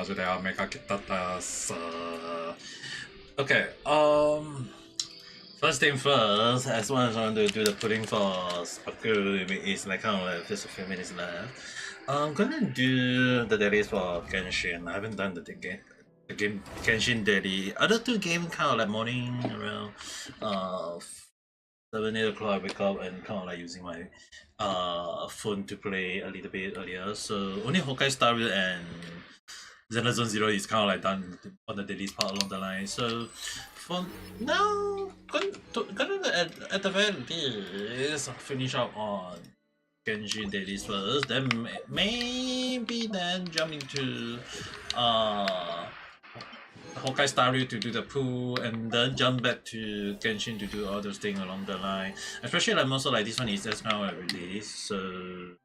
with the Ame Gakita. Okay, first thing first, as long as I want to do the pudding for Spaku, it's like kind of like just a few minutes left. I'm gonna do the dailies for Genshin. I haven't done the game Genshin daily. Other two games kind of like morning around 7, 8 o'clock I wake up and kind of like using my phone to play a little bit earlier. So only Honkai Star Rail and Xenophon Zero is kind of like done on the dailies part along the line. So for now, gonna at the very least finish up on Genshin dailies first, then maybe then jump into Honkai Star Rail to do the pool, and then jump back to Genshin to do all those things along the line. Especially like also like this one is just now release, so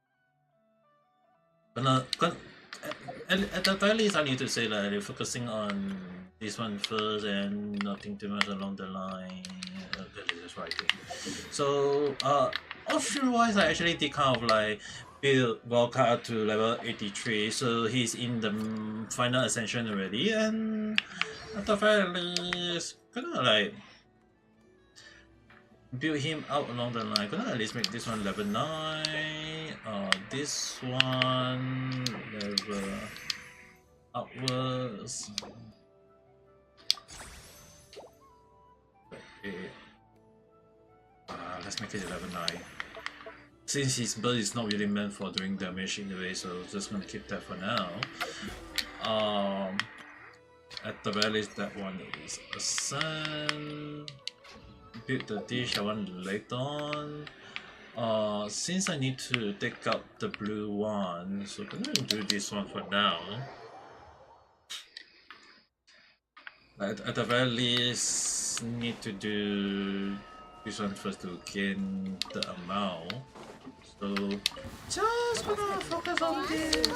at the very least I need to say like they're focusing on this one first and nothing too much along the line. Just writing. So option wise, I actually did kind of like build Volca up to level 83, so he's in the final ascension already, and at the very least, gonna like build him out along the line. Gonna at least make this one level 9, this one level upwards. Okay. Let's make it level 9. Since his bird is not really meant for doing damage in the way, so just gonna keep that for now. At the very least, that one is ascend. Build the dish I want later on. Since I need to take out the blue one, so I'm gonna do this one for now. At the very least, need to do this one first to gain the amount. So just gonna focus on this.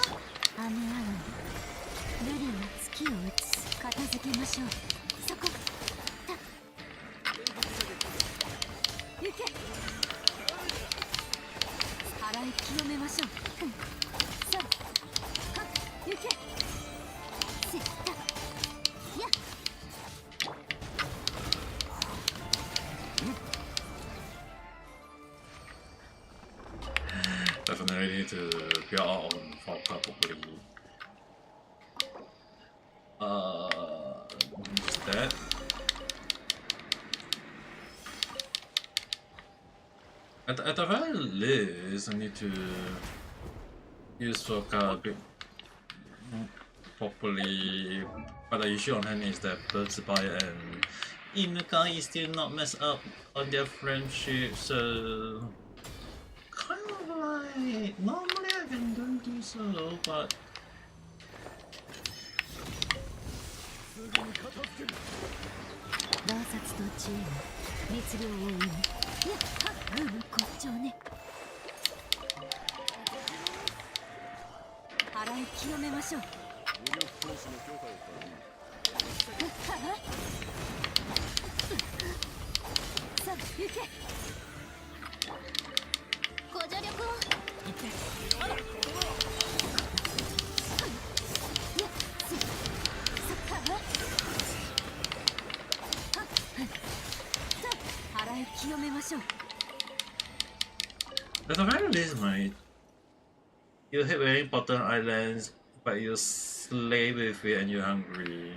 Definitely need to build out on Falca properly. That. At the very least, I need to use Falca a bit properly. But the issue on hand is that Birds By and Inuka is still not messed up on their friendship, so kind of like normally I can do so, but at the very least, right? You hit very important islands, but you slave with it and you're hungry.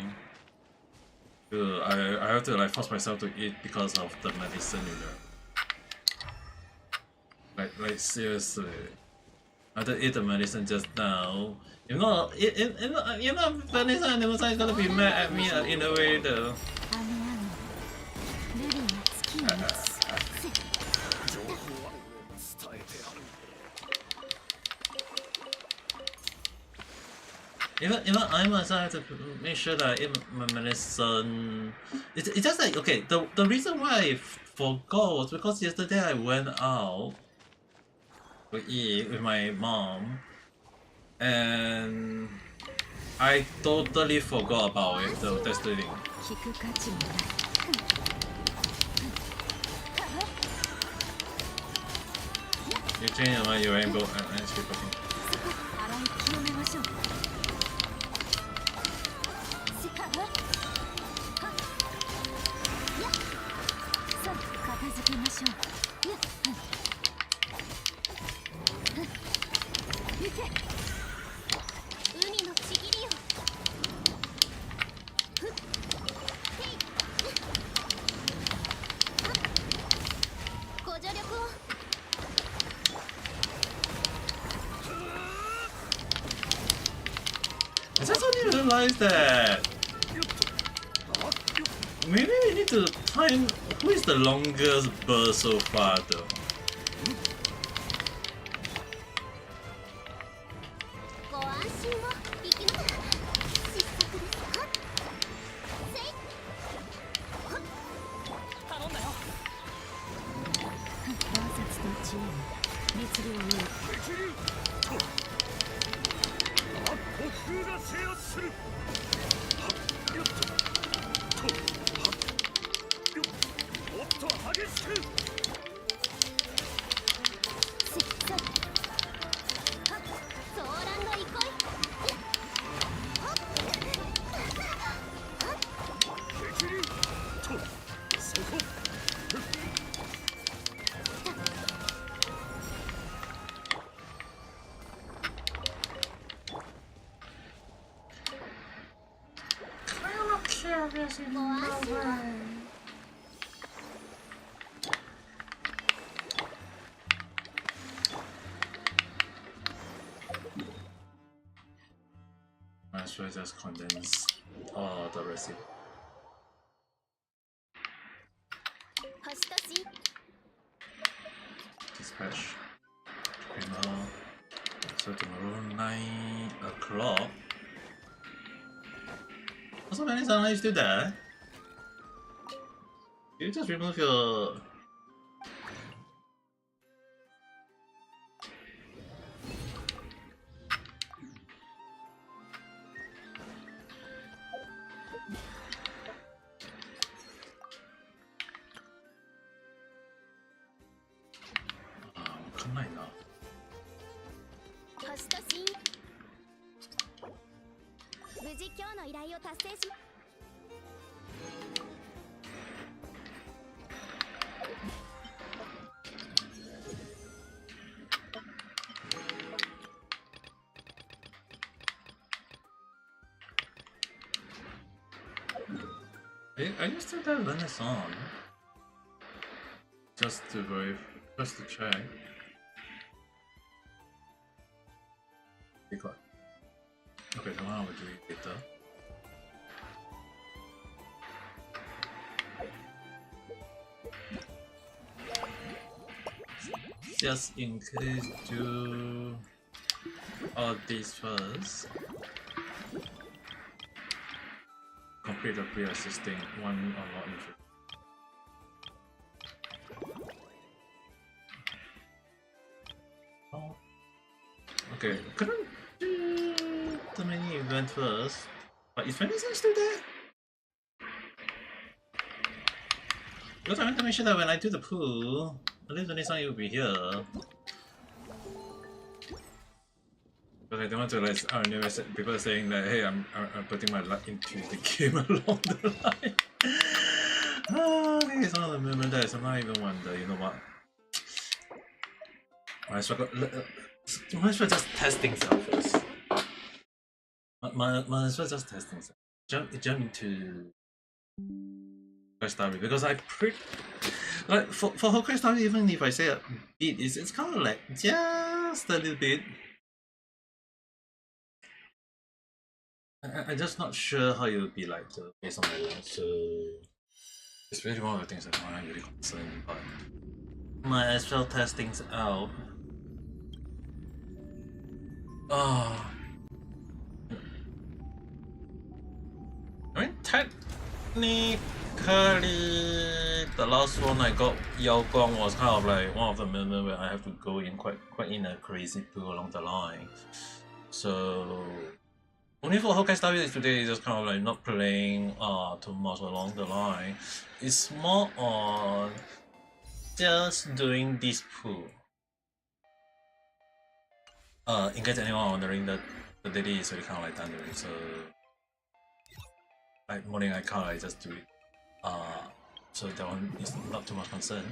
I have to like force myself to eat because of the medicine, you know. Like seriously. I had to eat the medicine just now. You know, medicine was like gonna be mad at me in a way though. Even I myself have to make sure that I eat my medicine. It's just like, okay, the reason why I forgot was because yesterday I went out to eat with my mom and I totally forgot about it though. That's the thing. You change your mind, you rainbow and keep talking. I just only realized that maybe we need to find who is the longest burst so far though. Might as well just condense all the recipe. Dispatch. Primer. So tomorrow 9 o'clock. Also, Venice, are you still there? You just remove your... come on now. I used to have Venice on. Just to check. Because okay, the one I will do it later. Just in case, do all these first. Complete the pre-assisting one unlock info. Oh. Okay, couldn't do the mini event first. But is Venison still there? Because I want to make sure that when I do the pool, at least Venison will be here. But I don't want to like, I know people are saying that, hey, I'm putting my luck into the game along the line. Oh, I think it's one of the moments that I sometimes even wonder, you know what? Might as well just test things out first. Might as well just test things out. Jump into Honkai Star Rail because I like for Honkai Star Rail, even if I say a bit, it's kind of like just a little bit. I'm just not sure how it would be like to based on my life, so it's really one of the things that I'm really concerned about. Might as well test things out. Oh. I mean, technically, the last one I got Yao Gong was kind of like one of the moments where I have to go in quite in a crazy pool along the line. So only for Honkai Star Rail today is just kind of like not playing too much along the line. It's more on just doing this pool. In case anyone wondering, that the daily is already kind of like done already, so morning I can't like just do it. So that one is not too much concern.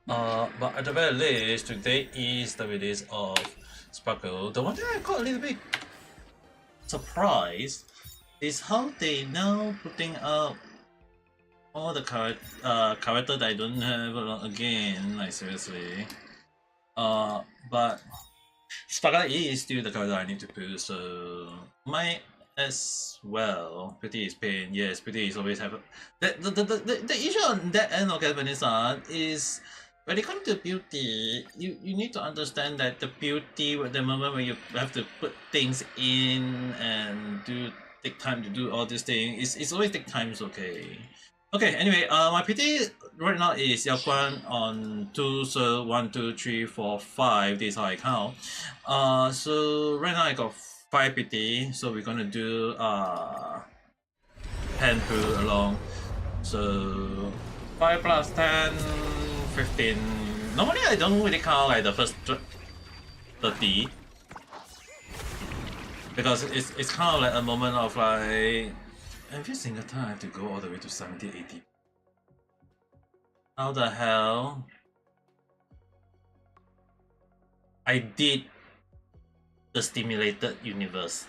But at the very least, today is the release of Sparkle. The one thing I got a little bit surprised is how they now putting out all the character that I don't have again. Like seriously. But Sparkle is still the character I need to put, so might as well. Pretty is pain. Yes, pretty is always have. The issue on that end of Vanessa is when it comes to beauty, you need to understand that the beauty, the moment when you have to put things in and take time to do all these things, it's always take times. Okay, anyway, my PT right now is Yao Guan on 2, so 1, 2, 3, 4, 5. This is how I count. So right now I got 5 PT, so we're gonna do 10 through along. So 5 plus 10, 15. Normally I don't really count like the first 30 because it's kind of like a moment of like every single time I have to go all the way to 70, 80. How the hell? I did the stimulated universe.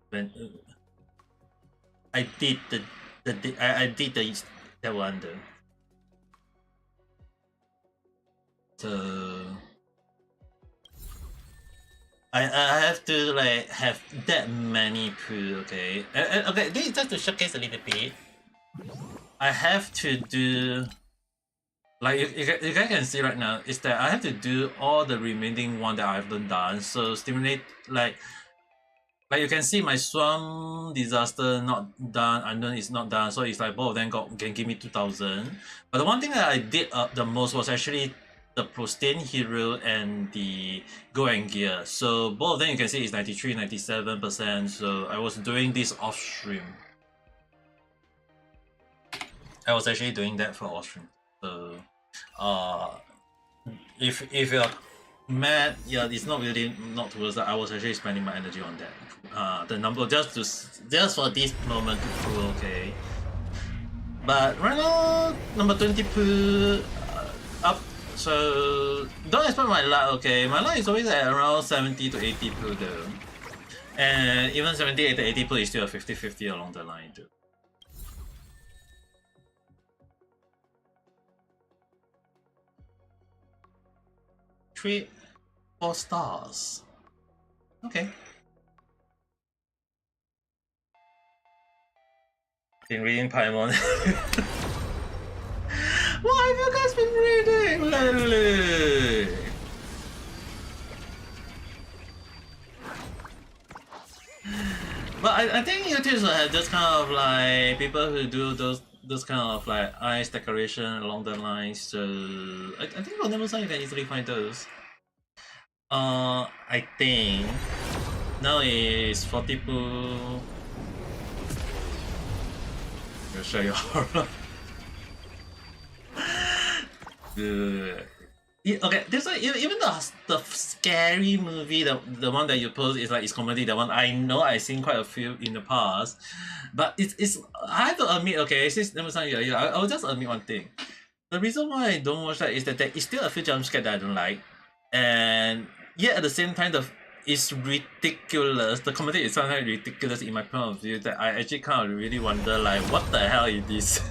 When I did that one though. So I have to like have that many poo, okay? Okay, this is just to showcase a little bit. I have to do, like you guys can see right now, is that I have to do all the remaining one that I haven't done. So stimulate, like you can see my Swarm Disaster not done, Unknown is not done, so it's like both of them can give me 2000. But the one thing that I did the most was actually the Pristine Hero and the Go and Gear. So both of them you can see is 93, 97%. So I was doing this off stream. I was actually doing that for off stream. So if you're mad, yeah, it's not really not towards that. I was actually spending my energy on that. The number just for this moment to pull, okay. But right now, number 20 pull up. So don't expect my luck, okay? My luck is always at around 70 to 80 pull though. And even 78 to 80 pull is still a 50-50 along the line too. Three, 4 stars. Okay. Been reading Paimon. What have you guys been reading lately? But I think YouTubers will have this kind of like people who do those kind of like ice decoration along the lines. So I think on Amazon you can easily find those. I think now is 40 poo. I'll show you horror. Okay, this one, even the scary movie, the one that you post is like it's comedy. The one I know I've seen quite a few in the past, but it's I have to admit, okay, since I'll just admit one thing. The reason why I don't watch that is that there is still a few jump scares that I don't like, and yet at the same time it's ridiculous. The comedy is sometimes ridiculous in my point of view that I actually kind of really wonder like what the hell is this.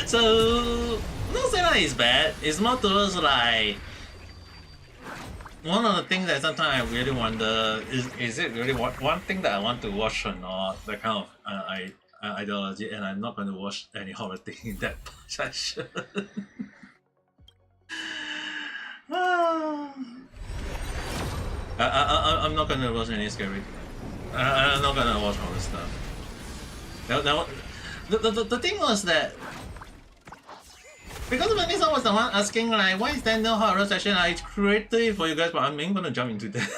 So not saying that it's bad, it's more towards like one of the things that sometimes I really wonder is it really one thing that I want to watch or not, that kind of ideology, and I'm not going to watch any horror thing in that section. I'm not going to watch any scary. I'm not going to watch horror stuff. The thing was that because Vanessa was the one asking like why is there no horror section, I created it for you guys, but I'm not gonna jump into that.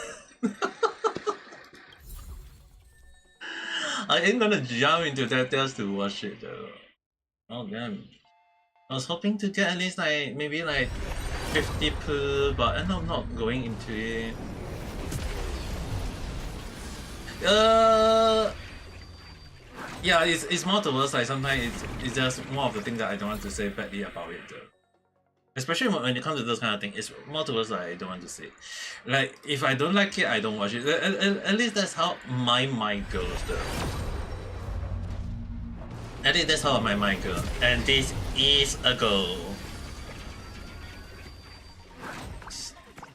I ain't gonna jump into that just to watch it though. Oh damn. I was hoping to get at least like maybe like 50 poo, but I end up not going into it. Yeah, it's more towards like sometimes it's just one of the things that I don't want to say badly about it though. Especially when it comes to those kind of things, it's more towards like I don't want to say. Like if I don't like it, I don't watch it. At least that's how my mind goes though. At least that's how my mind goes. And this is a goal.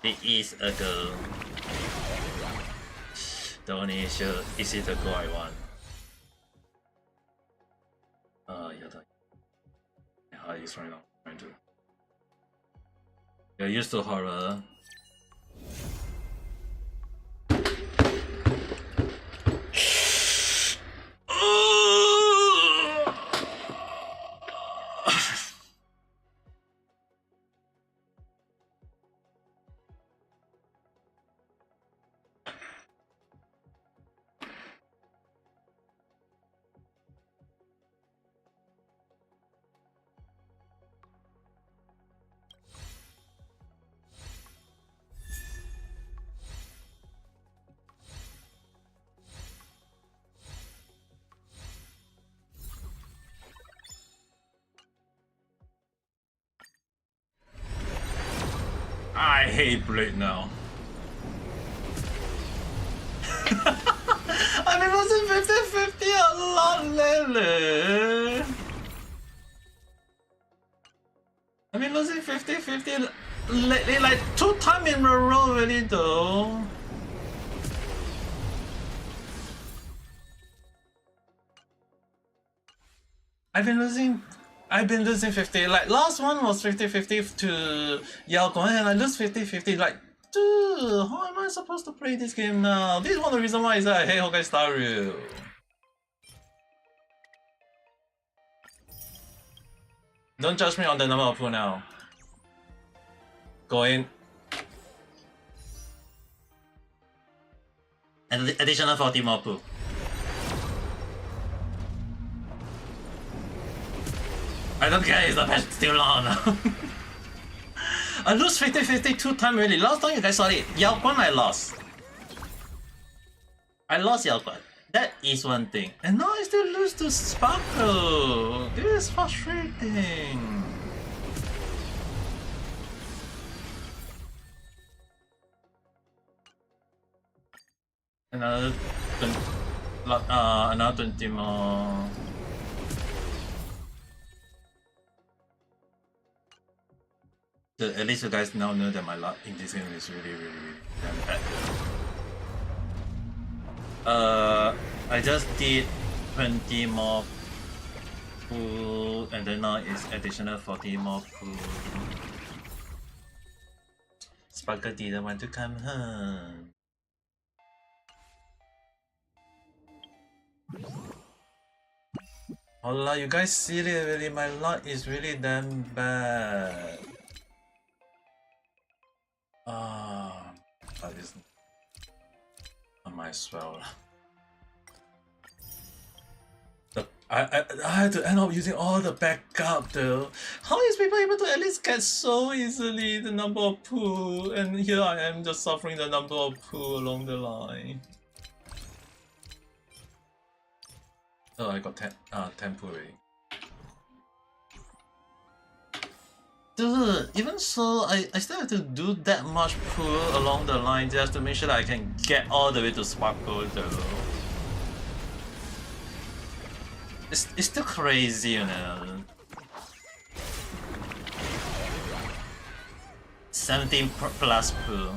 It is a goal. The only issue is it the goal I want. Yeah, how is right now? Trying to. You're used to horror. I hate Blade now. I've been losing 50-50 a lot lately. I've been losing 50-50 lately, like 2 times in a row really though. I've been losing 50. Like last one was 50-50 to Yao Guan and I lose 50-50. Like, dude, how am I supposed to play this game now? This is one of the reasons why I hate Honkai Star Rail. Don't judge me on the number of pool now. Go in. And additional 40 more pool. I don't care, it's the patch still long now. I lose 50-50 2 times already. Last time you guys saw it, Yao Guan I lost. I lost Yao Guan. That is one thing. And now I still lose to Sparkle. This is frustrating. Another 20 more. At least you guys now know that my luck in this game is really damn bad. I just did 20 more pool and then now it's additional 40 more pool. Sparkle didn't want to come home. Hola, you guys see it really? My luck is really damn bad. I might as well. I had to end up using all the backup though. How is people able to at least get so easily the number of pool, and here I am just suffering the number of pool along the line. Oh, I got 10 pool already. Dude, even so, I still have to do that much pull along the line just to make sure that I can get all the way to Sparkle though. It's still crazy, you know. 17 plus pull.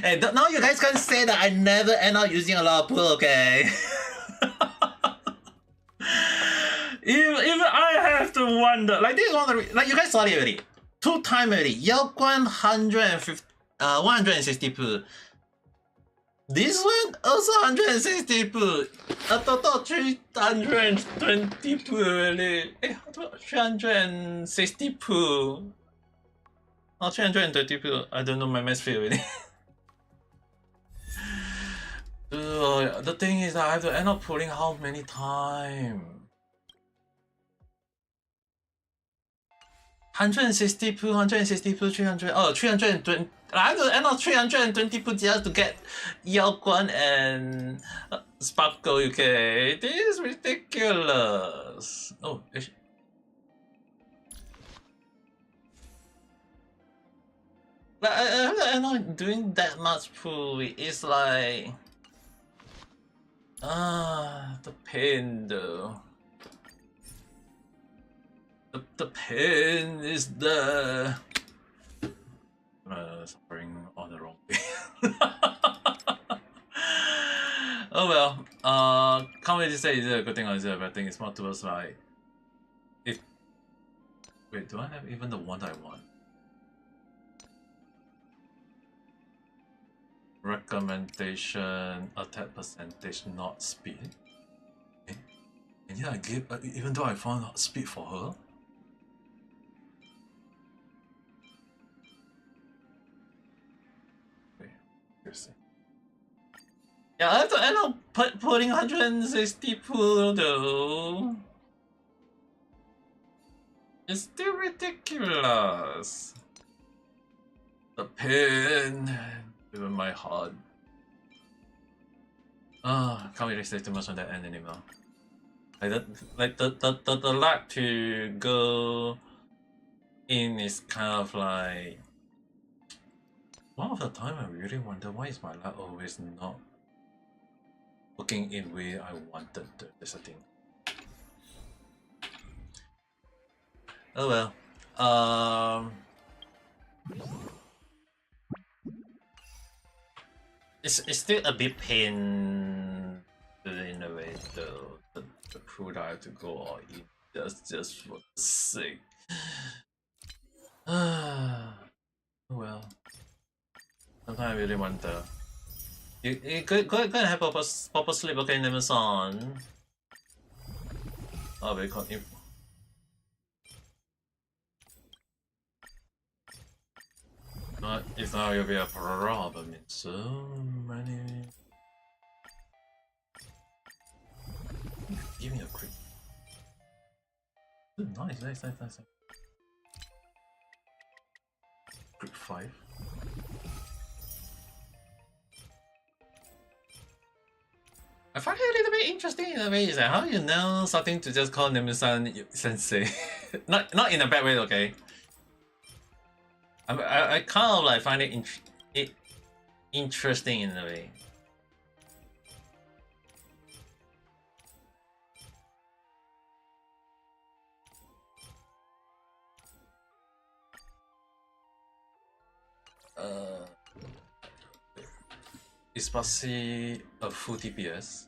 Hey, now you guys can say that I never end up using a lot of pool, okay? even I have to wonder. Like this one, like you guys saw it already. 2 times already. Yao Guan 160 pool. This one also 160 pool. A total 320 pool already. 360 pool. Oh, 330 pool. I don't know my math fail already. The thing is that I have to end up pulling how many times? 160 poo, 160 poo, 300. Oh, 320. I have to end up 320 poo just to get Yao Guan and Sparkle UK. This is ridiculous. Oh, but I have to end up doing that much poo. It's like. The pain though. The pain is there. Suffering on the wrong way. Oh well. Can't really say is it a good thing or is it a bad thing. It's more towards like if. Wait, do I have even the one that I want? Recommendation, attack percentage, not speed. Okay. And yeah, I gave even though I found speed for her. Wait, seriously. Yeah, I have to end up putting 160 pool though. It's still ridiculous. The pain in my heart. Can't really say too much on that end anymore. Like the lag to go in is kind of like one of the time I really wonder why is my lag always not looking in way I wanted to. That's a thing. Oh well. It's still a bit pain in a way though. The food I have to go all in just for the sake. Oh well. Sometimes I really wonder. You go and have proper sleep, okay, Nemeson? Oh, we can't. If now you'll be a problem in so many. Give me a quick. Ooh, nice. Quick 5. I find it a little bit interesting in a way. Is like how you know something to just call Nemesan sensei. not in a bad way, okay. I kind of like find it interesting in a way. It's possibly a full TPS.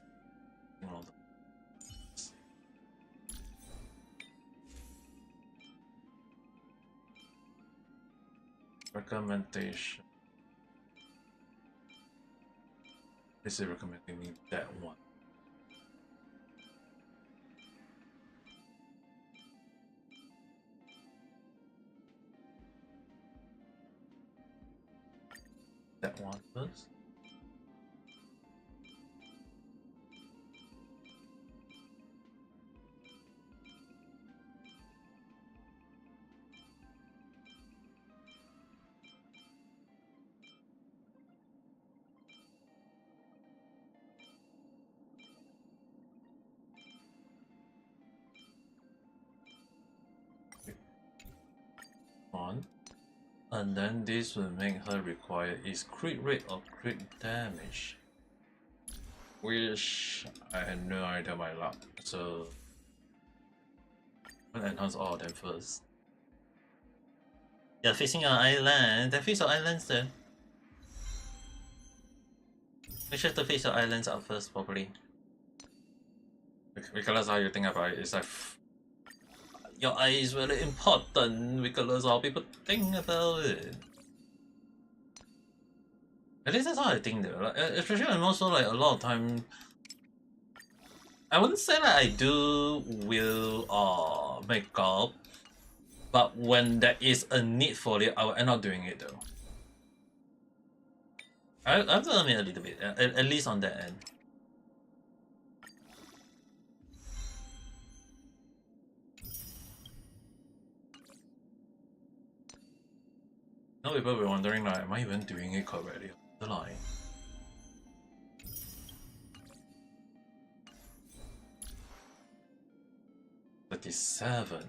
Recommendation. This is recommending me that one. That one first. And then this will make her require is crit rate or crit damage, which I had no idea my luck, so I'm gonna enhance all of them first. You're facing your island, then face your islands then. Make sure to face your islands up first properly. Because how you think about it is like your eye is really important because how people think about it. At least that's how I think though. Like, especially I'm also like a lot of time. I wouldn't say that I do will makeup, but when there is a need for it, I will end up doing it though. I have to admit a little bit, at least on that end. Now people were wondering, like, am I even doing it correctly? The line. $37.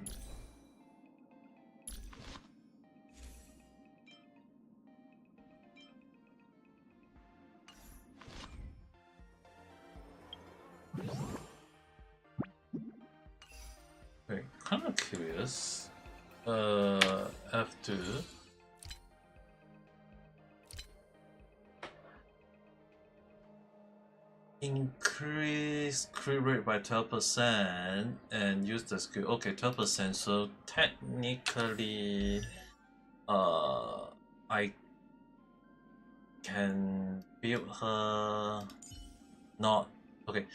Wait, kind of curious. F2. Increase crit rate by 12% and use the skill. Okay, 12%. So technically, I can build her not okay.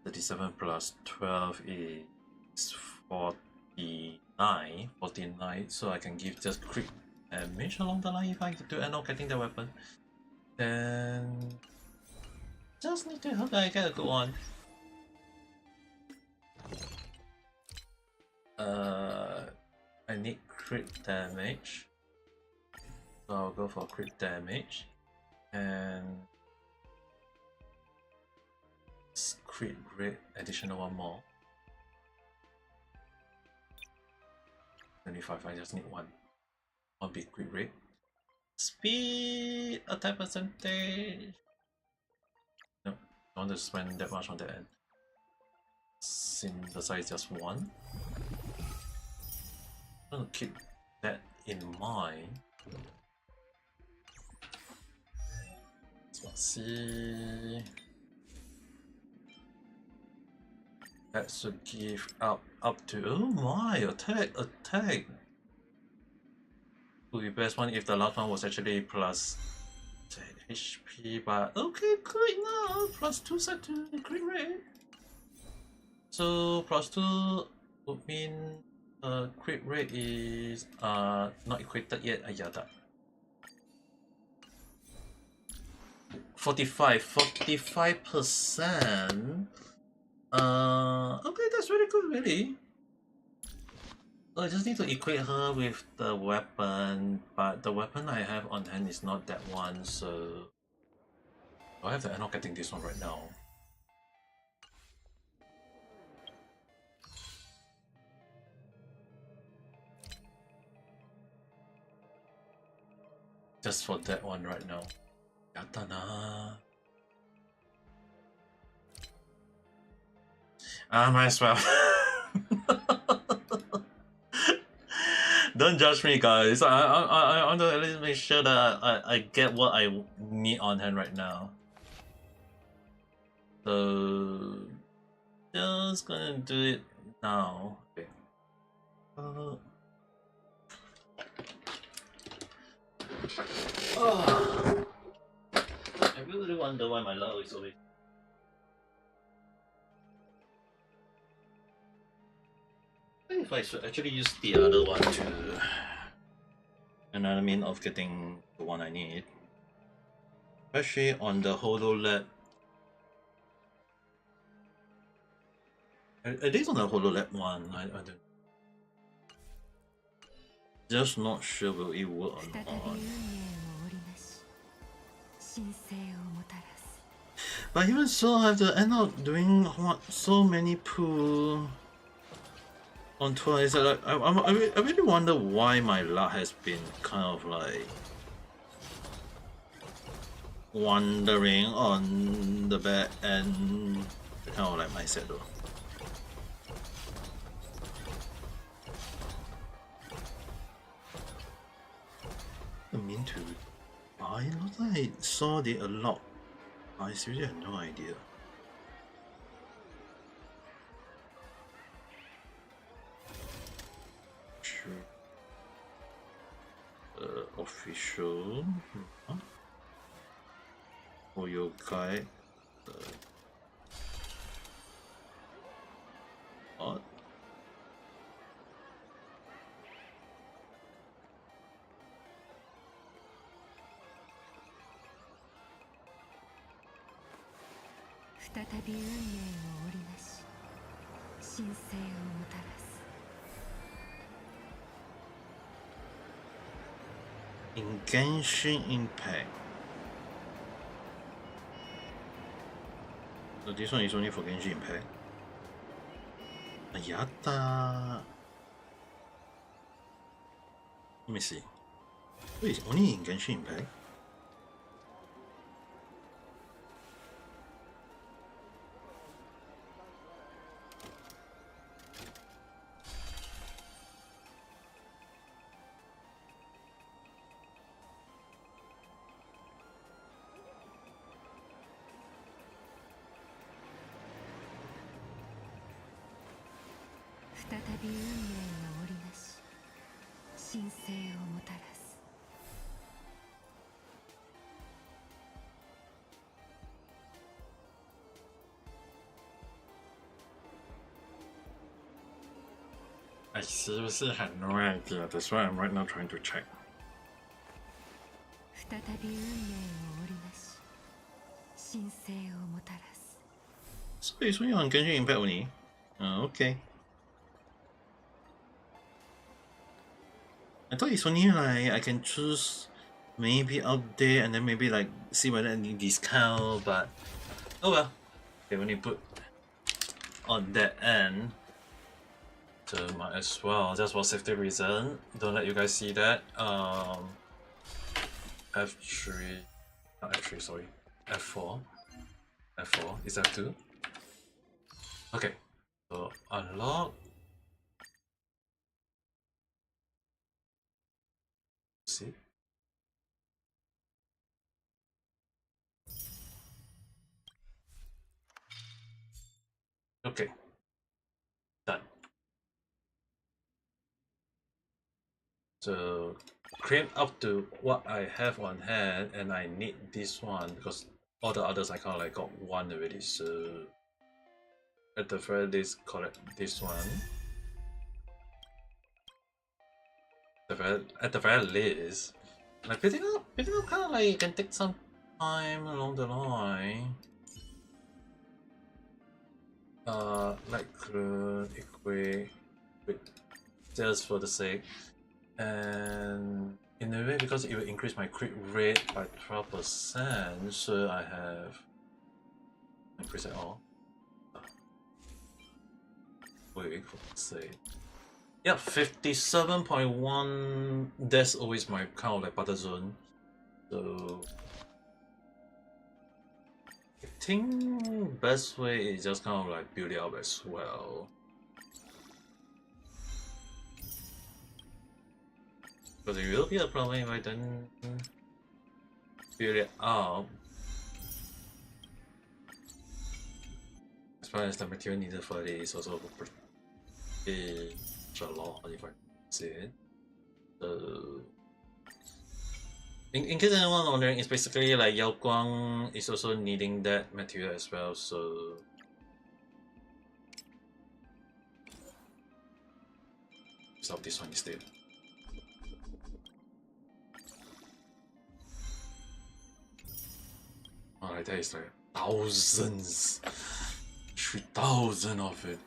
37 plus 12 is 49. 49. So I can give just crit damage along the line if I do end up getting the weapon. Then just need to hope that I get a good one. I need crit damage. So I'll go for crit damage. And crit rate additional one more. 25, I just need one big crit rate. Speed, attack percentage. No, I don't want to spend that much on that end. Synthesize just one. I'm gonna keep that in mind. Let's see. That should give up to, oh my, attack. Would be best one if the last one was actually plus HP, but okay, good enough. Plus 2 set to crit rate. So plus 2 would mean crit rate is not equated yet. Ayada. 45%. Okay, that's really good, really. I just need to equate her with the weapon, but the weapon I have on hand is not that one, so I have to end up getting this one right now. Just for that one right now. Katana. Might as well. Don't judge me, guys. I want to at least make sure that I get what I need on hand right now. So just gonna do it now. Okay. I really wonder why my luck is always. If I should actually use the other one to another mean of getting the one I need. Especially on the HoloLab. It is on the HoloLab one. I don't. Just not sure will it work or not. But even so, I have to end up doing so many pull on tour. Is like I really wonder why my luck has been kind of like wandering on the back end, kind of like mindset though. I mean to buy, not that I saw the a lot. I seriously had no idea. Sure. Official. Hoyoverse. What? In Genshin Impact. So this one is only for Genshin Impact. Yata. Let me see. Wait, it's only in Genshin Impact? I seriously had no idea. That's why I'm right now trying to check. So it's only on Genshin Impact only? Okay. I thought it's only like I can choose maybe out there and then maybe like see whether any discount, but oh well. They only put on that end. So might as well, just for safety reason. Don't let you guys see that. F3, not F3, sorry. F4. F4, is F2? Okay, so unlock. See? Okay, done. So create up to what I have on hand, and I need this one because all the others I kind of like got one already. So at the very least, collect this one. At the very least, like picking up kind of like can take some time along the line. Like equate just for the sake, and in a way because it will increase my crit rate by 12%, so I have increase it all. Wait for the sake. Yeah, 57.1. That's always my kind of like battle zone. So I think best way is just kind of like build it up as well. Because it will be a problem if I don't build it up. As far as the material needed for it is also pretty a lot if I see it. So in case anyone wondering, it's basically like Yao Guang is also needing that material as well, so stop this one instead. Alright, that is like thousands, 3,000 of it.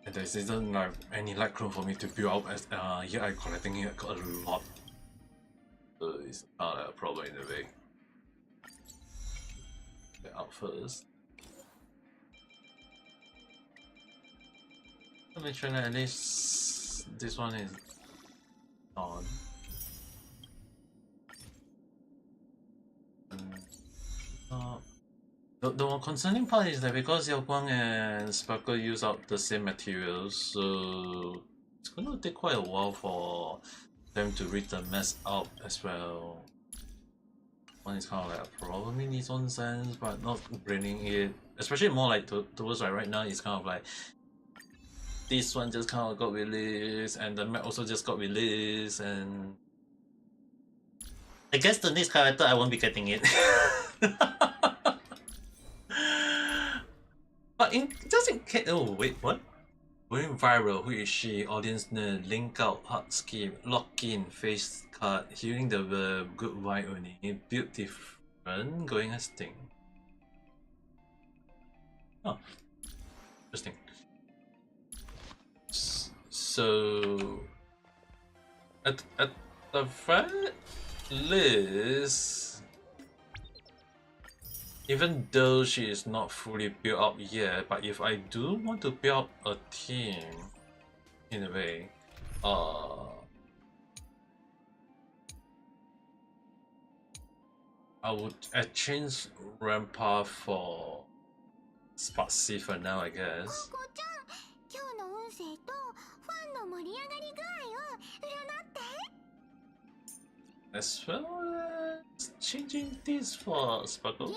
And there isn't like any light chrome for me to build up as yeah, I'm collecting it a lot. So it's not a problem in a way. Get out first. I'll make sure that at least this one is on. The one concerning part is that because Yao Guang and Sparkle use up the same materials, so it's gonna take quite a while for them to read the mess out as well. One is kind of like a problem in its own sense, but not bringing it, especially more like towards like right now, it's kind of like this one just kind of got released, and the map also just got released, and I guess the next character I won't be getting it. But just in case, oh wait, what? Going viral, who is she? Audience nerd, link out, hard skip, lock in, face card, hearing the verb, good vibe only, build different, going as thing. Oh, interesting. So At the very least, even though she is not fully built up yet, but if I do want to build up a team, in a way, I would exchange Rampa for Spatsy for now, I guess. As well as changing this for Sparkle.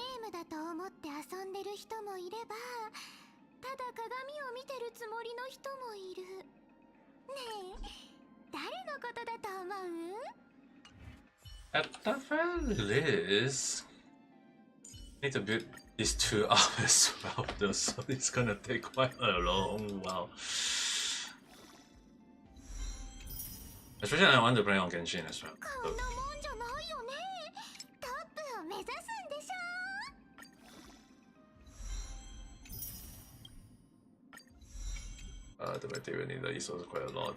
ただ鏡を見てるつもりの人もいる。ねえ、誰のことだと思う？ At the very least, need to build these two up as well, though, so it's gonna take quite a long while. Especially I want to play on Genshin as well. So. The material needed is also quite a lot.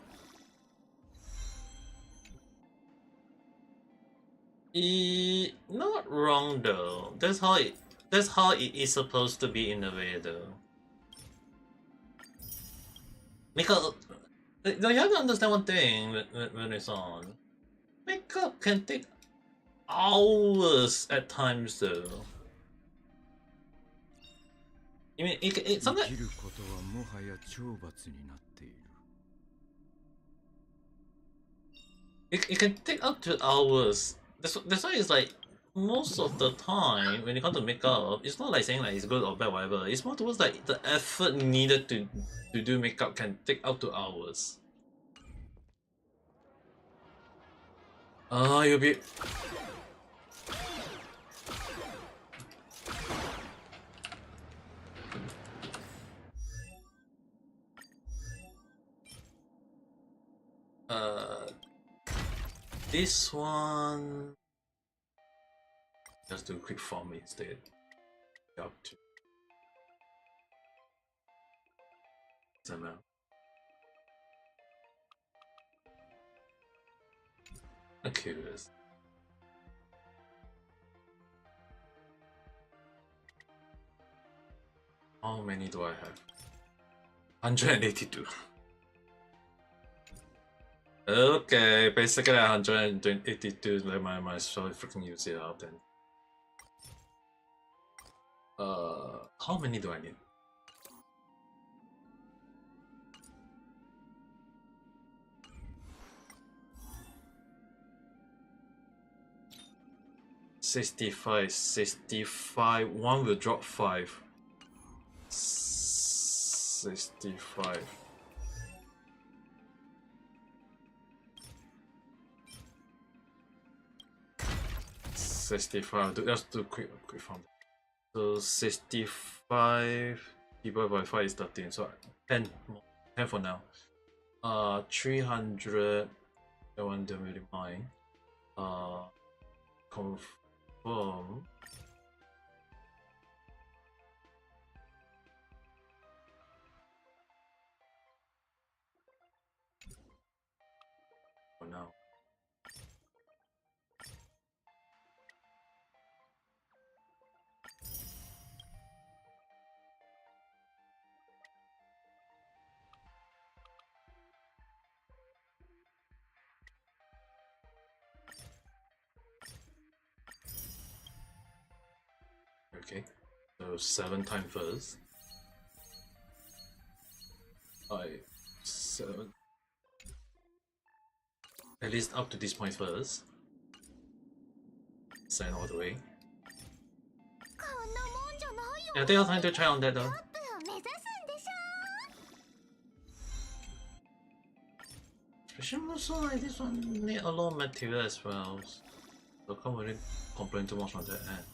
Not wrong though. That's how it is supposed to be in a way though. Because you have to understand one thing when it's on. Makeup can take hours at times though. I mean, it sometimes. It can take up to hours. That's why it's like most of the time when you come to makeup, it's not like saying like it's good or bad, whatever. It's more towards like the effort needed to do makeup can take up to hours. You'll be. This one. Just do quick farm instead. Up to. Somehow. I'm curious. How many do I have? 182. Okay, basically 182. Let my show freaking use it out then. How many do I need? $65. One will drop 5. 65. Let's do quick farm. So 65 divided by 5 is 13. So 10 for now. 300. I want to really mine. Confirm. For now. Okay, so 7 times first. 7. At least up to this point first. Sign all the way. Yeah, take your time to try on that though. Especially also like this one need a lot of material as well. So can't really complain too much on that end.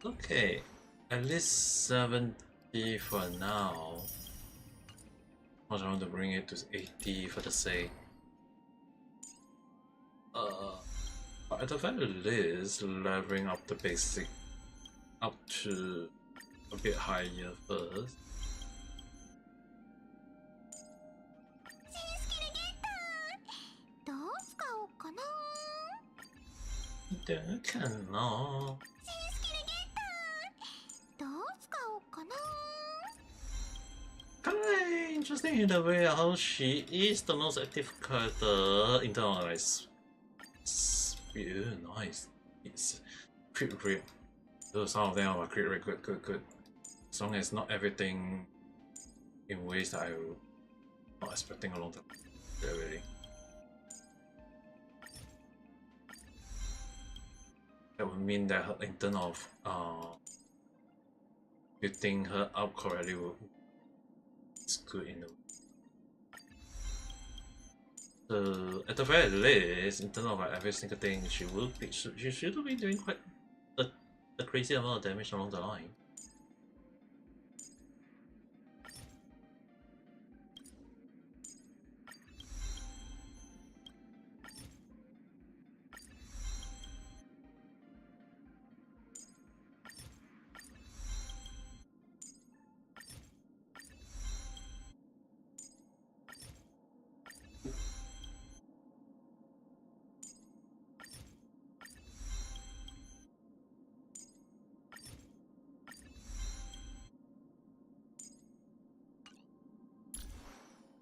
Okay, at least 70 for now. I want to bring it to 80 for the sake. At the very least, leveling up the basic up to a bit higher first. Kinda interesting in the way how she is the most active character in terms of like speed. Nice. It's crit rate. So some of them are crit rate good. As long as not everything in ways that I'm not expecting along the really. That would mean that her, in terms of building her up correctly, it's good in a way. So at the very least, in terms of like every single thing, she should be doing quite a crazy amount of damage along the line.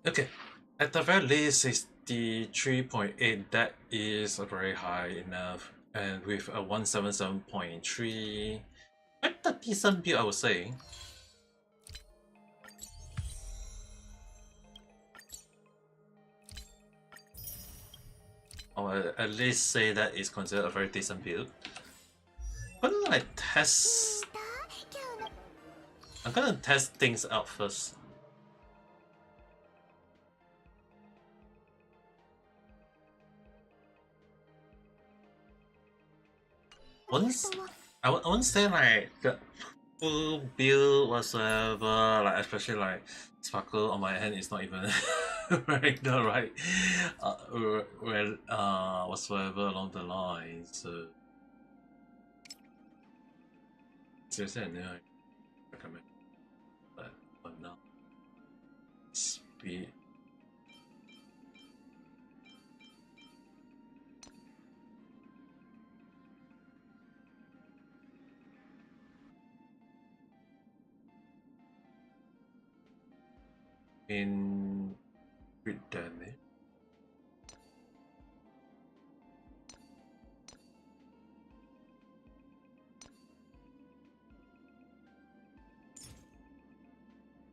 Okay, at the very least, 63.8, that is very high enough. And with a 177.3, quite a decent build, I would say. Or at least say that is considered a very decent build. I'm gonna like test. I'm gonna test things out first. I wouldn't say like the full build whatsoever, like especially like Sparkle on my hand is not even wearing the right whatsoever along the line, so seriously I know I recommend, but for now speed. In crit damage.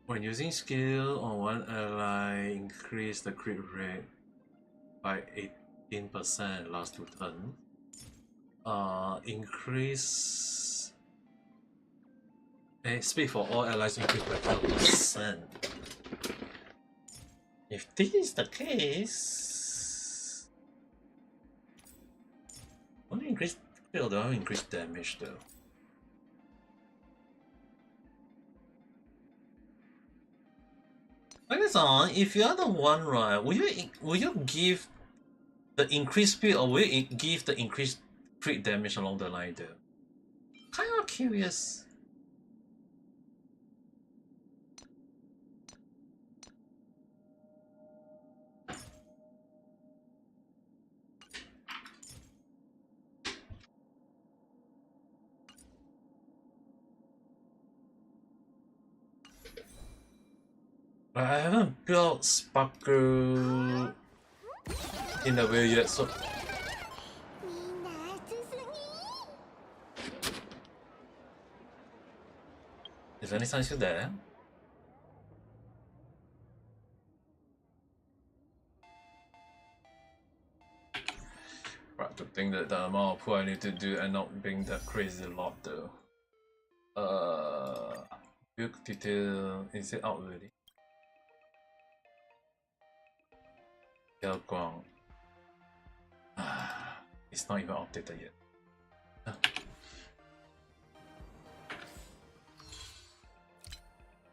When using skill on one ally, increase the crit rate by 18% last 2 turns. Increase speed for all allies increased by 12%. If this is the case, only increase skill, don't increase damage though. I guess if you are the one, right, will you give the increased speed or will it give the increased crit damage along the line though? Kind of curious. I haven't built Sparkle in a way yet, so is any sign still there? Right, to think that the amount of pull I need to do and not being that crazy lot though. Build detail, is it out already? Guang. It's not even updated yet.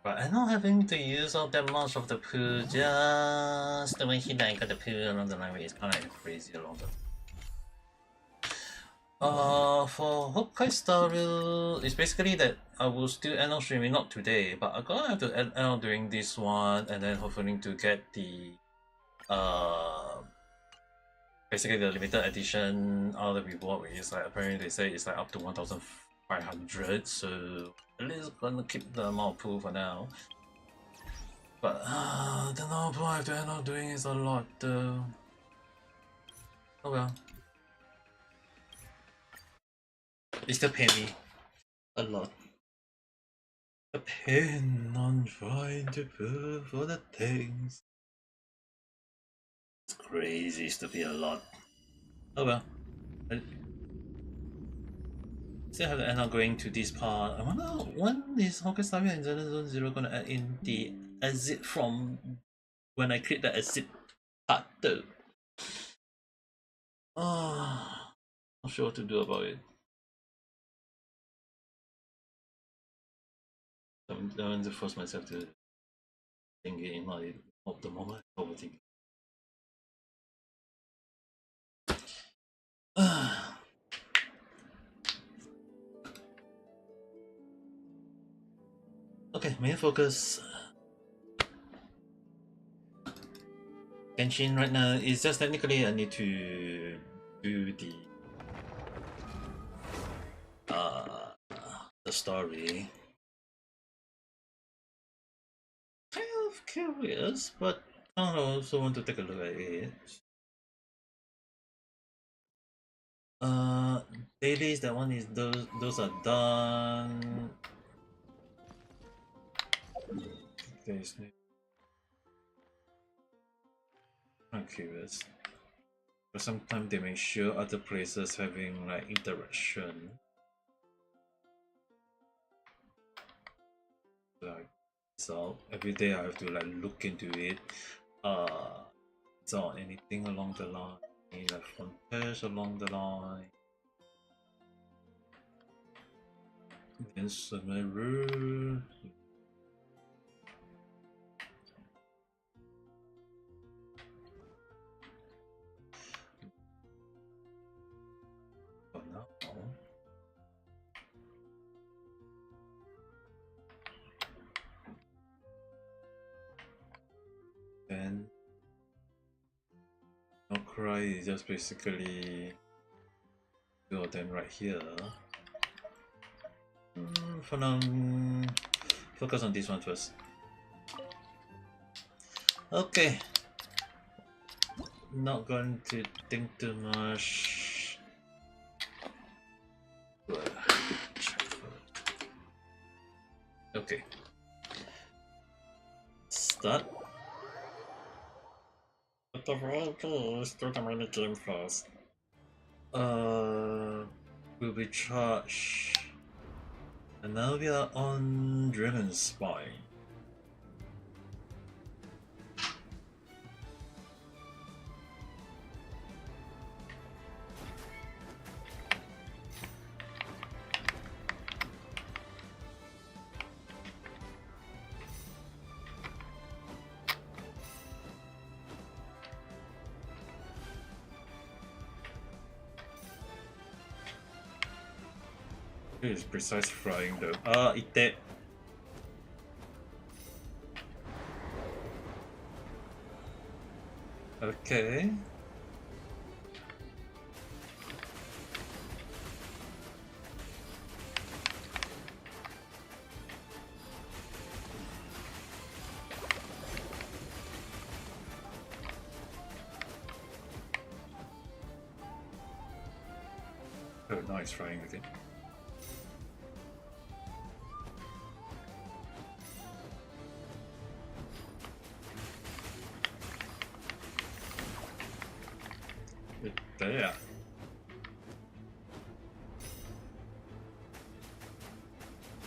But I'm not having to use all that much of the pool, just the way he like got the pool along the line is kind of crazy along the For Honkai Star Rail, it's basically that I will still end on streaming, not today, but I'm gonna have to end on during this one, and then hopefully to get the basically the limited edition other reward, which is like apparently they say it's like up to 1,500, so at least gonna keep the amount of pool for now. But the number of pool I have to end up doing is a lot though. Oh well. It still pay me a lot. The pain on trying to pay for the things. It's crazy, it's to be a lot. Oh well. I still have to end up going to this part. I wonder when is Honkai Star Rail and Zone Zero gonna add in the exit from when I create the exit part though. Not sure what to do about it. I'm going to force myself to think it in my of the moment overthinking. Okay, main focus. Genshin right now is just technically I need to do the story. Kind of curious, but I also want to take a look at it. Dailies, that one is those are done. There's no... I'm curious. But sometimes they may show other places having like interaction. Like so every day I have to like look into it. So anything along the line, like frontiers along the line. Then Summeru. For now. Then No Cry is just basically two of them right here. For now, focus on this one first. Okay. Not going to think too much. Okay. Start. What the heck is do the mini game first? Will be charged. And now we are on Dragon Spine. It is precise flying though. Ite. Okay. Oh, nice flying again. There.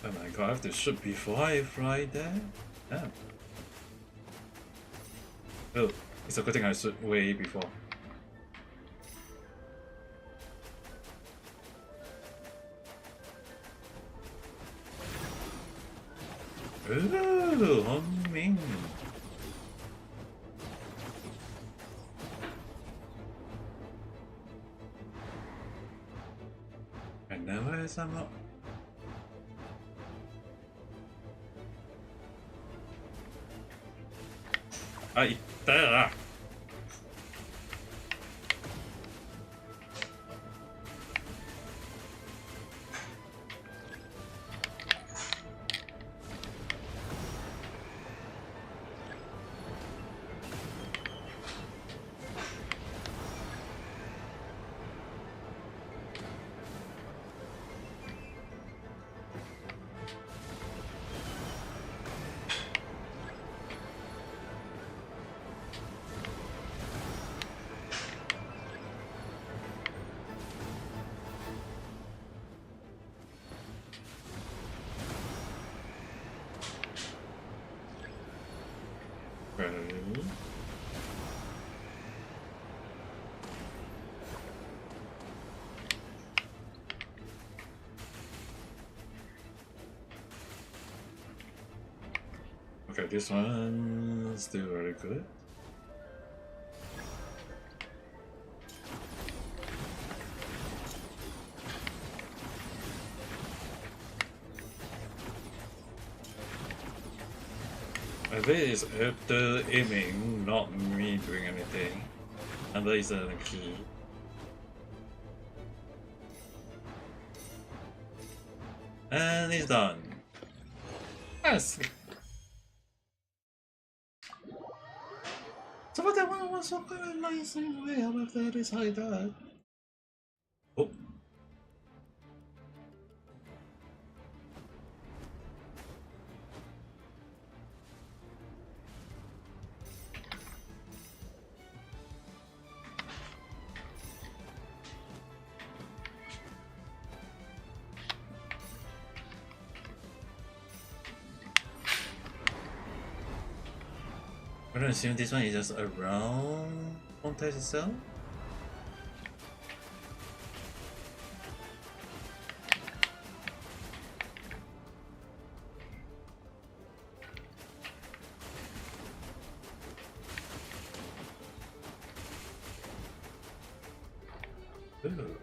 Oh my god, I have to shoot before I fly there? Damn. Oh, it's a good thing I shoot way before. Oh, homing. guess I'm not. Ah, いったよな。Okay, this one's still very good. I think it's after aiming, not me doing anything. And there is a key. And it's done. Yes! So that one was so kind of nice anyway, however it is like that. Oh. I'm gonna assume this one is just around Honkai itself. Ooh.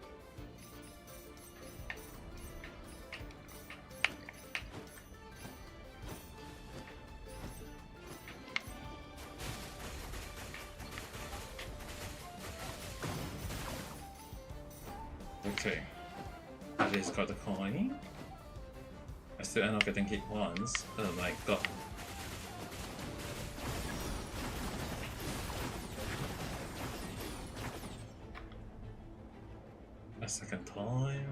Okay, at least got the coin. I still end up getting hit once. Oh my god. A second time.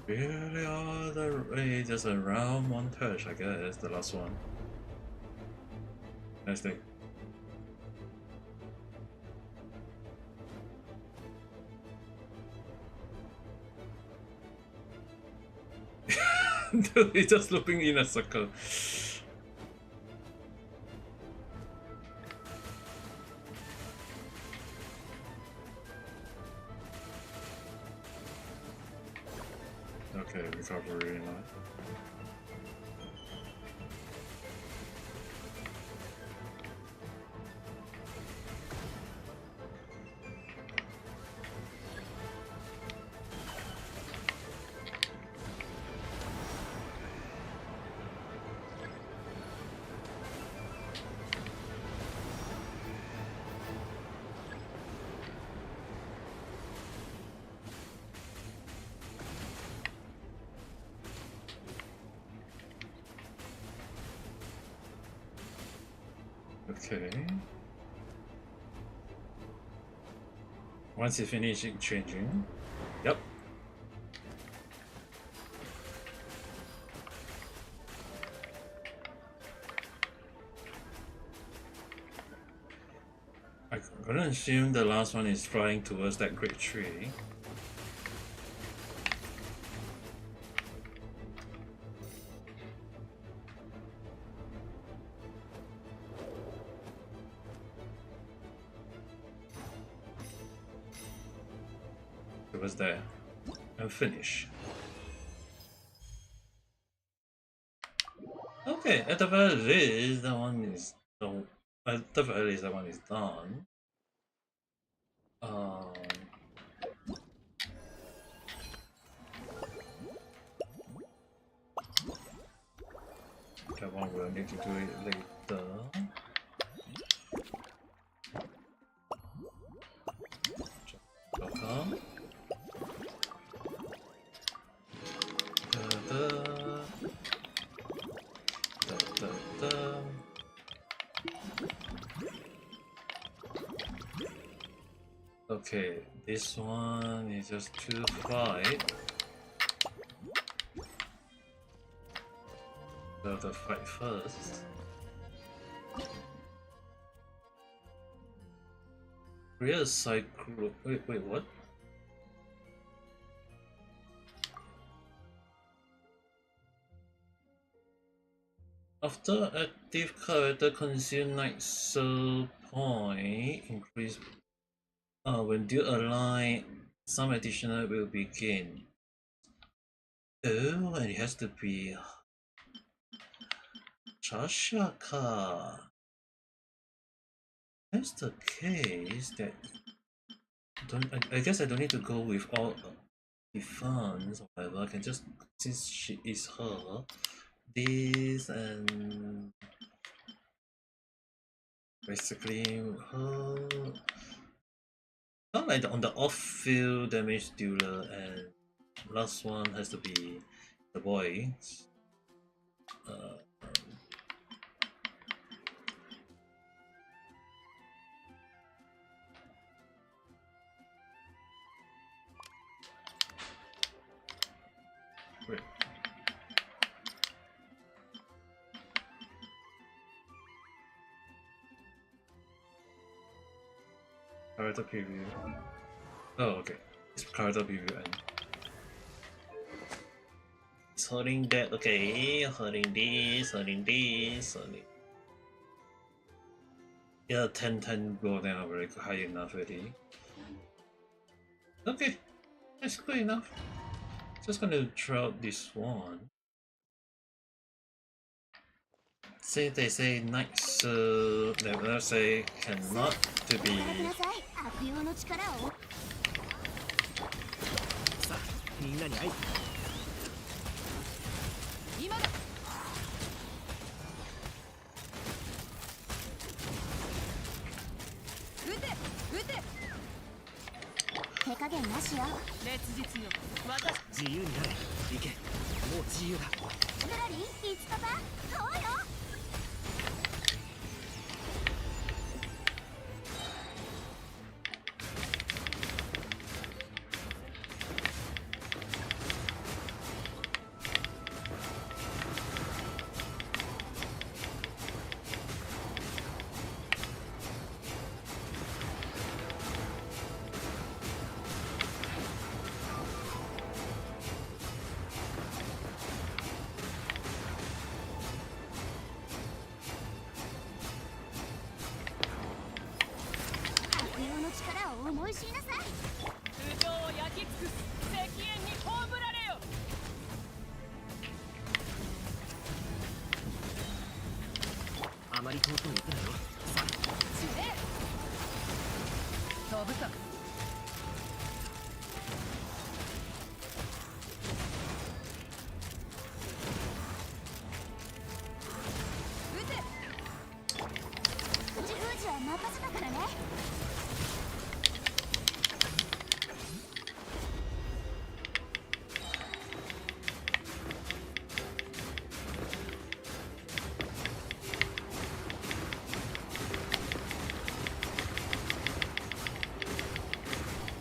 Really are the just around one touch, I guess, the last one. Nice thing. He's just looping in a circle. Okay, recovery now. Okay. Once you finish changing, yep. I'm gonna assume the last one is flying towards that great tree. It was there. And finish. Okay, at the very least, that one is at the very least that one is done. That one we'll need to do it later. Okay. Okay, this one is just to fight. So the fight first. Real side group. Wait, what? After active character consume night soul point increase. When you align, some additional will be gained. Oh, and it has to be Chashaka. That's the case. That I guess I don't need to go with all the funds or whatever. I can just, since she is her, this and basically her. Not like on the off-field damage dealer, and last one has to be the boy. Wait. Character preview. Oh, okay. It's character preview and it's holding that. Okay, holding this, holding this, holding. Yeah, 10 gold then already high enough already. Okay, that's good enough. Just gonna try out this one. See, they say night, so let's say cannot to be.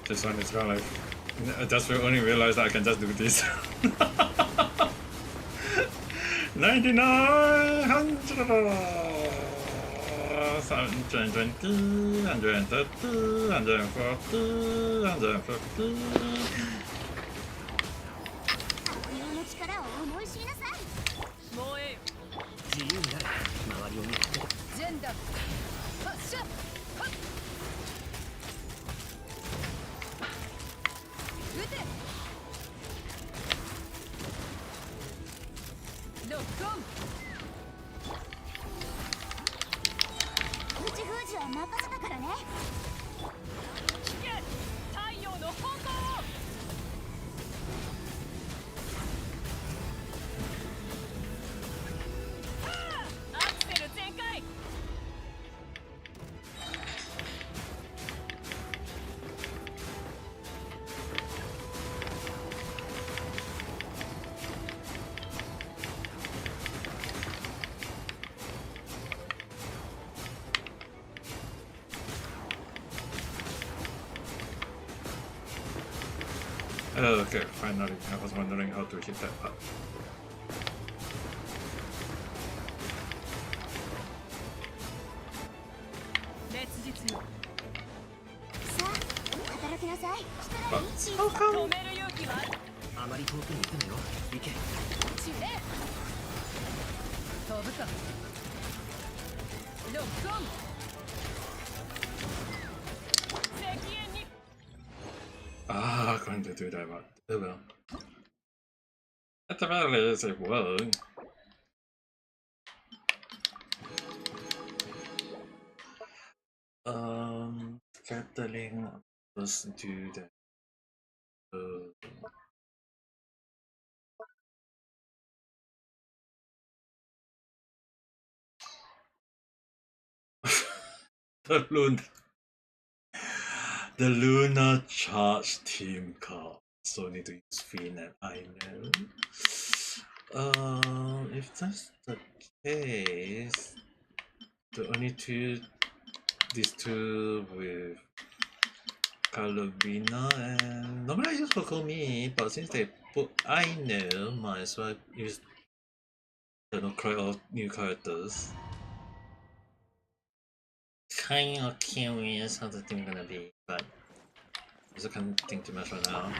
This one is kind of like, I just only realized that I can just do this. 99, 120, 130, 140, 150. Oh, okay, finally. I was wondering how to hit that part. But how come? あまり遠くに行くなよ。行け。飛ぶか。ロックオン。石煙に。Ah, going to do that, but oh well. At the very least, it worked. Scattering. Let's do that. The Luna Charge Team card. So need to use VNet, I know. If that's the case, the only these two with Calvina and normally I use Kokomi, but since they put I know, might as well use the new characters. Kind of curious how the team gonna be, but I just can't think too much right now.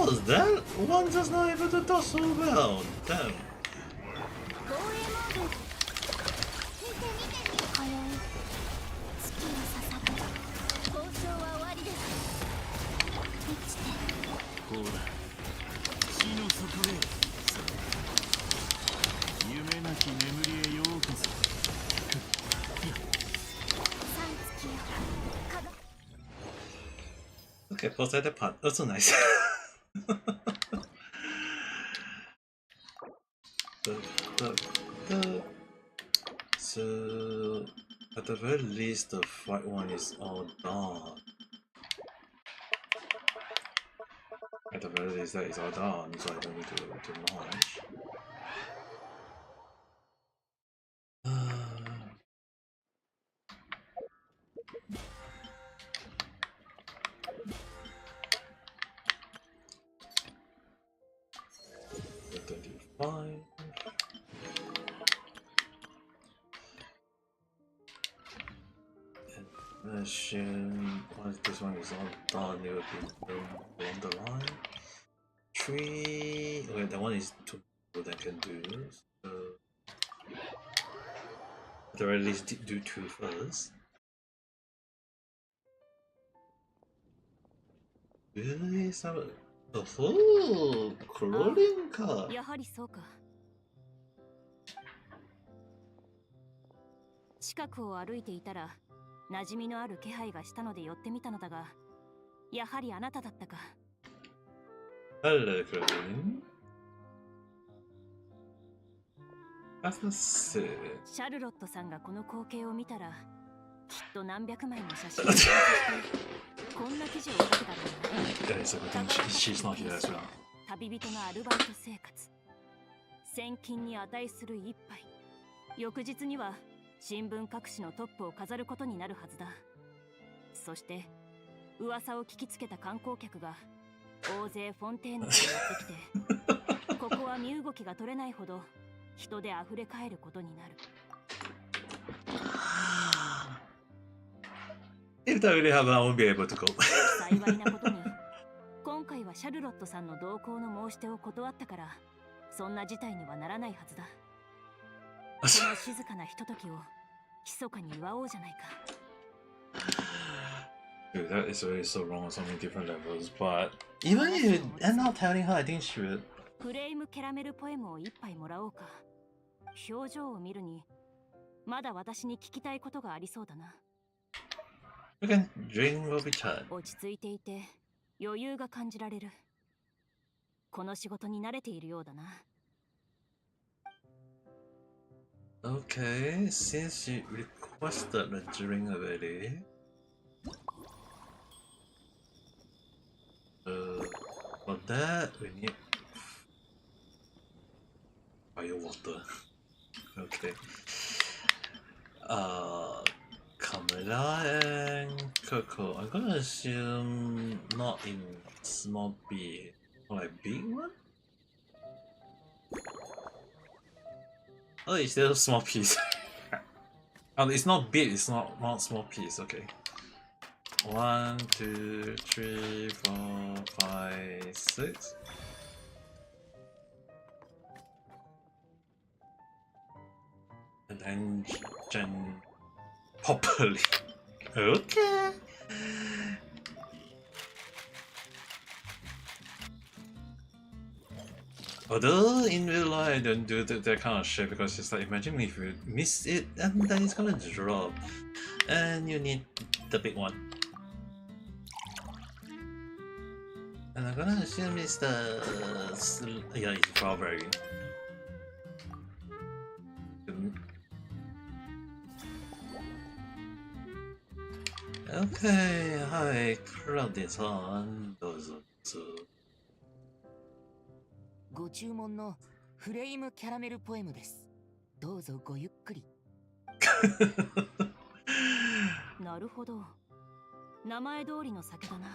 'Cause that one just not able to do so well. Damn. Okay, pause at that part. Also nice. So, at the very least, the white one is all done. At the very least, that is all done, so I don't need to launch. Fine. And assume once this one is all done, it will be along the line. 3. Okay, that one is 2 that I can do. So at the very least, do 2 first. Really? Oh, crawling car. やはりそうか。近くを歩いていたら馴染みのある気配がしたので寄ってみたのだが、やはりあなただったか。Hello, Crawling. That's it. シャルロットさんがこの光景を見たら、きっと何百枚も写真を撮ってこんな記事を書くだろうな。Yeah, it's a good thing she's not here as well. 旅人のアルバイト生活、千金に値する一杯。翌日には新聞各紙のトップを飾ることになるはずだ。そして噂を聞きつけた観光客が大勢フォンテーヌからやってきてここは身動きが取れないほど人で溢れ返ることになる。If I really have, I won't be able to go. 幸いなことに今回はシャルロットさんの同行の申し出を断ったからそんな事態にはならないはずだ。この静かなひとときを密かに祝おうじゃないか。Dude, that is really so wrong on so many different levels, but even if you end up telling her, I think she would. フレームキャラメルポエムを一杯もらおうか。表情を見るにまだ私に聞きたいことがありそうだな。You can drink while we chat. 落ち着いていて余裕が感じられる。この仕事に慣れているようだな。Okay, since you requested a drink already. For that, we need fire water. Okay. Camilla and Coco. I'm gonna assume not in small B, like big one? Oh, it's still a small piece. Oh, it's not big, it's not small piece, okay. 1, 2, 3, 4, 5, 6. And engine properly. Okay. Although in real life I don't do that kind of shit because it's like imagine if you miss it and then it's gonna drop. And you need the big one. And I'm gonna assume it's the... yeah, it's strawberry. Okay, hi, crowd-san. どうぞ。ご注文のフレームキャラメルポエムです。どうぞごゆっくり。なるほど。名前通りの酒だな。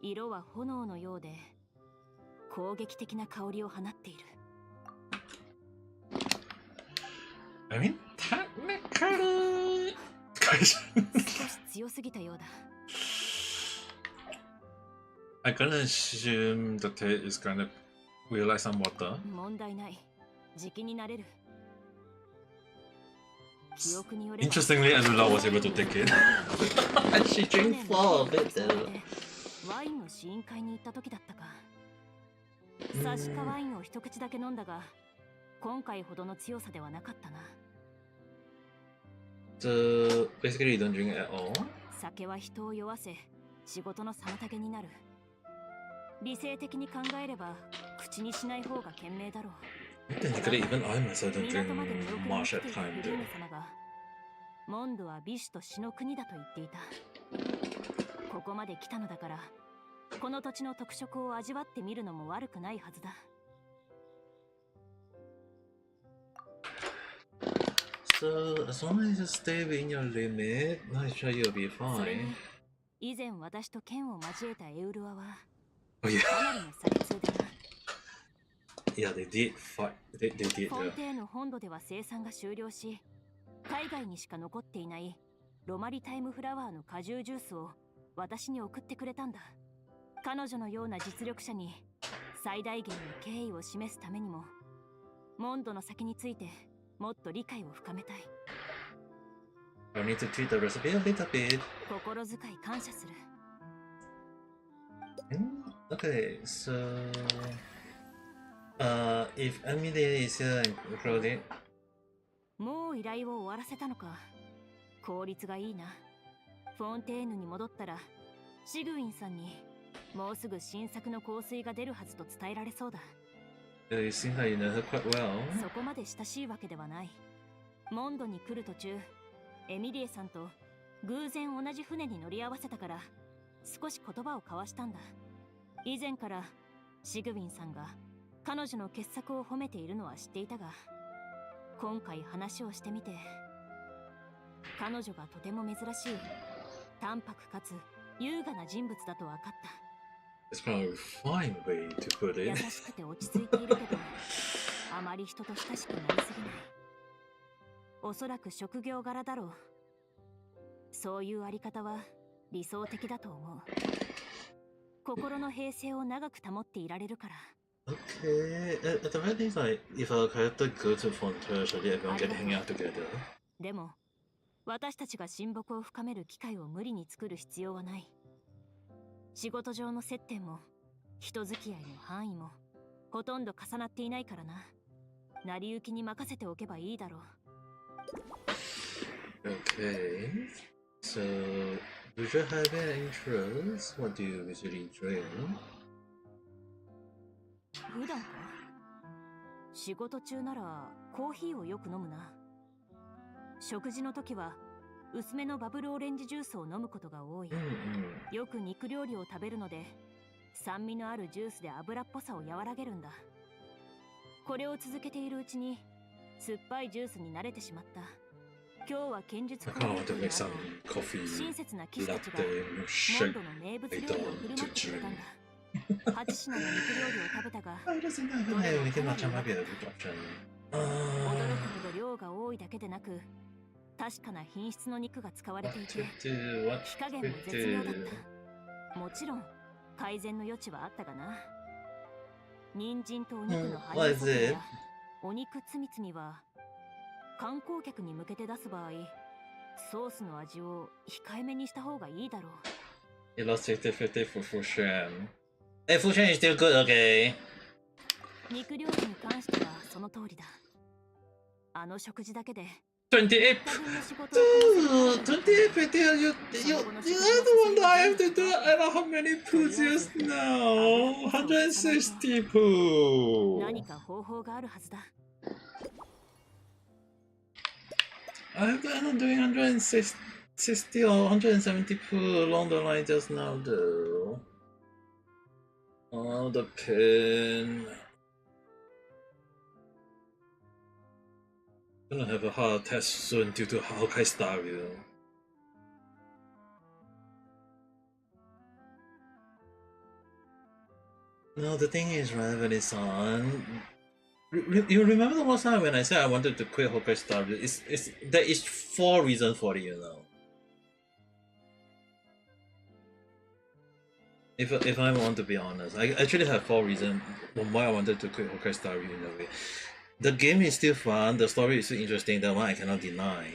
色は炎のようで攻撃的な香りを放っている。I mean, technically... 少し強すぎたようだ。I gonna assume that it is gonna will like some water. 問題ない。時期になれる。記憶によれば Interestingly, Alula was able to take it. And she drank 4 of it though. ワインの試飲会に行った時だったか。確かワインを一口だけ飲んだが、今回ほどの強さではなかったな。So basically, you don't drink it at all. 酒は人を酔わせ、仕事の妨げになる。理性的に考えれば口にしない方が賢明だろう。 Technically, even I myself don't 港まで drink 見送りに much 来 at ていた time フリ though. ーネ様が、モンドは美酒と死の国だと言っていた。ここまで来たのだから、この土地の特色を味わってみるのも悪くないはずだ。 So, as long as you stay within your limit, I'm sure you'll be それに fine. 以前私と剣を交えたエウルアは Oh yeah, かなりの差別でな。 yeah, they did fight. They did. フォンテーヌ本土では生産が終了し、海外にしか残っていないロマリタイムフラワーの果汁ジュースを私に送ってくれたんだ。彼女のような実力者に最大限の敬意を示すためにも、モンドの先についてもっと理解を深めたい。 I need to tweak the recipe a little bit. 心遣い感謝する。 Okay, so if Emily is here included, もう依頼を終わらせたのか。効率がいいな。フォンテーヌに戻ったらシグウィンさんにもうすぐ新作の香水が出るはずと伝えられそうだ。 it seems like you know her quite well. そこまで親しいわけではない。モンドに来る途中、エミリエさんと偶然同じ船に乗り合わせたから少し言葉を交わしたんだ。以前からシグウィンさんが彼女の傑作を褒めているのは知っていたが、今回話をしてみて、彼女がとても珍しい淡白かつ優雅な人物だと分かった。 It's kind of a fine way to put 優 it. しくて落ち着いているけど、あまり人と親しくなりすぎない。おそらく職業柄だろう。そういうあり方は理想的だと思う。心の平静を長く保っていられるから。 Okay, at the very least, like if our character go to Frontier, surely everyone can hang out together. でも、私たちが親睦を深める機会を無理に作る必要はない。仕事上の接点も人付き合いの範囲もほとんど重なっていないからな。成り行きに任せておけばいいだろう。 Okay, so do you have an interest? What do you usually drink? 普段か？仕事中ならコーヒーをよく飲むな。食事の時は薄めのバブルオレンジジュースを飲むことが多い。よく肉料理を食べるので、酸味のあるジュースで油っぽさを和らげるんだ。これを続けているうちに酸っぱいジュースに慣れてしまった。今日は剣術 I コ kind ー of want ヒ to ー make some coffee 親切な騎士たちが latte モン shake ドの名物料 I 理を don't 振る to 舞ってくれたん drink. だ。8品の肉料理を食べたが、 I don't think that anything much might be a good option. 驚くほど量が多いだけでなく、確かな品質の肉が使われていて、 What 火加減も to 絶妙だっ do? た。もちろん改善の余地はあったがな。人参とお肉の What 配 is 合 it? やお肉つみつみは観光客に向けて出す場合、ソースの味を控えめにした方がいいだろう。 You lost 50-50 for Fushan. Hey, Fushan is still good, okay? 肉料理に関してはその通りだ。あの食事だけで 28. 他分の仕事を Dude, 28, you are the one that I have to do. I don't know how many poos just now. 160 poo. 何か方法があるはずだ。 I plan on doing 160 or 170 poo along the line just now, though. Oh, the pin. Gonna have a heart attack soon due to Honkai Star Rail. No, the thing is, right, Vanessa-san, you remember the last time when I said I wanted to quit Honkai Star Rail? There is 4 reasons for it, you know. If I want to be honest, I actually have 4 reasons why I wanted to quit Honkai Star Rail in a way. The game is still fun, the story is still interesting, that one I cannot deny.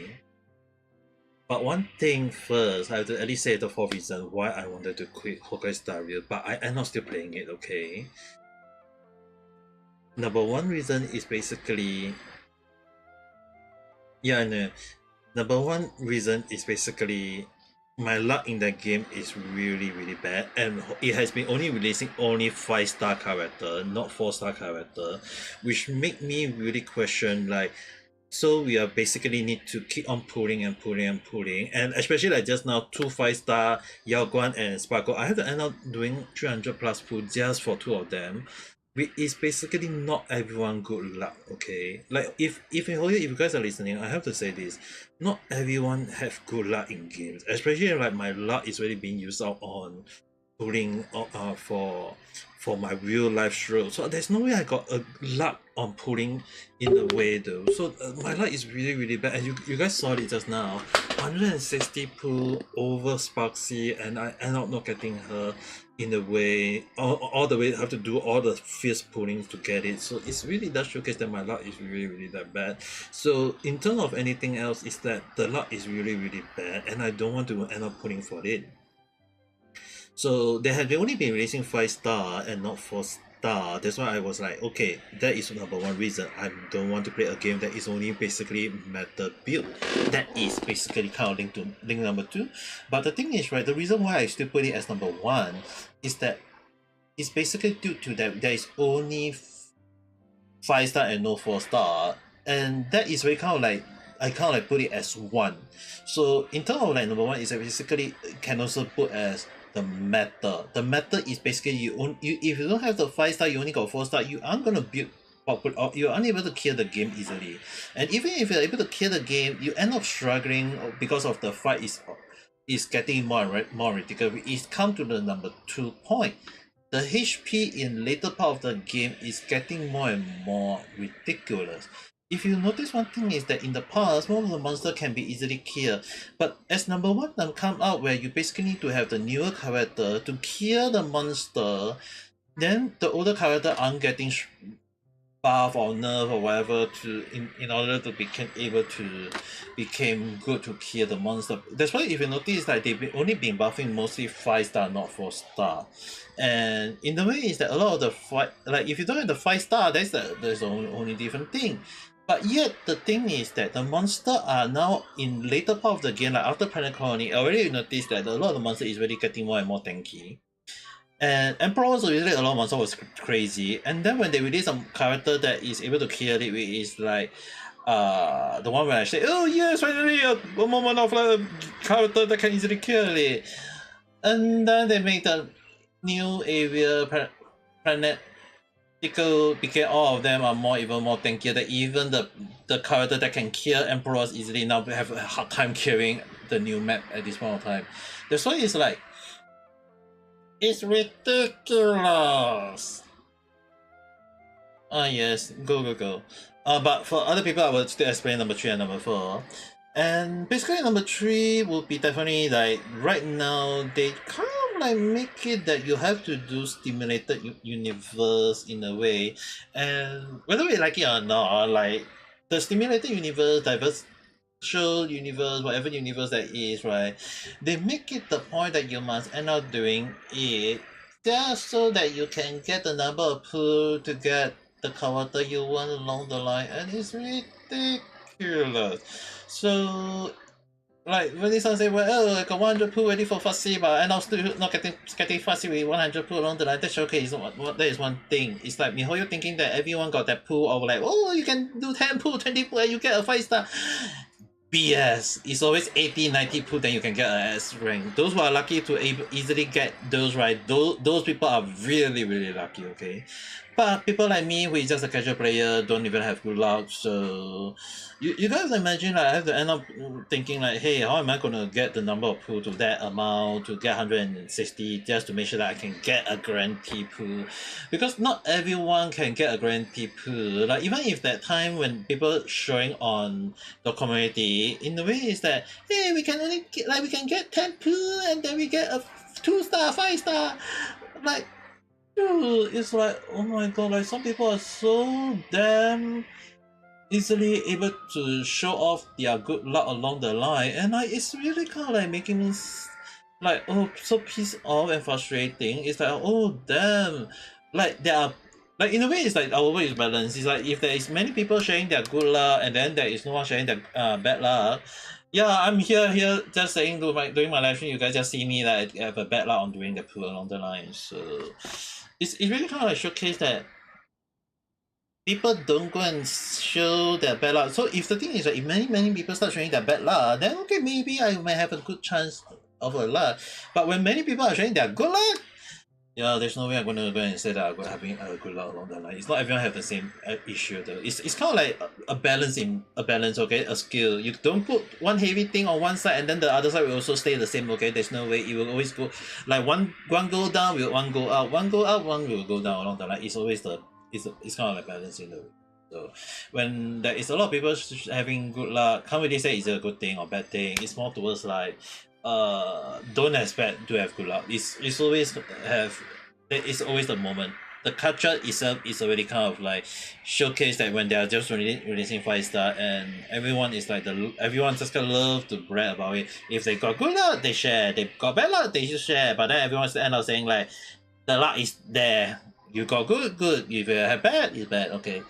But one thing first, I have to at least say the 4 reasons why I wanted to quit Honkai Star Rail, but I am not still playing it, okay? Number 1 reason is basically... Yeah, I know. Number 1 reason is basically my luck in that game is really really bad, and it has been only releasing only 5-star character, not 4-star character, which make me really question like, so we are basically need to keep on pulling and pulling and pulling, and especially like just now 2 5-star Yao Guan and Sparkle, I have to end up doing 300 plus pull just for 2 of them. It's basically not everyone good luck, okay? Like if you guys are listening, I have to say this: not everyone have good luck in games, especially like my luck is already being used out on pulling for my real life Sharou. So there's no way I got a luck on pulling in a way though. So my luck is really really bad, and you guys saw it just now. 160 pull over Sparksy, and I end up not getting her in a way all the way. I have to do all the fierce pulling to get it. So it's really does showcase that my luck is really really that bad. So in terms of anything else, is that the luck is really really bad, and I don't want to end up pulling for it. So they have only been releasing 5-star and not 4-star. That's why I was like, okay, that is number one reason I don't want to play a game that is only basically meta build. That is basically kind of link number 2. But the thing is, right, the reason why I still put it as number 1 is that it's basically due to that there is only 5-star and no 4-star, and that is very kind of like I kind of like put it as 1. So in terms of like number 1 is basically can also put as the meta. The meta is basically you if you don't have the 5-star, you only got 4-star, you aren't gonna build you're unable to clear the game easily. And even if you're able to clear the game, you end up struggling because of the fight is getting more ridiculous. It's come to the number 2 point. The HP in later part of the game is getting more and more ridiculous. If you notice, one thing is that in the past, most of the monster can be easily killed, but as number 1 come out where you basically need to have the newer character to kill the monster, then the older character aren't getting buff or nerf or whatever to in order to become good to kill the monster. That's why if you notice, like they've only been buffing mostly 5-star, not 4-star. And in the way is that a lot of the fight, like if you don't have the 5-star, that's the only different thing. But yet the thing is that the monster are now in later part of the game, like after Planet Colony, I already noticed that a lot of the monster is really getting more and more tanky. And Emperor was usually a lot of monster was crazy, and then when they release some character that is able to kill it, which is like the one where I say, oh yes, finally a moment of like a character that can easily kill it. And then they make the new area planet became all of them are even more tankier, that even the character that can kill emperors easily now have a hard time killing the new map at this point of time. That's why it's like it's ridiculous. Yes, go. But for other people, I would still explain number 3 and number 4. And basically number 3 would be definitely like right now they kind of like make it that you have to do stimulated universe in a way, and whether we like it or not, like the stimulated universe, diverse universe, whatever universe that is, right, they make it the point that you must end up doing it just so that you can get the number of pull to get the character you want along the line, and it's ridiculous. So like when someone say, well, oh, I got 100 pull ready for Fussy, but and I'm still not getting Fussy with 100 pull along the line. That's okay. It's not what that is one thing. It's like MiHoYo thinking that everyone got that pull of like, oh, you can do 10 pull, 20 pull, and you get a 5-star. BS. It's always 80, 90 pull, then you can get an S rank. Those who are lucky to easily get those, right, those people are really, really lucky, okay? But people like me, who is just a casual player, don't even have good luck, so you guys imagine, like, I have to end up thinking like, hey, how am I gonna get the number of pull to that amount to get 160 just to make sure that I can get a guarantee pull? Because not everyone can get a guarantee pull. Like even if that time when people showing on the community, in the way is that, hey, we can only get, like we can get 10 pull and then we get a 2-star, 5-star, like. Dude, it's like, oh my god, like some people are so damn easily able to show off their good luck along the line, and like it's really kind of like making me like, oh, so pissed off and frustrating. It's like, oh damn, like there are like in a way it's like our way is balanced. It's like if there is many people sharing their good luck and then there is no one sharing their bad luck, Yeah, I'm here just saying doing my live stream. You guys just see me like have a bad luck on doing the pool along the line. So it's really kind of like showcase that people don't go and show their bad luck. So if the thing is that if many people start showing their bad luck, then okay, maybe I might have a good chance of a luck. But when many people are showing their good luck, yeah, there's no way I'm gonna go and say that I'm having a good luck along the line. It's not everyone have the same issue though. It's kind of like a balance, okay, a skill. You don't put one heavy thing on one side and then the other side will also stay the same. Okay, there's no way it will always go like one go down, will one go up, one go up, one will go down along the line. It's always it's kind of like balancing the way. So when there is a lot of people having good luck, can't really say it's a good thing or bad thing. It's more towards like don't expect to have good luck. It's always have it's always the moment. The culture itself is already kind of like showcase that when they are just releasing 5-star and everyone is like everyone just gonna love to brag about it. If they got good luck, they share. They got bad luck, they just share. But then everyone's end up saying like the luck is there. You got good. If you have bad, it's bad. Okay.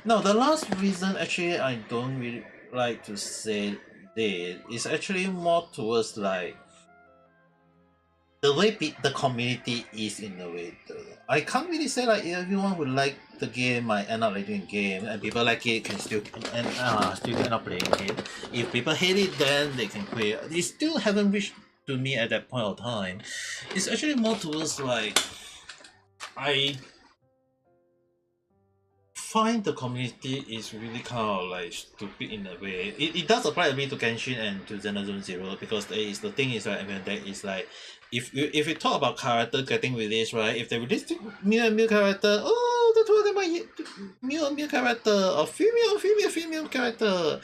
Now the last reason actually I don't really like to say it's actually more towards like the way the community is in a way. I can't really say like everyone would like the game might end up liking the game and people like it can still end up playing it. If people hate it then they can quit. They still haven't reached to me at that point of time. It's actually more towards like I find the community is really kind of like stupid in a way. It does apply a bit to Genshin and to Xenosaga Zero because there is the thing is like when there is like if you talk about character getting released, right? If they release male and male character, oh the two of them are male and male character or female character.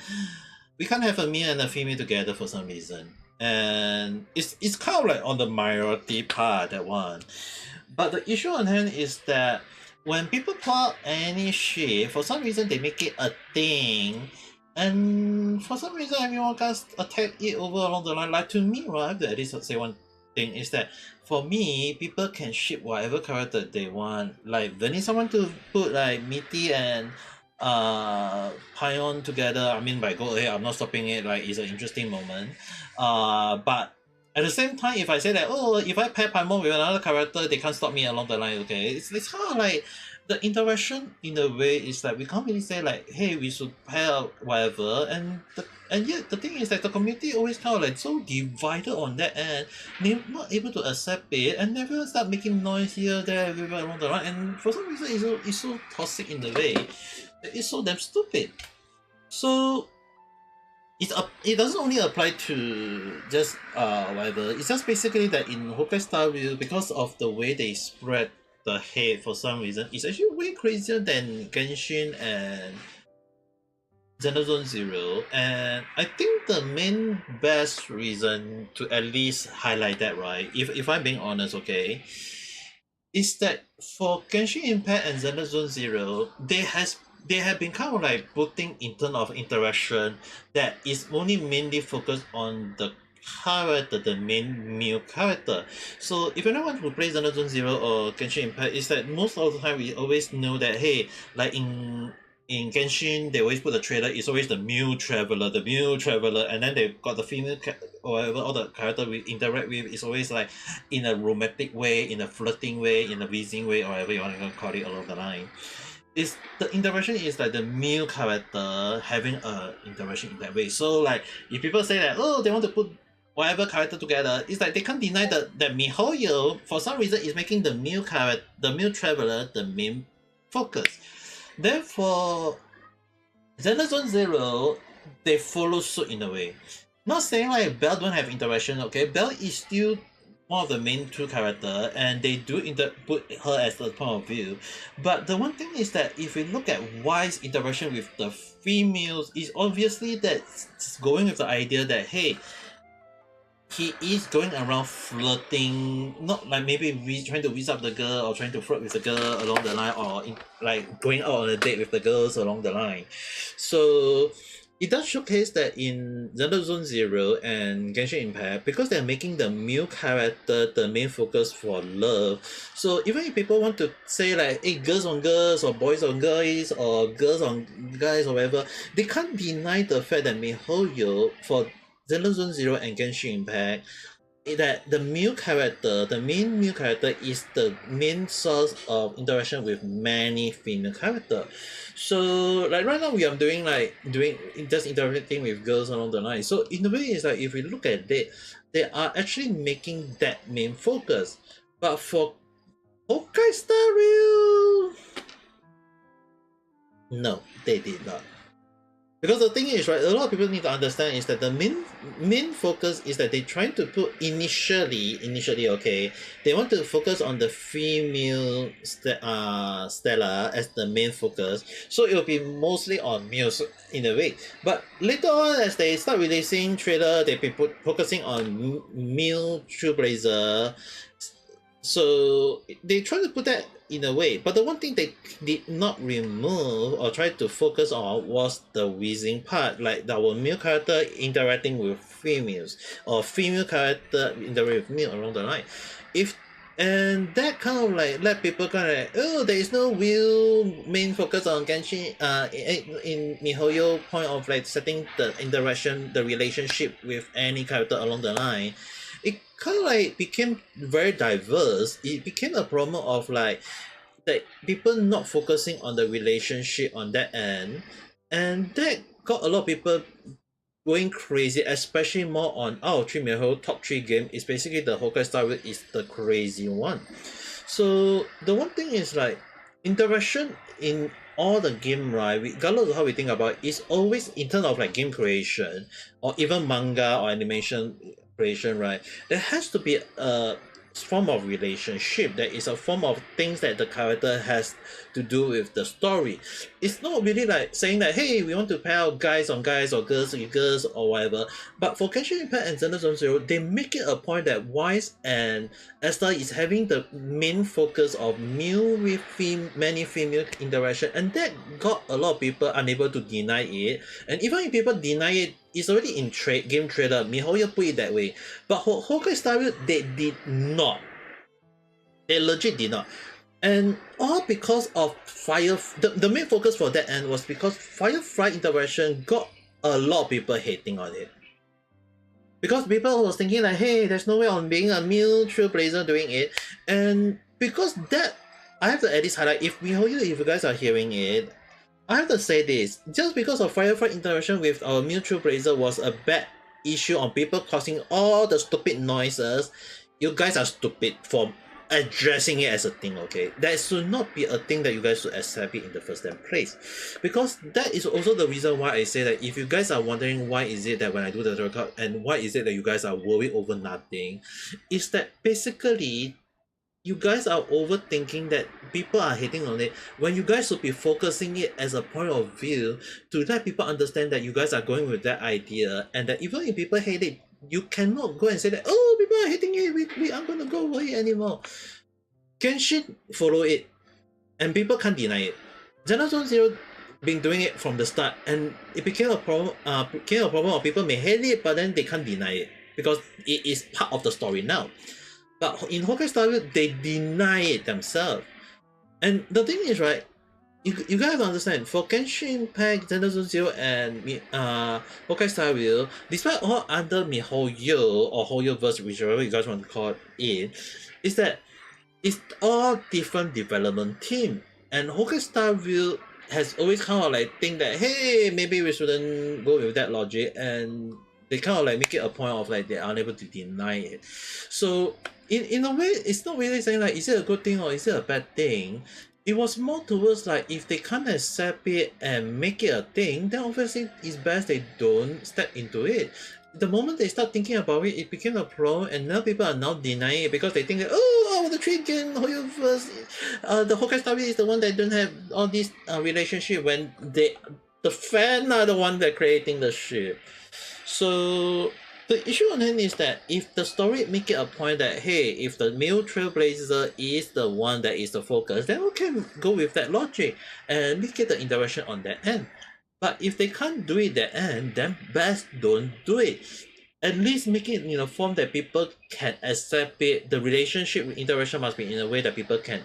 We can't have a male and a female together for some reason. And it's kind of like on the minority part that one. But the issue on hand is that when people plot any shit, for some reason they make it a thing, and for some reason everyone just attack it over along the line. Like to me, right, I have to at least say one thing is that for me, people can ship whatever character they want. Like they need someone to put like Mitty and Pion together. I mean by go ahead, I'm not stopping it, like it's an interesting moment. But at the same time, if I say that, oh, if I pair Paimon with another character, they can't stop me along the line, okay? It's kind of like the interaction in a way is like we can't really say like, hey, we should pair whatever, and yet the thing is that the community always kind of like so divided on that end, they're not able to accept it, and everyone start making noise here, there, everywhere along the line, and for some reason it's so toxic in the way, it's so damn stupid. So it doesn't only apply to just whatever. It's just basically that in Honkai Star Rail, because of the way they spread the hate for some reason, it's actually way crazier than Genshin and Xenosaga Zero. And I think the main best reason to at least highlight that, right, if I'm being honest, okay, is that for Genshin Impact and Xenosaga Zero, they have been kind of like putting in terms of interaction that is only mainly focused on the character, the main male character. So if anyone who plays Xenosaga Zero or Genshin Impact, is that most of the time we always know that hey, like in Genshin, they always put the trailer, it's always the male traveler, and then they got the female or whatever, all the character we interact with is always like in a romantic way, in a flirting way, in a wheezing way, or whatever you want to call it along the line. Is the interaction is like the male character having a interaction in that way. So like if people say that oh they want to put whatever character together, it's like they can't deny that MiHoYo for some reason is making the male character, the male traveler, the main focus. Therefore, Xenosaga Zero, they follow suit in a way. Not saying like Belle don't have interaction, okay? Belle is still one of the main two character and they do put her as the point of view. But the one thing is that if we look at Y's interaction with the females, is obviously that going with the idea that hey, he is going around flirting, not like maybe trying to whiz up the girl or trying to flirt with the girl along the line or like going out on a date with the girls along the line. So it does showcase that in Xenosaga Zero and Genshin Impact, because they're making the male character the main focus for love. So even if people want to say like, hey, girls on girls or boys on guys or girls on guys or whatever, they can't deny the fact that MiHoYo for Xenosaga Zero and Genshin Impact, that the main male character is the main source of interaction with many female characters. So like right now we are doing just interacting with girls along the line. So in a way it's like if we look at it, they are actually making that main focus. But for Honkai Star Rail, no, they did not. Because the thing is, right, a lot of people need to understand is that the main focus is that they're trying to put initially, okay, they want to focus on the female Stella as the main focus, so it will be mostly on males in a way. But later on, as they start releasing trailer, they'll be focusing on male Trailblazer. So they try to put that in a way, but the one thing they did not remove or try to focus on was the wheezing part, like our male character interacting with females or female character interacting with male along the line. And that kind of like let people kind of like, oh, there is no real main focus on Genshin in MiHoYo point of like setting the interaction, the relationship with any character along the line. It kind of like became very diverse. It became a problem of like people not focusing on the relationship on that end, and that got a lot of people going crazy, especially more on our top 3 game is basically the Honkai Star Rail is the crazy one. So the one thing is like interaction in all the game, right, regardless of how we think about it, is always in terms of like game creation or even manga or animation creation, right, there has to be a form of relationship. That is a form of things that the character has to do with the story. It's not really like saying that, hey, we want to pair out guys on guys or girls with girls or whatever. But for Genshin Impact and Xenosaga Zero, they make it a point that Wise and Esther is having the main focus of male with many female interaction, and that got a lot of people unable to deny it. And even if people deny it, it's already in game trailer. MiHoYo put it that way. But Honkai Star Rail, they did not. They legit did not. And all because of the main focus for that end was because Firefly interaction got a lot of people hating on it. Because people was thinking like, hey, there's no way on being a male Trailblazer doing it. And because that, I have to at least highlight, if you guys are hearing it, I have to say this, just because of Firefly interaction with our male Trailblazer was a bad issue on people causing all the stupid noises, you guys are stupid for addressing it as a thing, okay? That should not be a thing that you guys should accept it in the first damn place. Because that is also the reason why I say that if you guys are wondering why is it that when I do the record and why is it that you guys are worried over nothing, is that basically you guys are overthinking that people are hating on it when you guys should be focusing it as a point of view to let people understand that you guys are going with that idea, and that even if people hate it, you cannot go and say that, oh, people are hating it, we aren't going to go over it anymore. Genshin follow it, and people can't deny it. Xenosaga Zero been doing it from the start, and it became a problem of people may hate it, but then they can't deny it because it is part of the story now. But in Honkai Star Rail, they deny it themselves. And the thing is, right, you guys have to understand, for Genshin Impact, Xenosaga Zero, and Honkai Star Rail, despite all under MiHoYo or Hoyoverse, whichever you guys want to call it, is that it's all different development team. And Honkai Star Rail has always kind of like think that, hey, maybe we shouldn't go with that logic, and they kind of like make it a point of like they are unable to deny it. So in a way, it's not really saying like, is it a good thing or is it a bad thing? It was more towards like, if they can't accept it and make it a thing, then obviously it's best they don't step into it. The moment they start thinking about it, it became a problem, and now people are now denying it because they think that, oh, our the trade game Hoyoverse, the Honkai Star Rail is the one that don't have all these relationship, when the fan are the one that creating the shit. So the issue on hand is that if the story make it a point that, hey, if the male Trailblazer is the one that is the focus, then we can go with that logic and make it the interaction on that end. But if they can't do it that end, then best don't do it. At least make it in a form that people can accept it. The relationship interaction must be in a way that people can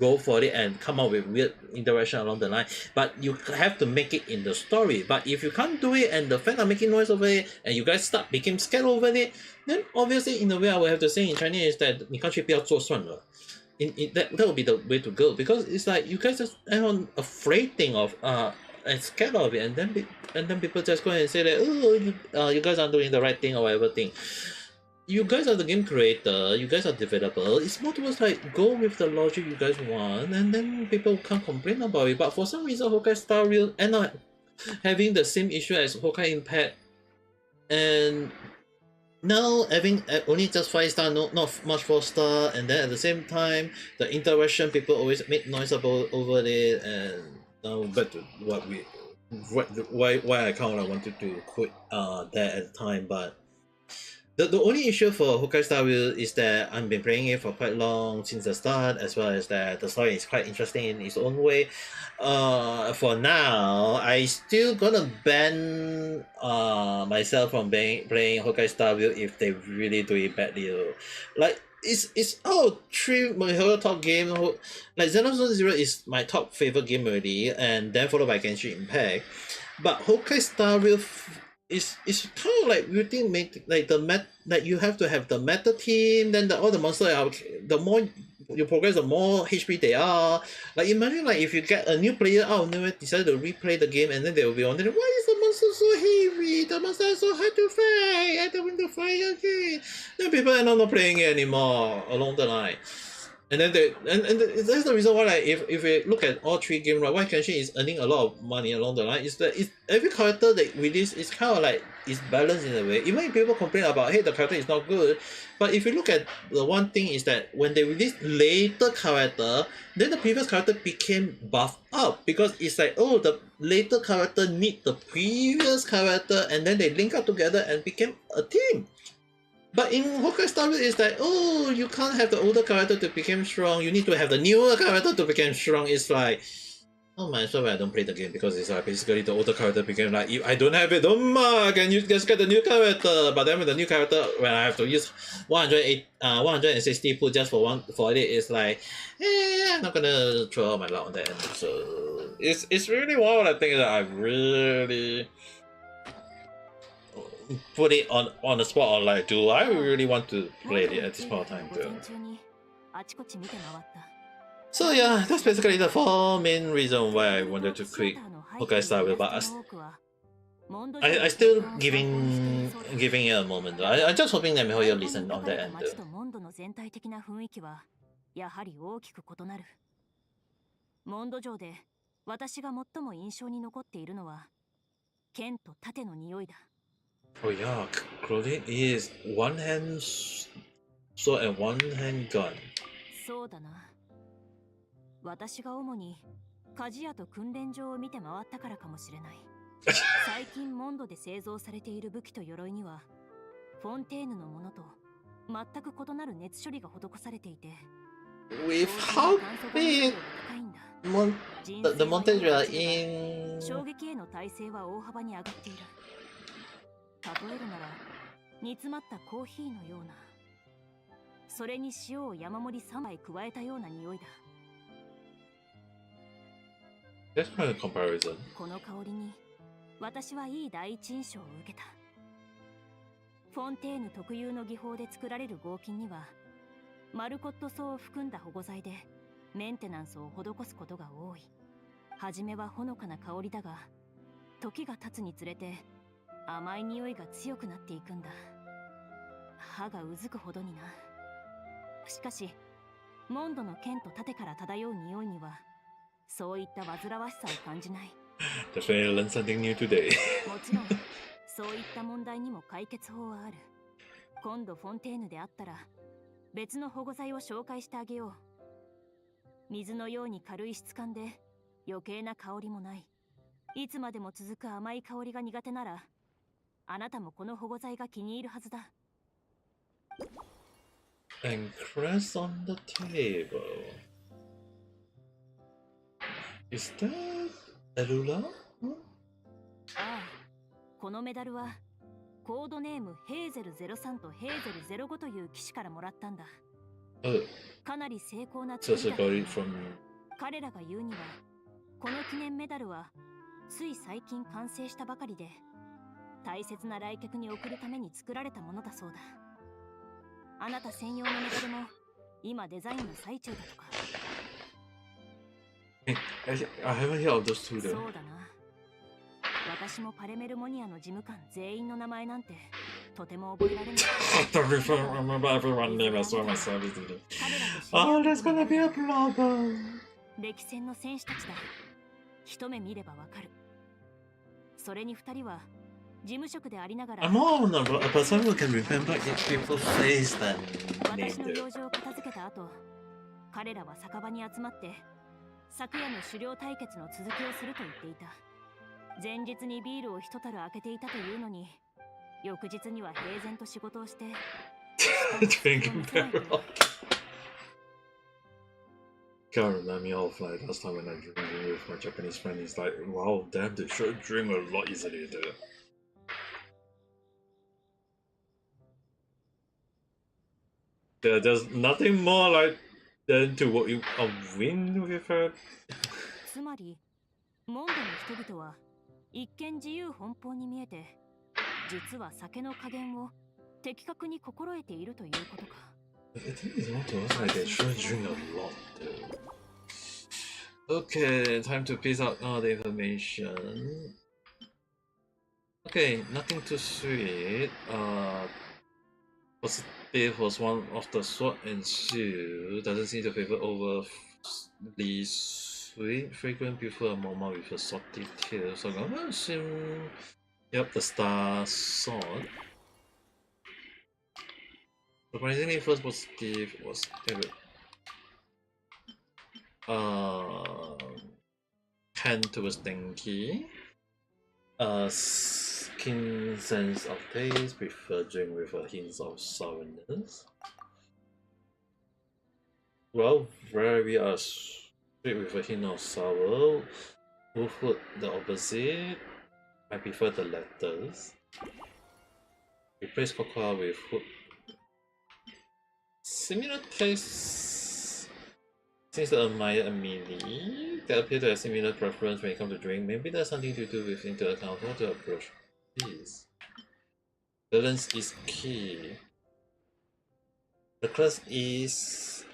go for it and come up with weird interaction along the line, but you have to make it in the story. But if you can't do it and the fans are making noise over it and you guys became scared over it, then obviously in a way I will have to say in Chinese is that 你干脆不要做算了. That would be the way to go, because it's like you guys just on afraid thing of and scared of it, and then people just go and say that, oh, you guys aren't doing the right thing or whatever thing. You guys are the game creator, you guys are developer. It's more towards like go with the logic you guys want, and then people can't complain about it. But for some reason, Honkai Star Rail end up having the same issue as Honkai Impact, and now having only just 5 star, not much 4 star, and then at the same time, the interaction people always make noise about over it, and now back to why I kind of wanted to quit that at the time, but. The only issue for Honkai Star Rail is that I've been playing it for quite long since the start, as well as that the story is quite interesting in its own way. For now, I still gonna ban myself from playing Honkai Star Rail if they really do it badly. Like it's three my whole top game. Like Xenoblade Zero is my top favorite game already, and then followed by Genshin Impact. But Honkai Star Rail it's kind of like you think like like you have to have the meta team, then all the monsters are, the more you progress the more HP they are. Like imagine like if you get a new player out of nowhere decide to replay the game, and then they will be wondering why is the monster so heavy, the monster is so hard to fight, I don't want to fight again. Then people are not playing it anymore along the line. And then that's the reason why, like, if we look at all 3 games, right, why Genshin is earning a lot of money along the line is that every character they release is kind of like is balanced in a way. Even if people complain about, hey, the character is not good, but if you look at the one thing is that when they release later character, then the previous character became buffed up, because it's like, oh, the later character need the previous character, and then they link up together and became a team. But in Honkai Star Rail, it's like, oh, you can't have the older character to become strong. You need to have the newer character to become strong. It's like, oh, might as well I don't play the game, because it's like basically the older character became like, if I don't have it, don't mind, can you just get the new character? But then with the new character, when I have to use 160 put just for it, it's like, I'm not gonna throw out my luck on that end. So it's really one of the things that I really put it on the spot, on like, do I really want to play it at this point of time too? So yeah, that's basically the 4 main reasons why I wanted to quit Honkai Star Rail, but I still giving it a moment though. I'm just hoping that Hoyo listen on that end too. やはり大きく異なる。モンド上で私が最も印象に残っているのは剣と盾の匂いだ。Oh yeah, clothing is one hand sword and one hand gun. そうだな。私が主に鍛冶屋と訓練場を見て回ったからかもしれない。最近モンドで製造されている武器と鎧にはフォンテーヌのものと全く異なる熱処理が施されていて。With how big the montage are in... 衝撃への耐性は大幅に上がっている。例えるなら煮詰まったコーヒーのような、それに塩を山盛り3杯加えたような匂いだ。That's kind of comparison. この香りに私はいい第一印象を受けた。フォンテーヌ特有の技法で作られる合金にはマルコット層を含んだ保護剤でメンテナンスを施すことが多い。はじめはほのかな香りだが、時が経つにつれて甘い匂いが強くなっていくんだ。歯がうずくほどにな。しかしモンドの剣と盾から漂う匂いにはそういった煩わしさを感じない。Definitely learn something new today. もちろんそういった問題にも解決法はある。今度フォンテーヌであったら別の保護剤を紹介してあげよう。水のように軽い質感で余計な香りもない。いつまでも続く甘い香りが苦手なら、あなたもこの保護剤が気に入るはずだ。And crest on the table. Is that Elula? ああ、このメダルはコードネームヘーゼル03とヘーゼル05という騎士からもらったんだ。Oh, かなり成功な so 作 so りだった got ね it from. 彼らが言うにはこの記念メダルはつい最近完成したばかりで大切な来客に贈るために作られたものだそうだ。あなた専用のメダルも今デザインの最中だとか。 Actually, I haven't heard of those two そう though. だな。私もパレメルモニアの事務官全員の名前なんてとても覚えられない。 I don't remember everyone's name as well myself. 彼らと知り Oh, 合う that's ことに gonna be な a る。 problem. 歴戦の戦士たちだ。一目見ればわかる。それに二人は事務職でありながら I'm more on a person who can remember people's face than 私 name の though. 用事を片付けた後、彼らは酒場に集まって昨夜の狩猟対決の続きをすると言っていた。前日にビールを一樽開けていたというのに、翌日には平然と仕事をして Drinking barrel. Can't remind me of like last time when I drink with my Japanese friend. It's like, wow, damn, they should drink a lot easily there. There's nothing more like than to walk in a win with her. つまり、モンドの人々は一見自由奔放に見えて、実は酒の加減を的確に心得ているということか。I think it's more to us like they should drink a lot though. Okay, time to piece out all the information. Okay, nothing too sweet. Positive was one of the sword and shield. Doesn't seem to favor overly sweet. Fragrant prefer a mama with a salty tail. So I'm gonna assume, yep, the star sword. Surprisingly, first positive was hand towards Denki. Keen sense of taste, prefer drink with a hint of sourness. Well, very sweet with a hint of sour. Wolfwood, the opposite. I prefer the letters. Replace cocoa with wood. Similar taste. Since the admire Amelie, they appear to have similar preference when it comes to drink. Maybe there's something to do with into account how to approach this. Balance is key. The class is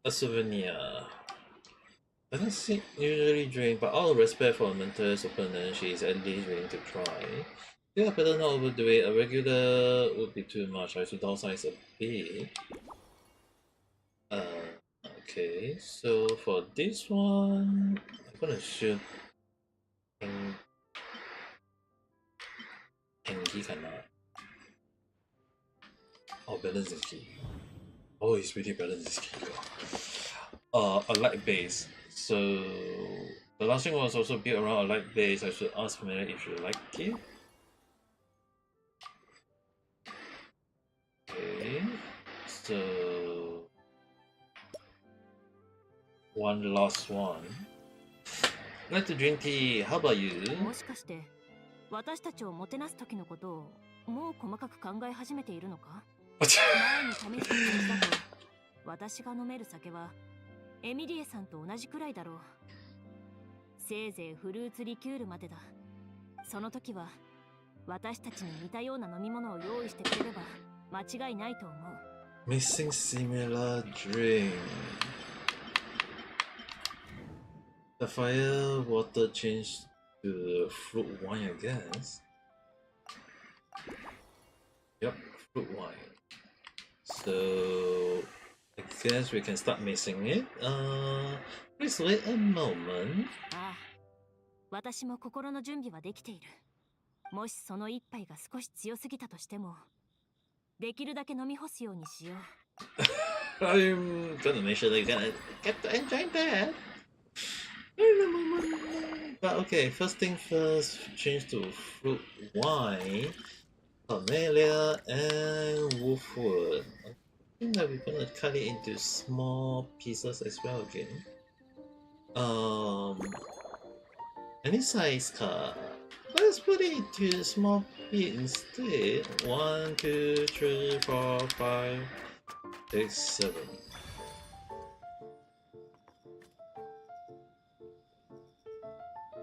a souvenir. Doesn't seem usually drink, but out of respect for Mentor's opponent, she is at least willing to try. Yeah, better not overdo it. A regular would be too much. I should downsize a bit. Okay, so for this one, I'm gonna shoot Engi kana. Oh, balance is key. Oh, it's really balance is key. A light base. So the last thing was also built around a light base. I should ask Mary if you like it. Okay, so one last one. Like to drink tea. How about you? もしかして私たちをもてなす時のことをもう細かく考え始めているのか？前に試した感じだと私が飲める酒はエミリエさんと同じくらいだろう。せいぜいフルーツリキュールまでだ。その時は私たちに似たような飲み物を用意してくれれば間違いないと思う。 Missing similar drink. The fire water changed to fruit wine, I guess. Yep, fruit wine. So I guess we can start mixing it. Please wait a moment. ああ、私も心の準備はできている。もしその一杯が少し強すぎたとしても、できるだけ飲み干すようにしよう。I'm gonna make sure that you're gonna get to enjoy that. But okay, first thing first, change to fruit wine, camellia, and wolfwood. I think that we're gonna cut it into small pieces as well again. Any size card. Let's put it into a small bit instead. 1, 2, 3, 4, 5. 6, 7.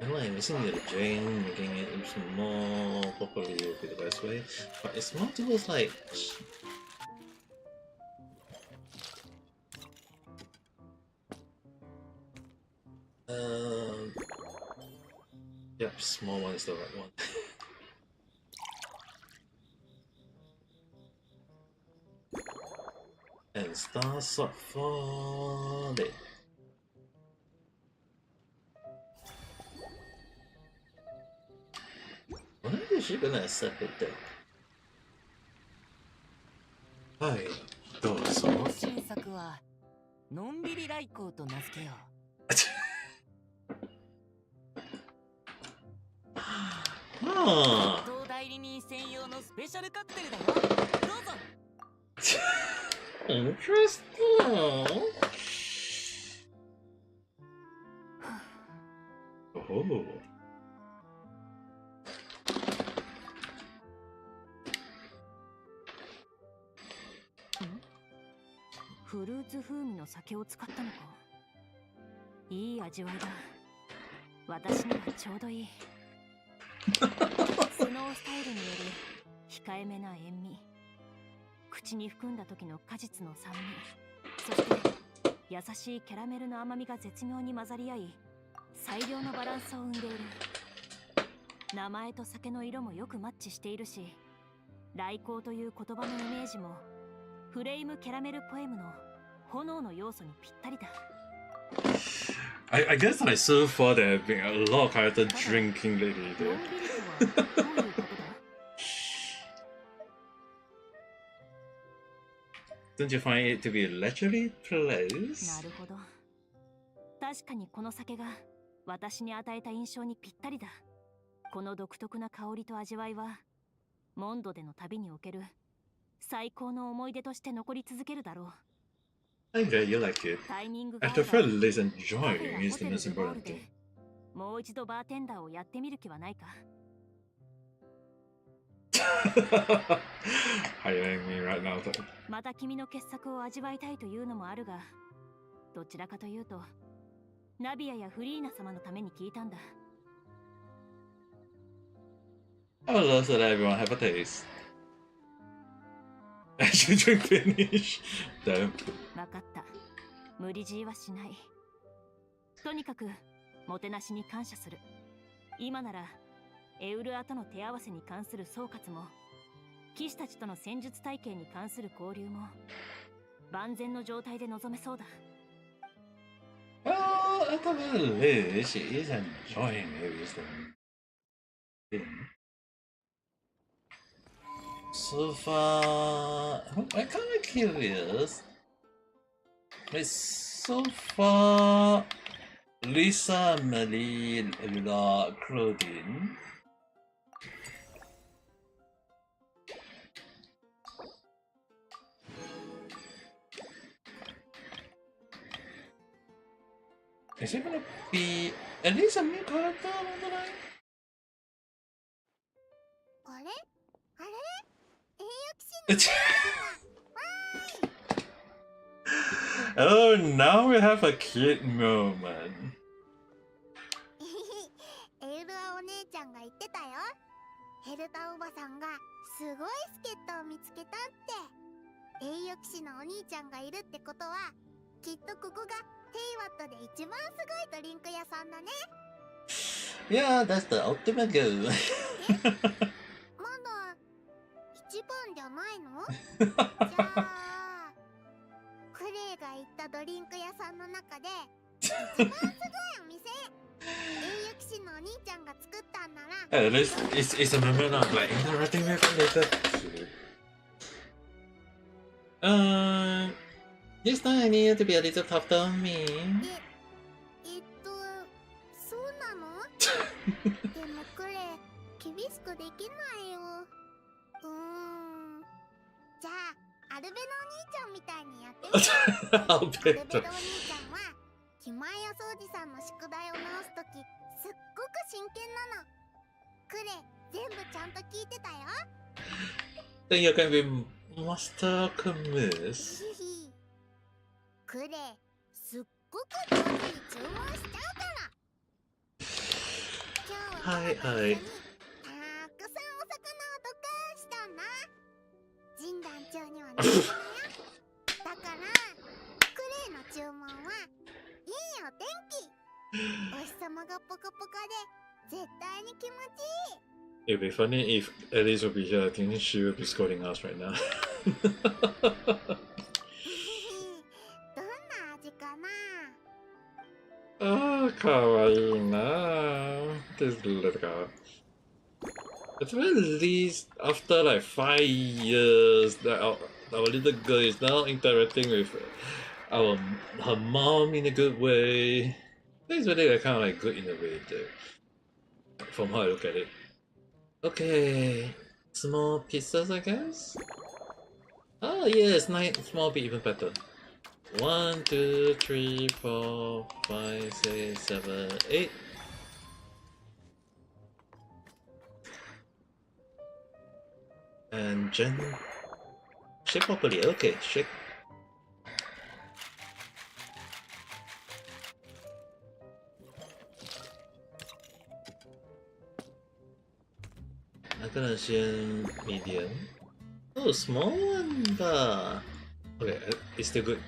I'm like missing the drain, making it more properly would be the best way. But it's more towards like yep, small one is the right one. And star sword for it. When is she gonna accept it then? Hi, どうぞ。新作はのんびり来航と名付けよう。東代理人専用のスペシャルカクテルだよ。どうぞ。Interesting. Oh. フルーツ風味の酒を使ったのか。いい味わいだ。私にはちょうどいい。スノースタイルにより控えめな塩味、口に含んだ時の果実の酸味、そして優しいキャラメルの甘みが絶妙に混ざり合い、最良のバランスを生んでいる。名前と酒の色もよくマッチしているし、来航という言葉のイメージもフレイムキャラメルポエムの炎の要素にぴったりだ。I guess like so far there have been a lot of characters drinking lately there. Don't you find it to be leisurely place? なるほど。確かにこの酒が私に与えた印象にぴったりだ。この独特な香りと味わいはモンドでの旅における最高の思い出として残り続けるだろう。I'm glad you like it. タイミング I が合えば prefer less enjoying カフェや is ホ the テル most でボール important で thing. もう一度バーテンダーをやってみる気はないか。Hiring me right now. また君の傑作を味わいたいというのもあるが、どちらかというとナビアやフリーナ様のために聞いたんだ。I would love to let everyone have a taste. As you drink finish. Damn. わかった。無理強いはしない。とにかくもてなしに感謝する。今ならエウルアとの手合わせに関する総括も、騎士たちとの戦術体系に関する交流も万全の状態で臨めそうだ。Well, at the very least, she is enjoying everything. So far, I'm kind of curious. Like, so far, Lisa, Melly, Claudine. Is it gonna be at least a new character along the line? あれあれ栄養騎士の Oh, now we have a kid moment. エウルアお姉ちゃんが言ってたよ。ヘルタおばさんがすごい助っ人を見つけたって。栄養騎士のお兄ちゃんがいるってことは、きっとここがテイワットで一番すごいドリンク屋さんだね。Yeah, that's the ultimate goal. まだ一番じゃないの？じゃあクレイが言ったドリンク屋さんの中で一番すごいお店。栄養騎士のお兄ちゃんが作ったんなら。At least it's a moment of like interacting with it later. This time I need you to be a little tougher on me. そうなの？でもクレイ厳しくできないよ。じゃあアルベのお兄ちゃんみたいにやってみて。アルベのお兄ちゃんはキマヤ掃除さんの宿題を直すときすっごく真剣なの。クレイ全部ちゃんと聞いてたよ。Then you're gonna be Master Camus. ひひクレイすっごく上手に注文しちゃうから。今日ははいママとはい一緒にたくさんお魚を毒したんだ。神団長には内緒だよ。だからクレイの注文はいいお天気。お日様がポカポカで絶対に気持ちいい。 It'd be funny if Elise would be here. I think she would be scolding us right now. どんな味かな。 Ah, kawaii na. This little girl. At the very least, after like 5 years, that our little girl is now interacting with our her mom in a good way. It's really like, kind of like good in a way, though, from how I look at it. Okay, small pizzas, I guess. Oh yes, nice small bit even better. 1, 2, 3, 4, 5, 6, 7, 8. And shake properly. Okay, shake. I'm gonna assume medium. Oh, small one. Okay, it's still good.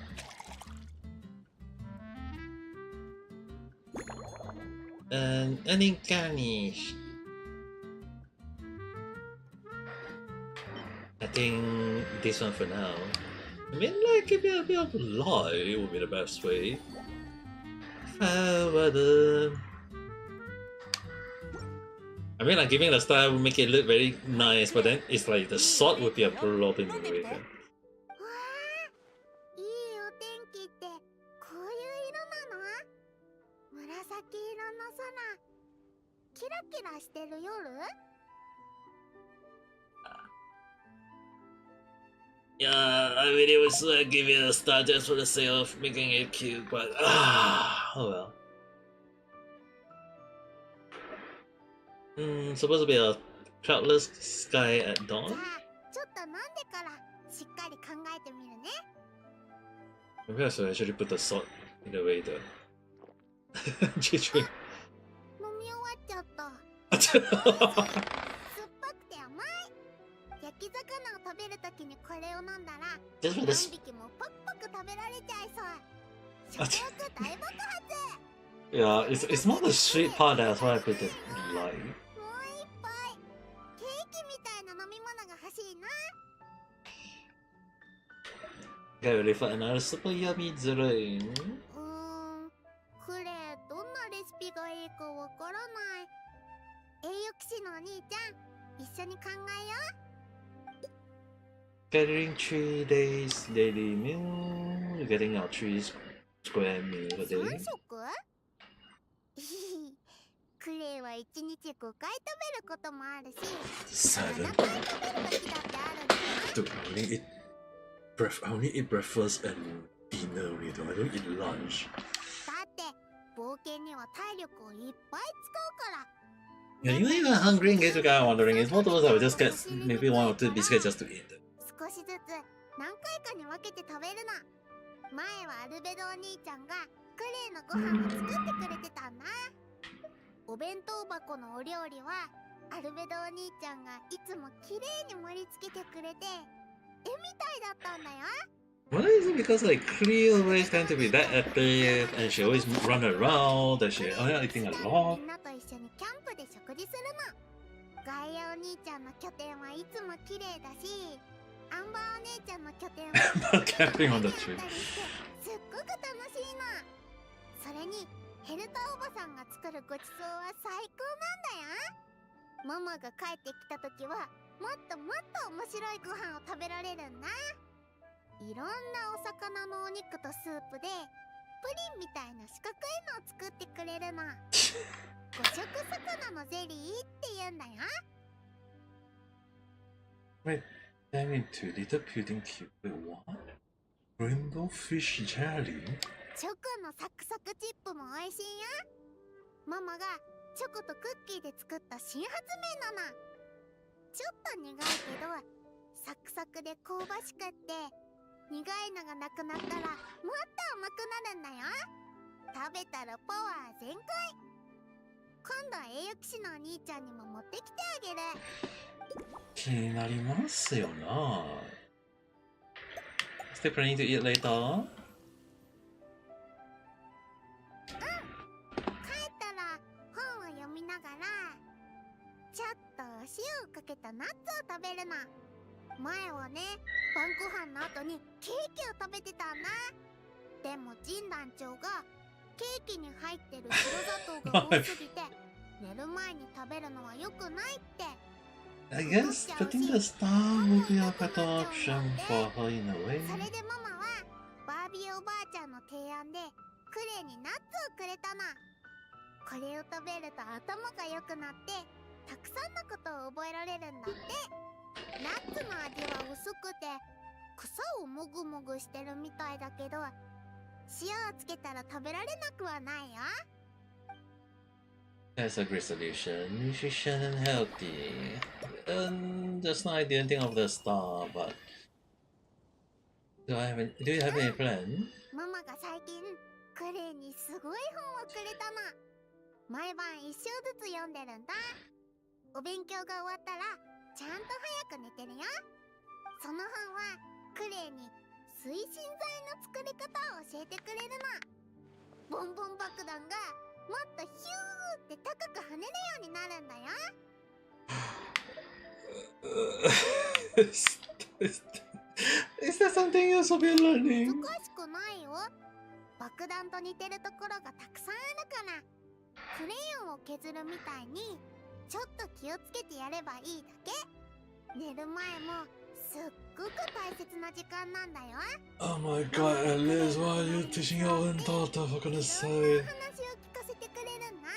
And any garnish. I think this one for now. I mean, like, if you a bit of light, it would be the best way. I mean, like, giving the style would make it look very nice, but then it's like the sword would be a blob in the way. わあ、いいお天気ってこういう色なの？紫色の空、キラキラしてる夜？ Yeah, I really wish I could give it a star just for the sake of making it cute, but oh well. Supposed to be a cloudless sky at じゃ dawn? あちょっと飲んでからしっかり考えてみるね。 Maybe I should actually put the sword in the way though. GG. 飲み終わっちゃった。酸っぱくて甘い。焼き魚を食べるときにこれを飲んだら Just for 何 this. 匹もパクパク食べられちゃいそう。食欲大爆発。 Yeah, it's more the sweet part that's why I put it light. もう一杯ケーキみたいな飲み物が欲しいな。 Get ready for another super yummy drink. クレイどんなレシピがいいかわからない。栄養騎士のお兄ちゃん一緒に考えよう。 Gathering 3 days daily meal. Getting our 3 square meal a 3 day. 食？クレイは1日5回食べることもあるし、7 7. 回食べる時だってあるんだよ。 Dude, I only eat breakfast and dinner only though. I don't eat lunch. だって冒険には体力をいっぱい使うから。 Yeah, even if I'm hungry in case you guys are wondering, it's more towards I would just get maybe 1 or 2 biscuits just to eat. 少しずつ何回かに分けて食べるな。前はアルベドお兄ちゃんがクレイのご飯を作ってくれてたんだ。お弁当箱のお料理はアルベドお兄ちゃんがいつもきれいに盛り付けてくれて絵みたいだったんだよ。 Why is it because like Cleo always tend to be that active and she always run around and she eating a lot? みんなと一緒にキャンプで食事するの。ガイアお兄ちゃんの拠点はいつも綺麗だし、アンバーお姉ちゃんの拠点は Camping on the tree. すっごく楽しいの。それにヘルタおばさんが作るごちそうは最高なんだよ。ママが帰ってきた時はもっともっと面白いご飯を食べられるんだ。いろんなお魚のお肉とスープでプリンみたいな四角いのを作ってくれるの。五色魚のゼリーって言うんだよ。 Wait, damn into little pudding cube. Wait, what? Rainbow fish jelly? チョコのサクサクチップも美味しいよ。ママがチョコとクッキーで作った新発明なの。ちょっと苦いけどサクサクで香ばしくって苦いのがなくなったらもっと甘くなるんだよ。食べたらパワー全開。今度は栄養騎士のお兄ちゃんにも持ってきてあげる。気になりますよな。Still planning to eat later? 帰ったら本を読みながらちょっとお塩をかけたナッツを食べるの。前はね、晩ご飯の後にケーキを食べてたんだ。でもジン団長がケーキに入ってる白砂糖が多すぎて寝る前に食べるのは良くないって。 I guess putting the star would be a better option for her in a way. それでママはバービーおばあちゃんの提案でクレイにナッツをくれたの。これを食べると頭が良くなってたくさんのことを覚えられるんだって。ナッツの味は薄くて草をもぐもぐしてるみたいだけど塩をつけたら食べられなくはないよ。 That's a great solution. Nutrition and healthy. Just now I didn't think of the star, but do you have any plan? ママが最近クレイにすごい本をくれたの。毎晩一章ずつ読んでるんだ。お勉強が終わったらちゃんと早く寝てるよ。その本はクレイに推進剤の作り方を教えてくれるの。ボンボン爆弾がもっとヒューって高く跳ねるようになるんだよ。Is that something you're so been learning? 難しくないよ。爆弾と似てるところがたくさんあるから。クレヨンを削るみたいにちょっと気をつけてやればいいだけ。寝る前もすっごく大切な時間なんだよ。 Oh my god, Liz, why are you teaching your own daughter, for goodness いろん sake? な話を聞かせてくれるんだ。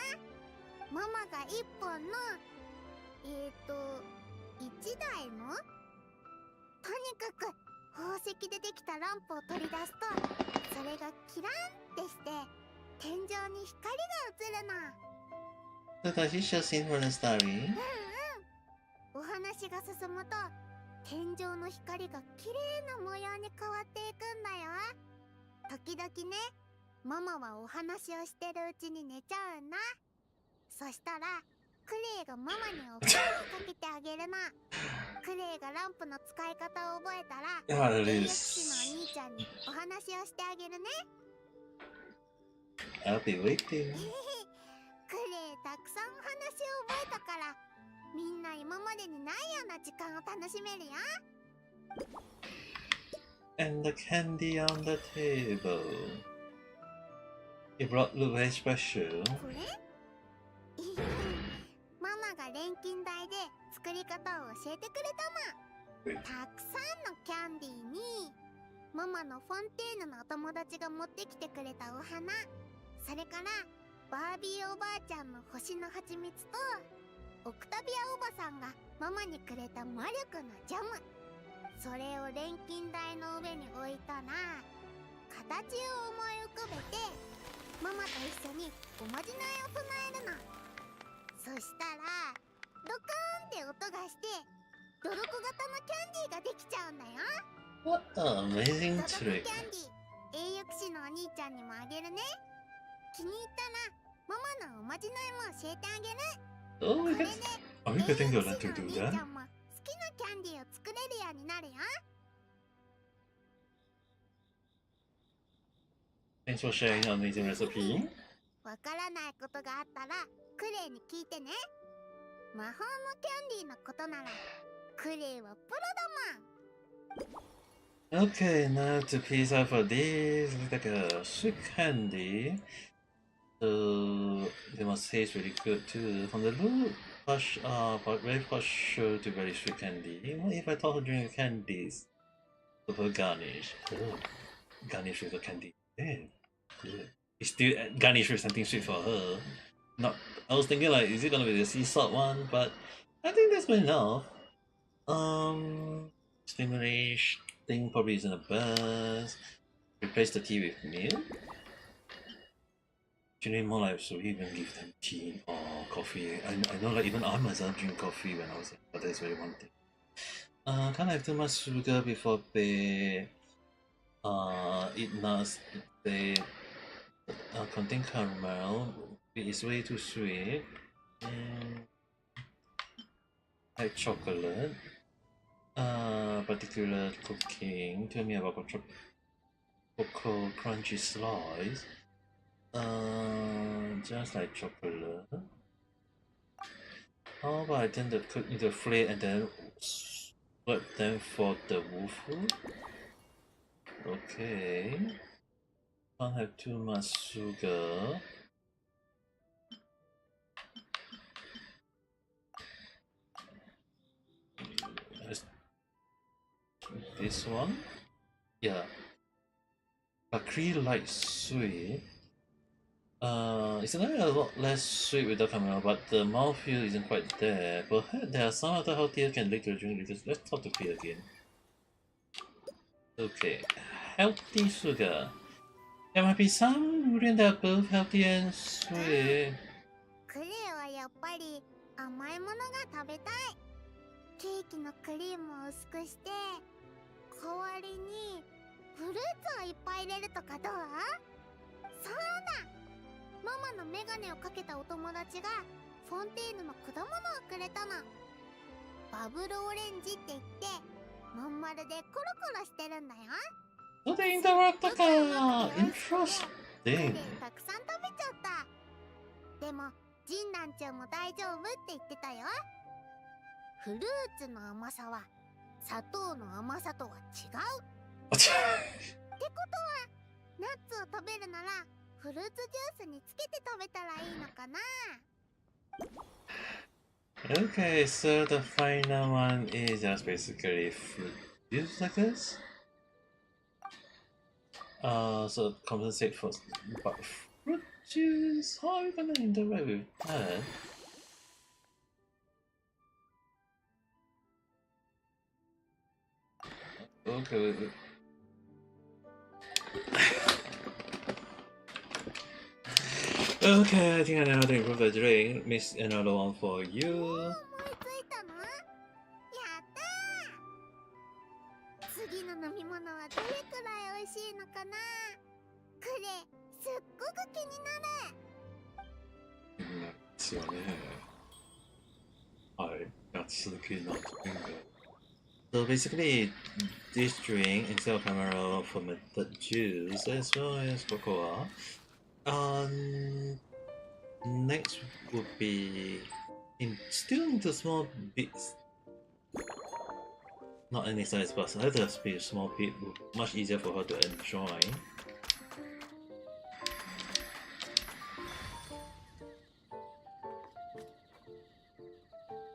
ママが一本の一台のとにかく宝石でできたランプを取り出すとそれがキランってして天井に光が映るの。 So does she show scene from the story? お話が進むと天井の光が綺麗な模様に変わっていくんだよ。時々ね、ママはお話をしてるうちに寝ちゃうんだ。そしたらクレイがママにお風呂にかけてあげるの。クレイがランプの使い方を覚えたらAh, 栄養 Liz. 騎士のお兄ちゃんにお話をしてあげるね。 I'll be waiting. クレイたくさんお話を覚えたからみんな今までにないような時間を楽しめるよ。 And the candy on the table. You brought Luke very special. これママが錬金台で作り方を教えてくれたの。たくさんのキャンディーにママのフォンテーヌのお友達が持ってきてくれたお花、それからバービーおばあちゃんの星の蜂蜜とオクタビアおばさんがママにくれた魔力のジャム。それを錬金台の上に置いたら形を思い浮かべてママと一緒におまじないを唱えるの。そしたらドカーンって音がしてドロコ型のキャンディーができちゃうんだよ。 What an amazing ドロコキャンデ trick. ィー栄養騎士のお兄ちゃんにもあげるね。気に入ったらママのおまじないも教えてあげる。 Oh, こ we れ can... で Are we 栄養 getting 騎 to 士 let の to お do 兄ち that? ゃんも好きなキャンディーを作れるようになるよ。 Thanks for sharing an amazing recipe. わからないことがあったらクレイに聞いてね。魔法のキャンディーのことならクレイはプロだもん。 Okay, now to piece out for this, looks like a sweet candy. So they must taste really good too. From the look, but very partial to very sweet candy. What if I thought her drink candies? With her garnish. Oh, garnish with a candy. Yeah, good. It's still garnish with something sweet for her. Not. I was thinking like, is it gonna be the sea salt one? But I think that's good enough. Stimulation thing probably isn't the best. Replace the tea with milk. Actually, more like, so we even give them tea or coffee. I know like even I myself drink coffee when I was young, but that's very one thing. Can't have too much sugar before bed. It nuts. They contain caramel. It is way too sweet. And like chocolate. Particular cooking. Tell me about cocoa crunchy slice. Just like chocolate. How about I turn the cook into flake and then swap them for the woofoo? Okay. Can't have too much sugar. This one? Yeah. Bakri light sweet. It's a lot less sweet without caramel, but the mouthfeel isn't quite there. Perhaps there are some other healthier can lead to a drink because let's talk to P again. Okay. Healthy sugar. There might be some ingredient that are both healthy and sweet. クレイはやっぱり甘いものが食べたい。ケーキのクリームを薄くして代わりにフルーツをいっぱい入れるとかどう？そうだ！ママのメガネをかけたお友達がフォンテーヌの果物をくれたの。バブルオレンジって言ってまん丸でコロコロしてるんだよ。So they interact like interesting. たくさん食べちゃった。でもジンナンちゃんも大丈夫って言ってたよ。フルーツの甘さは砂糖の甘さとは違う。ってことはナッツを食べるならフルーツジュースにつけて食べたらいいのかな。Okay, so the final one is just basically fruit juice, I guess. So compensate for but fruit juice. How are we gonna interact with that? Okay, wait. Okay, I think I know how to improve the drink. Miss another one for you. 思いついたの？やったー！次の飲み物はどれくらい美味しいのかな。クレすっごく気になる。ですよね。はい。夏気になってるんだ。So basically, this drink instead of caramel fermented juice as well as cocoa. Next would be still into small bits. Not any size, but let us be a small bit, much easier for her to enjoy.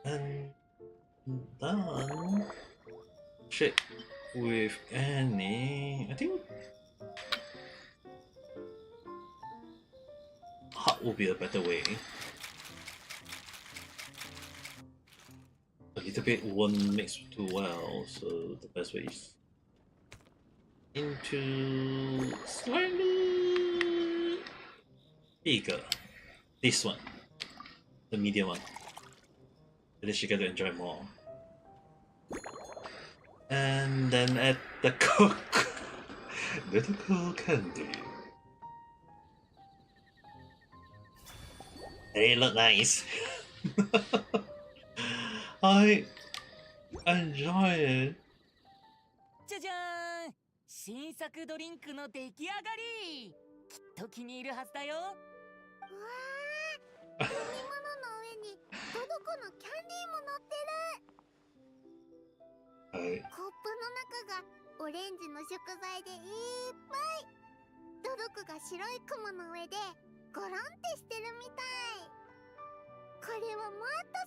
And done. Shake with any. I think hot would be a better way. A little bit won't mix too well, so the best way is into slightly bigger. This one, the medium one. At least you get to enjoy more. And then add the little candy. They look nice. I enjoy it. じゃじゃーん、新作ドリンクの出来上がり。きっと気に入るはずだよ。うわー、飲み物の上にトドコのキャンディーも乗ってる。はい。コップの中がオレンジの食材でいっぱい。ドドコが白い雲の上でゴロンってしてるみたい。これはもっ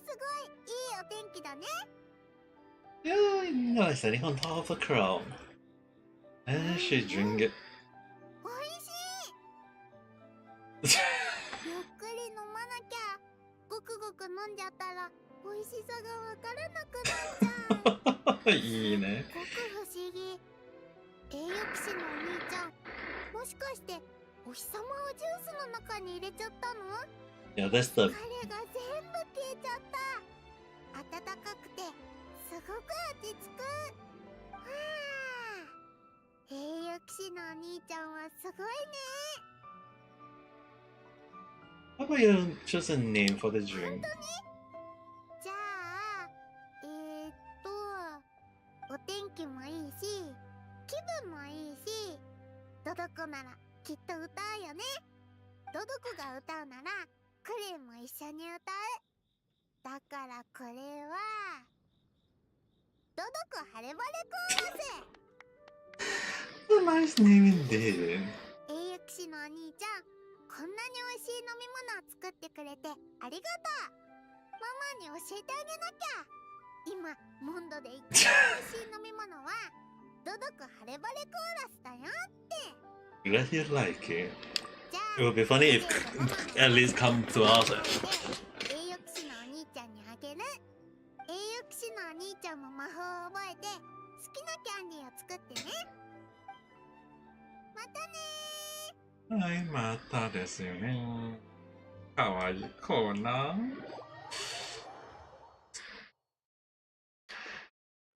とすごいいいお天気だね。 Yeah, nice standing on top of the crown. And she drink it. おいしい。ゆっくり飲まなきゃ。ごくごく飲んじゃったら美味しさがわからなくなっちゃう。いいね。ごく不思議。栄養士のお兄ちゃん、もしかしてお日様をジュースの中に入れちゃったの？ Yeah, that's the. 彼が全部消えちゃった。暖かくてすごく落ち着く。はあ、栄養士お兄ちゃんはすごいね。 How about you choose a name for the drink? じゃあお天気もいいし気分もいいし、ドドコならきっと歌うよね。ドドコが歌うならクレイも一緒に歌う。だからこれはドドコ晴れ晴れコーラス。 What a nice name indeed. 栄誉騎士のお兄ちゃん、こんなに美味しい飲み物を作ってくれてありがとう。ママに教えてあげなきゃ。今モンドで一番美味しい飲み物はドドコ晴れ晴れコーラスだよって。 Glad you like it. じゃ It would be funny if at least come to us. 栄誉騎士のお兄ちゃんにあげる。栄誉騎士のお兄ちゃんも魔法を覚えて好きなキャンディーを作ってね。またねー。はい、またですよね。かわいいコーナー。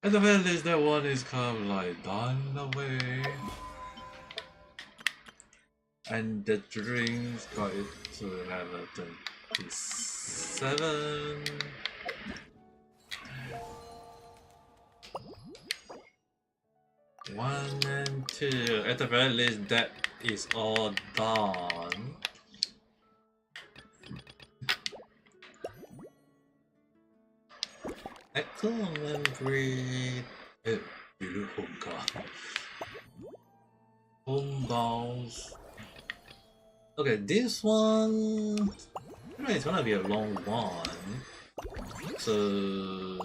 At the very least, that one is kind of like done away. And the drinks got it to level 27. One and two. At the very least, that is all done. Excellent grade. Blue Honkai. Homeballs. Okay, this one. It's gonna be a long one. So.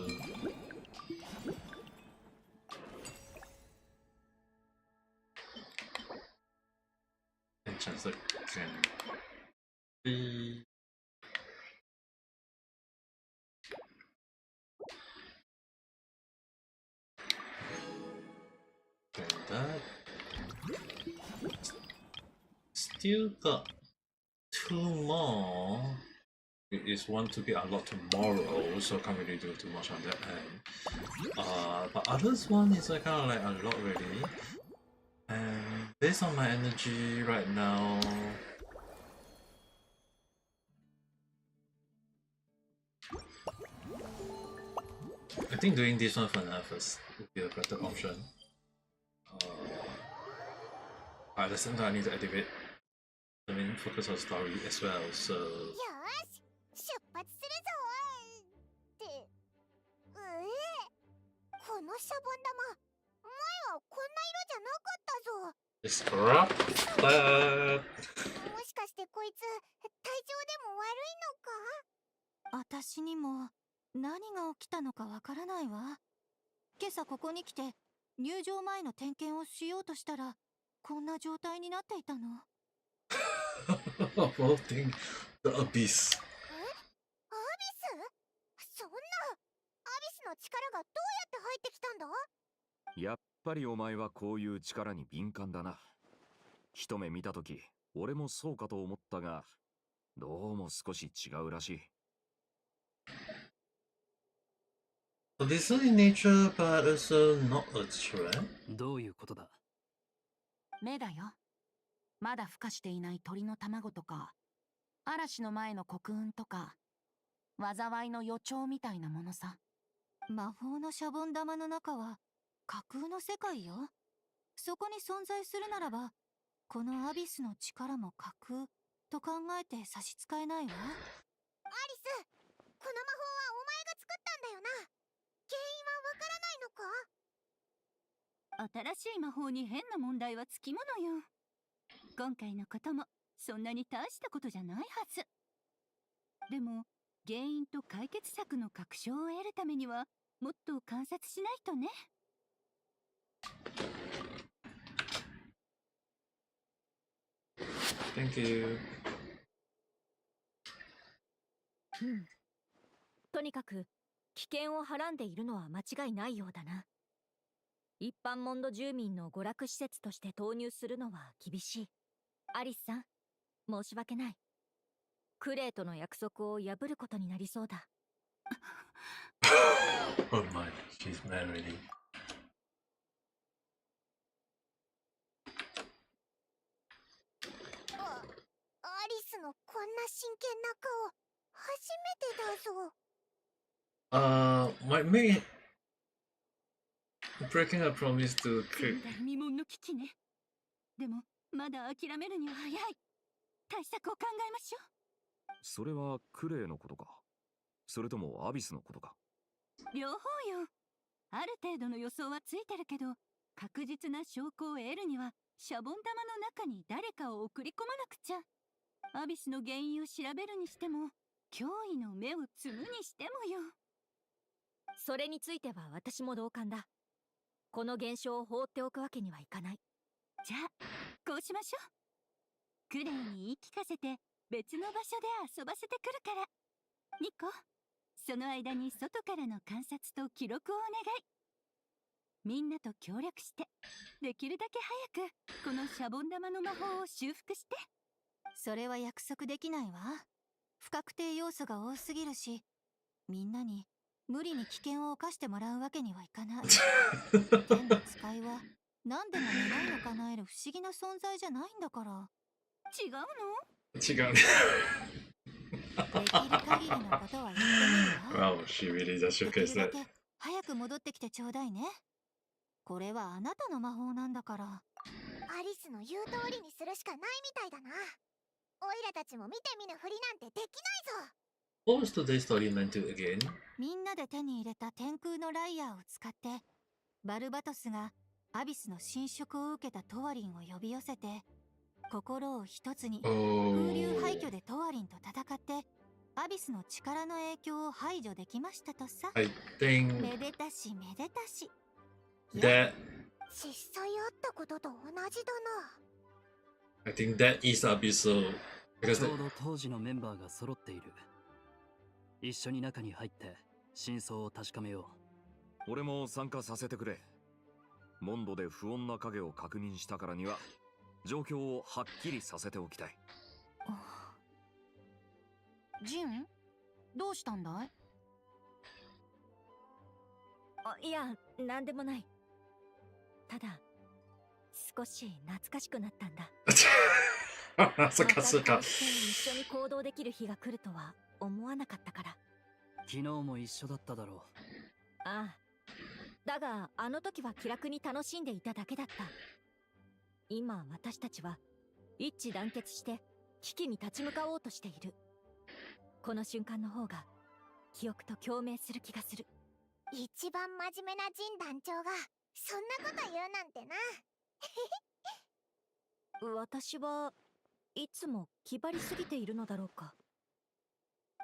Chance that can be. And that. Still got two more. It is one to be unlocked tomorrow, so can't really do too much on that end. But others one is kind of like unlocked already. And based on my energy right now, I think doing this one for now first would be a better option. At the same time, I need to activate the main focus on story as well, so. よーし、出発するぞーって。このシャボン玉、前はこんな色じゃなかったぞ。 Just scrap that. もしかしてこいつ体調でも悪いのか。私にも何が起きたのかわからないわ。今朝ここに来て入場前の点検をしようとしたらこんな状態になっていたの。Floating the abyss. アビス？そんな、アビスの力がどうやって入ってきたんだ？やっぱりお前はこういう力に敏感だな。一目見たとき、俺もそうかと思ったが、どうも少し違うらしい。So this is in nature, but also not a threat. どういうことだ？目だよ。まだ孵化していない鳥の卵とか、嵐の前の黒雲とか、災いの予兆みたいなものさ。魔法のシャボン玉の中は架空の世界よ。そこに存在するならば、このアビスの力も架空と考えて差し支えないわ。アリス、この魔法はお前が作ったんだよな。原因はわからないのか？新しい魔法に変な問題はつきものよ。今回のこともそんなに大したことじゃないはず。でも原因と解決策の確証を得るためにはもっと観察しないとね。Thank you. とにかく危険をはらんでいるのは間違いないようだな。一般モンド住民の娯楽施設として投入するのは厳しい。アリスさん、申し訳ない。クレイとの約束を破ることになりそうだ。Oh my, she's mad already. 真剣な顔初めてだぞ。My main breaking a promise to 前代未聞の危機ね。でもまだ諦めるには早い。対策を考えましょう。それはクレイのことか、それともアビスのことか。両方よ。ある程度の予想はついてるけど、確実な証拠を得るにはシャボン玉の中に誰かを送り込まなくちゃ。アビスの原因を調べるにしても、脅威の目を摘むにしてもよ。それについては私も同感だ。この現象を放っておくわけにはいかない。じゃあこうしましょう。クレイに言い聞かせて別の場所で遊ばせてくるから。ニコ、その間に外からの観察と記録をお願い。みんなと協力してできるだけ早くこのシャボン玉の魔法を修復して。それは約束できないわ。不確定要素が多すぎるし、みんなに無理に危険を冒してもらうわけにはいかない。剣の使いは何でも願いを叶える不思議な存在じゃないんだから。違うの？違う。できる限りのことは言ってみるわ。Wow, she really just で showcased きる that. だけ早く戻ってきてちょうだいね。これはあなたの魔法なんだから。アリスの言う通りにするしかないみたいだな。オイラたちも見て見ぬふりなんてできないぞ。What was today's story meant to again? みんなで手に入れた天空のライヤーを使って、バルバトスがアビスの侵食を受けたトワリンを呼び寄せて、心を一つに風流 Oh, 廃墟でトワリンと戦ってアビスの力の影響を排除できましたとさ。 I think めでたしめでたし。 that 実際あったことと同じだな。I think that is Abyssal ち because ょうど当時のメンバーが揃っている。一緒に中に入って真相を確かめよ俺も参加させてくれ。モンドで不穏な影を確認したからには状況をはっきりさせておきたい。ジン、どうしたんだい？いや、なんでもない。ただ少し懐かしくなったんだ。そっかそっか。またこうして一緒に行動できる日が来るとは思わなかったから。う。昨日も一緒だっただろああ、だがあの時は気楽に楽しんでいただけだった。今私たちは一致団結して危機に立ち向かおうとしている。この瞬間の方が記憶と共鳴する気がする。一番真面目なジン団長がそんなこと言うなんてな。私はいつも気張りすぎているのだろうか。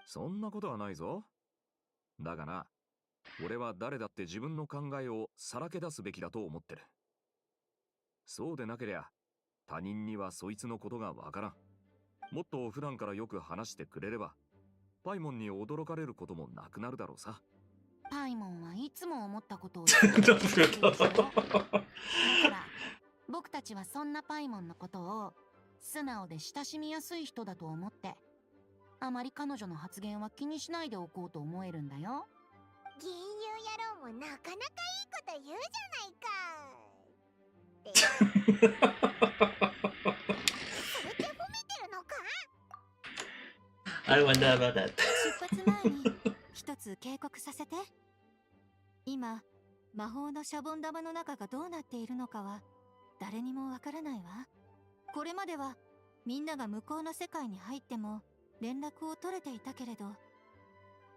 そんなことはないぞ。だがな、俺は誰だって自分の考えをさらけ出すべきだと思ってる。そうでなけりゃ他人にはそいつのことがわからん。もっと普段からよく話してくれればパイモンに驚かれることもなくなるだろうさ。パイモンはいつも思ったことを言ってるでしょ。だから僕たちはそんなパイモンのことを素直で親しみやすい人だと思って、あまり彼女の発言は気にしないでおこうと思えるんだよ。銀融野郎もなかなかいいこと言うじゃないか。それって褒めてるのか？ I wonder about that. 出発前に一つ警告させて。今魔法のシャボン玉の中がどうなっているのかは誰にもわからないわ。これまではみんなが向こうの世界に入っても連絡を取れていたけれど、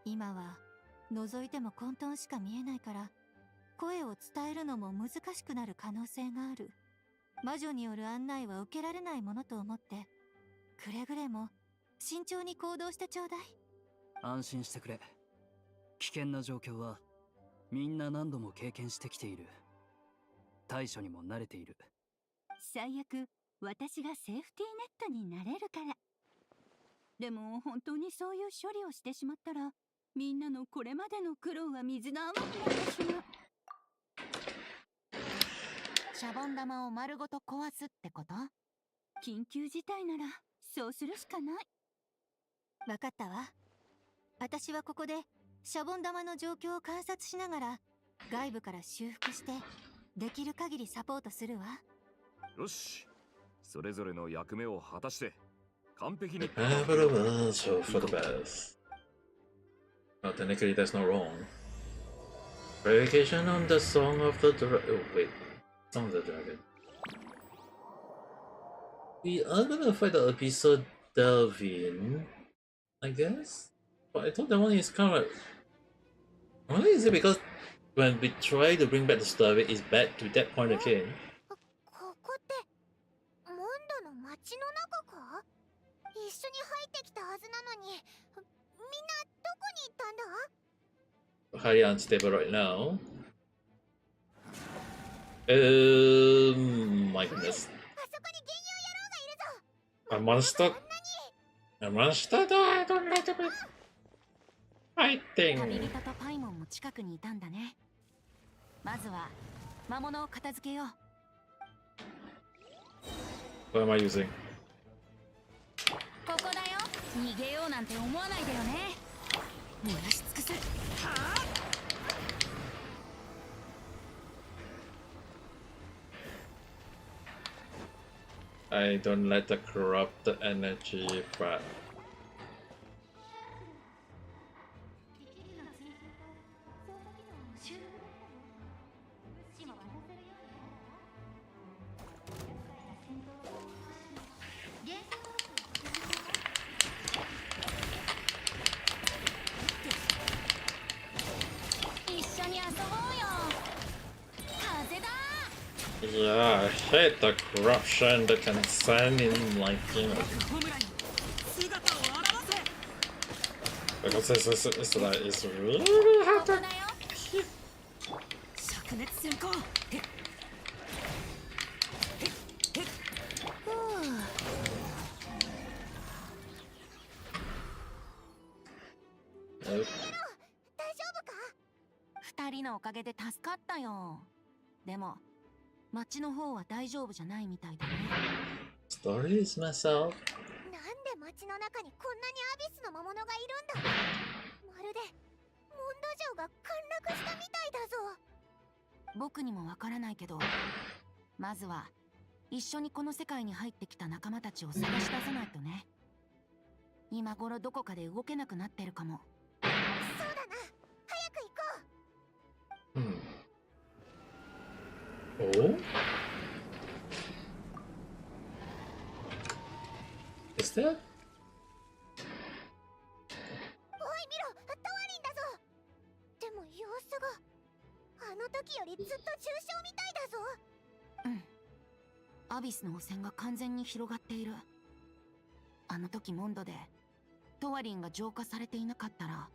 今は覗いても混沌しか見えないから声を伝えるのも難しくなる可能性がある。魔女による案内は受けられないものと思って、くれぐれも慎重に行動してちょうだい。安心してくれ。危険な状況はみんな何度も経験してきている。対処にも慣れている。最悪私がセーフティーネットになれるから。でも本当にそういう処理をしてしまったら、みんなのこれまでの苦労は水の泡になってしまう。シャボン玉を丸ごと壊すってこと？緊急事態ならそうするしかない。わかったわ。私はここでシャボン玉の状況を観察しながら外部から修復してできる限りサポートするわ。よし、それぞれの役目を果たして完璧に Prepare for the worst, hope for the best. Oh, technically that's not wrong. Verification on the Song of the Dragon. Oh wait, Song of the Dragon. We are gonna fight the Abyssal Delvin, I guess? But I thought that one is kind of like... Why is it because when we try to bring back the Starvey, it's back to that point again? ここってモンドの街の中か？一緒に入ってきたはずなのに、みんなどこに行ったんだ？ Highly unstable right now. My goodness. あそこに幻遊野郎がいるぞ。 A monster? A monster? I don't like to be 旅 fighting. 人とパイモンも近くにいたんだね。まずは魔物を片付けよう。 What am I using? ここだよ。逃げようなんて思わないでよね。燃やし尽くす。はあ。 I don't like the corrupt energy, but... Yeah, I hate the corruption that can send in like, you know, because it's like, it's really hard to... Nope. 大丈夫か？二人のおかげで助かったよ。でも町の方は大丈夫じゃないみたいだね。 Story is myself. なんで街の中にこんなにアビスの魔物がいるんだ？まるでモンド城が陥落したみたいだぞ。僕にもわからないけど、まずは一緒にこの世界に入ってきた仲間たちを探し出さないとね。今頃どこかで動けなくなってるかも。そうだな、早く行こう。Oh? Is that? おい見ろ、タワリンだぞ。でも様子があの時よりずっと重症みたいだぞ。うん。アビスの汚染が完全に広がっている。あの時モンドでトワリンが浄化されていなかったら、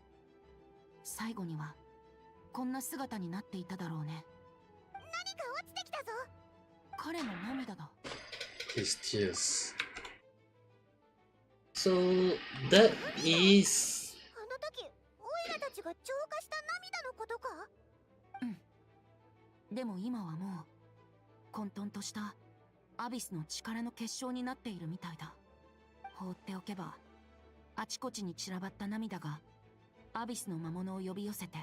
最後にはこんな姿になっていただろうね。何か落ちてきたぞ。彼の涙だ。 His tears. So that is... あの時オイラたちが浄化した涙のことか？うん。でも今はもう混沌としたアビスの力の結晶になっているみたいだ。放っておけばあちこちに散らばった涙がアビスの魔物を呼び寄せて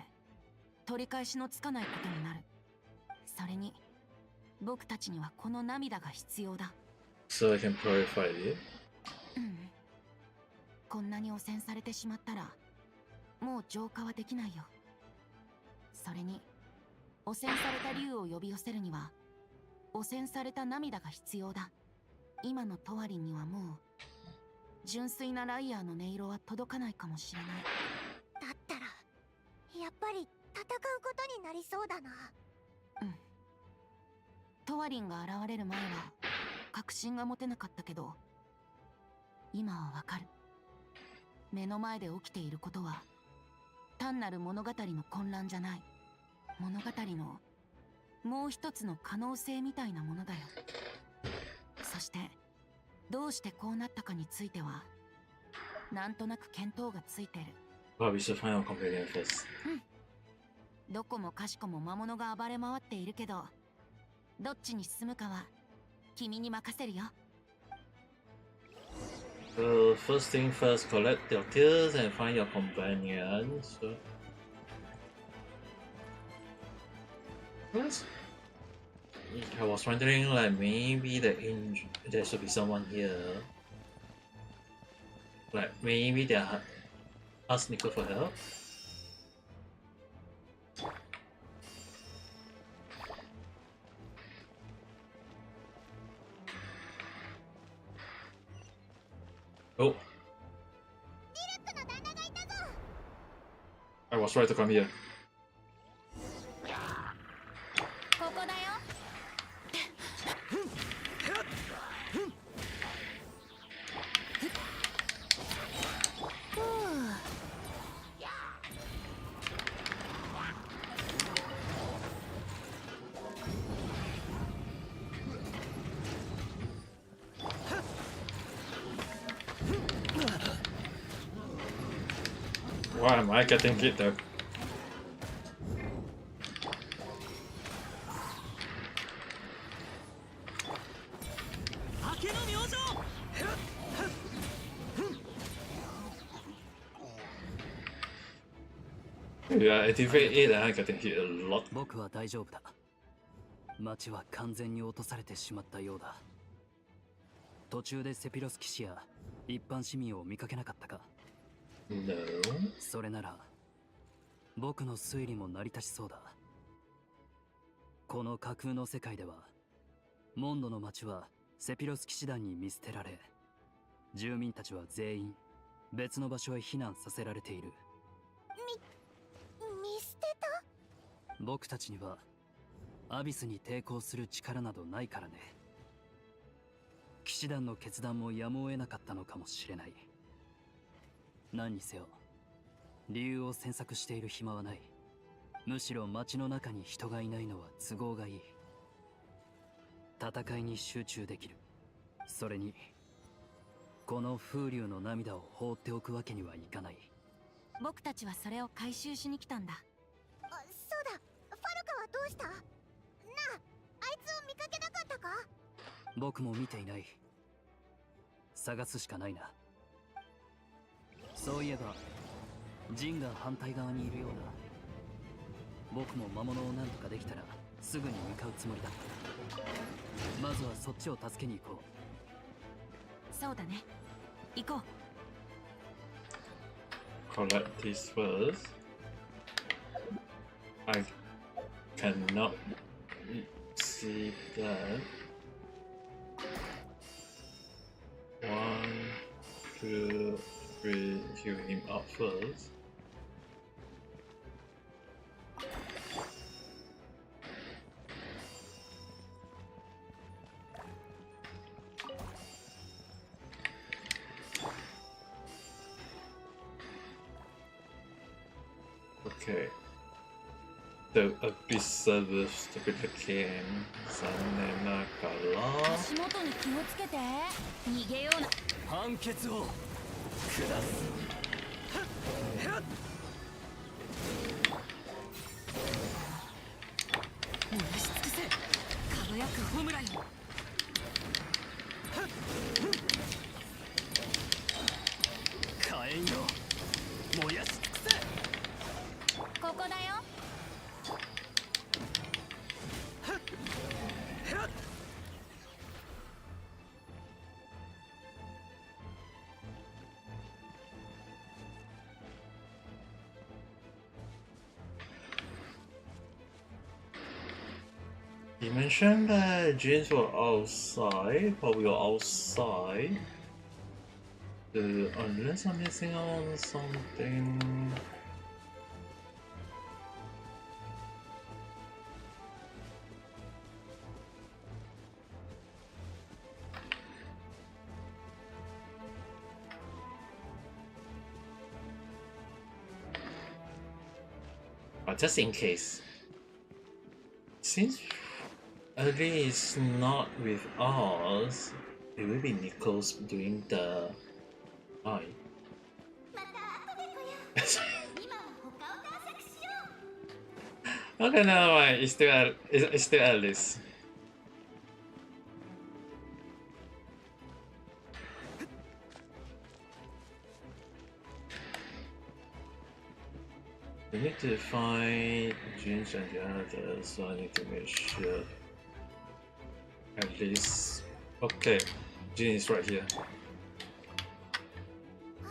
取り返しのつかないことになる。それに僕たちにはこの涙が必要だ。 So I can purify it? うん。こんなに汚染されてしまったらもう浄化はできないよ。それに汚染された竜を呼び寄せるには汚染された涙が必要だ。今のトワリンにはもう純粋なライアーの音色は届かないかもしれない。だったらやっぱり戦うことになりそうだな。うん。トワリンが現れる前は確信が持てなかったけど、今はわかる。目の前で起きていることは単なる物語の混乱じゃない。物語のもう一つの可能性みたいなものだよ。そしてどうしてこうなったかについてはなんとなく見当がついてる。 Well, we should find our companion first. うん。どこもかしこも魔物が暴れ回っているけど、どっちに進むかは君に任せるよ。 So first thing first, collect your tears and find your companion. So what? I was wondering, like maybe there should be someone here. Like maybe they ask Nico for help. Oh, I was right to come here. ここだよ。Why am I getting hit though? Yeah, activate it and I'm getting hit a lot. 僕は大丈夫だ。町は完全に落とされてしまったようだ。途中でセピロス騎士や一般市民を見かけなかったか？ No. それなら僕の推理も成り立ちそうだ。この架空の世界ではモンドの町はセピロス騎士団に見捨てられ、住民たちは全員別の場所へ避難させられている。見捨てた？僕たちにはアビスに抵抗する力などないからね。騎士団の決断もやむを得なかったのかもしれない。何にせよ理由を詮索している暇はない。むしろ町の中に人がいないのは都合がいい。戦いに集中できる。それにこの風流の涙を放っておくわけにはいかない。僕たちはそれを回収しに来たんだ。あ、そうだ。ファルカはどうした？なあ、あいつを見かけなかったか？僕も見ていない。探すしかないな。そういえばジンが反対側にいるようだ。僕も魔物を何とかできたらすぐに向かうつもりだ。まずはそっちを助けに行こう。そうだね、行こう。Collect this first. I cannot see that. 1, 2, 3. Heal him up first. Okay. The Abyss servers to be the king. 残念ながら。足元に気をつけて。逃げような。判決を下す。燃やし尽くせ。輝くホムラよ。火炎よ、燃やし尽くせ。ここだよ。You mentioned that jeans were outside, but we were outside. Unless I'm missing out on something. But just in case. Since Early is not with us, it will be Nichols doing the eye. Okay, never mind. It's still Alice. We need to find James and the others, so I need to make sure. At least, okay, Jean is right here. あ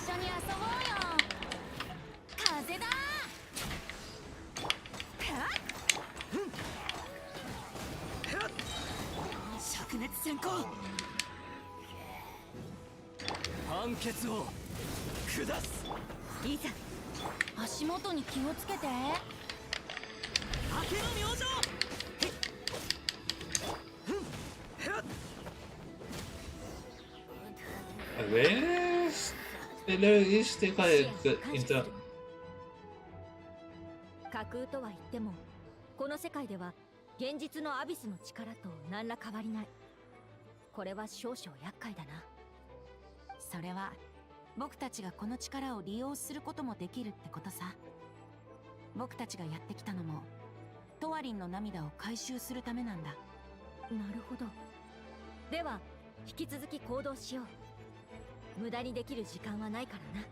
緒に遊ぼうよ。風だ。灼熱閃光。判決を下す。いざ。足元に気をつけて。明けの明星。A ver. Este cae into. 架空とは言っても、この世界では現実のアビスの力と何ら変わりない。これは少々厄介だな。それは僕たちがこの力を利用することもできるってことさ。僕たちがやってきたのもトワリンの涙を回収するためなんだ。なるほど。では引き続き行動しよう。無駄にできる時間はないからな。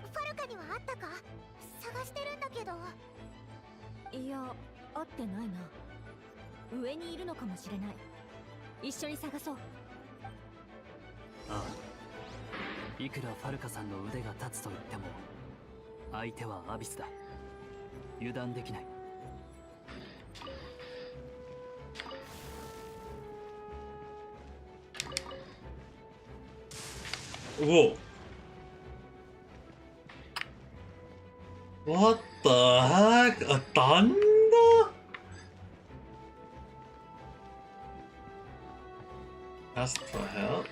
ファルカにはあったか？探してるんだけど。いや、会ってないな。上にいるのかもしれない。一緒に探そう。ああ、いくらファルカさんの腕が立つと言っても相手はアビスだ。油断できない。Whoa. What the heck? A thunder? Ask for help.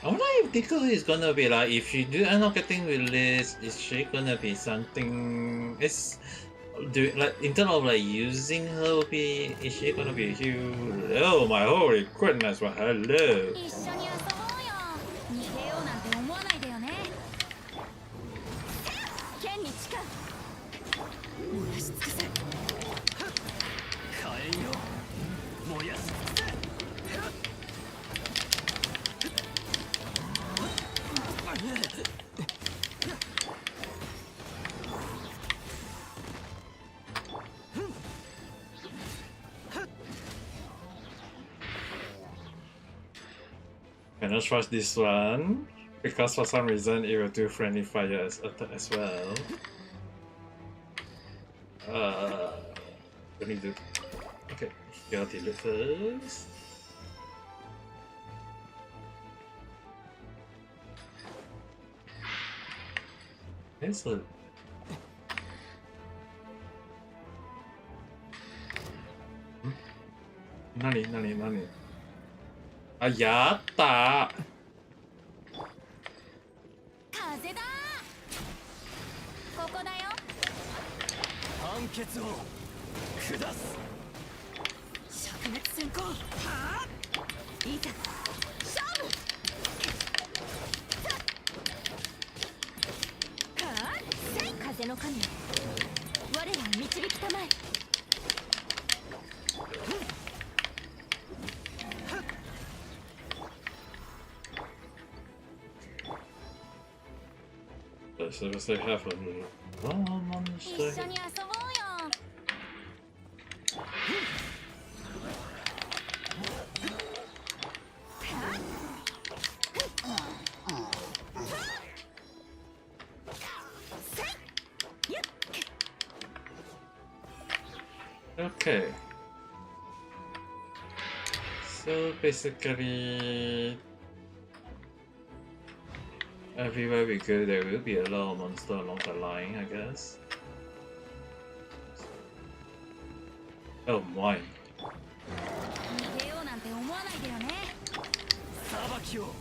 I wonder if Diko is gonna be like, if she do end up getting released, is she gonna be something? Like in terms of like using her, is she gonna be huge? Oh my holy goodness! Well, hello. 一緒に遊ぼうよ。逃げようなんて思わないでよね。剣に近い。燃やし尽くせ。火炎よ、燃やし尽くせ。Cannot trust this one because for some reason it will do friendly fire as well. Let me do. Okay, gotta delete first. Excellent. Nani? あ、やった風だ。ここだよ。判決を下す。灼熱閃光。はあ。いざ勝負。はあ、風の神よ、我らを導きたまえ。So they have a monster. 一緒に遊ぼうよ。Okay. So basically, everywhere we go, there will be a lot of monsters along the line, I guess. Oh my. 逃げようなんて思わないでよね。裁きを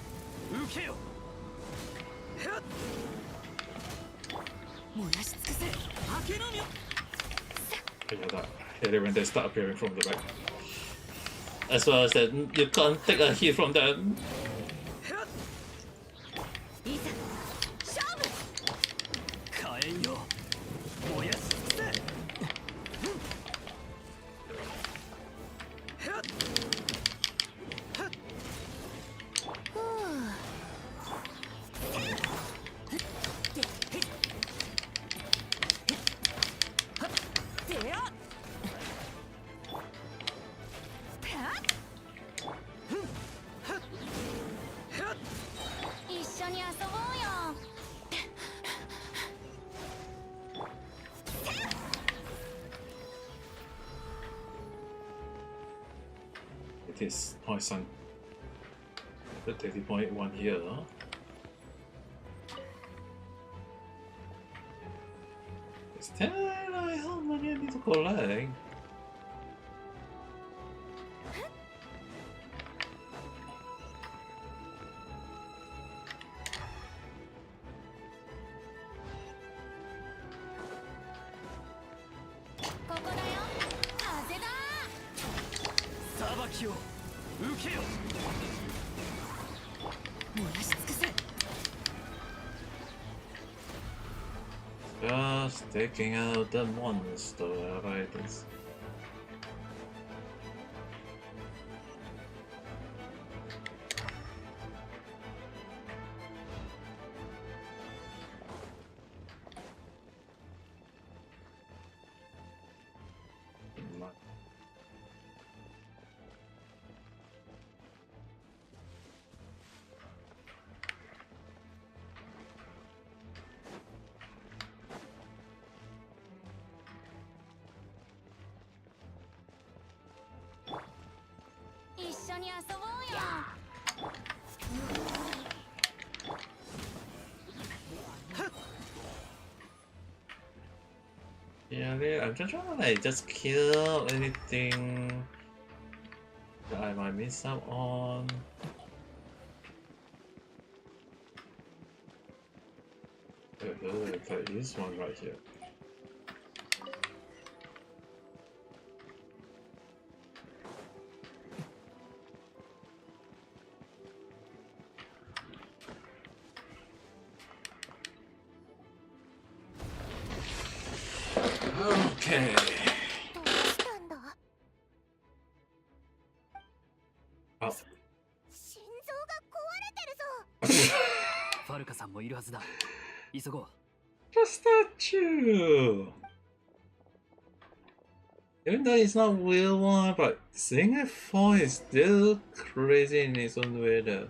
受けよ。燃やし尽くせ。明けの明。Yeah, that. Hate it when they start appearing from the back. As well as that, you can't take a hit from them. いざ勝負。火炎よ、燃やし尽くせ。It is. Oh, it's on the 30.1 here. It's 10. How many I need to collect? Just taking out the monster right this. Yeah, I'm just trying to like just kill anything that I might miss out on. Like this one right here. Okay. どうしたんだ？あ、心臓が壊れてるぞ。ファルカさんもいるはずだ。急ごう。Just that you. Even though it's not real one, but seeing it fall is still crazy in its own way though.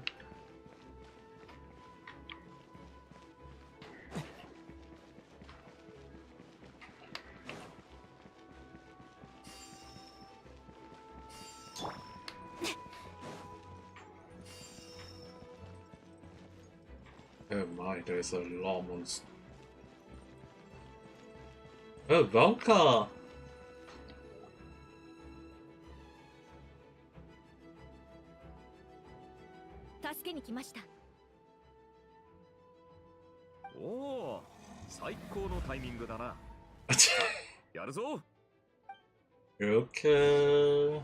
Oh my, there's a lot of monsters. Oh, Volca! 助けに来ました。おお、最高のタイミングだな。やるぞ。Okay.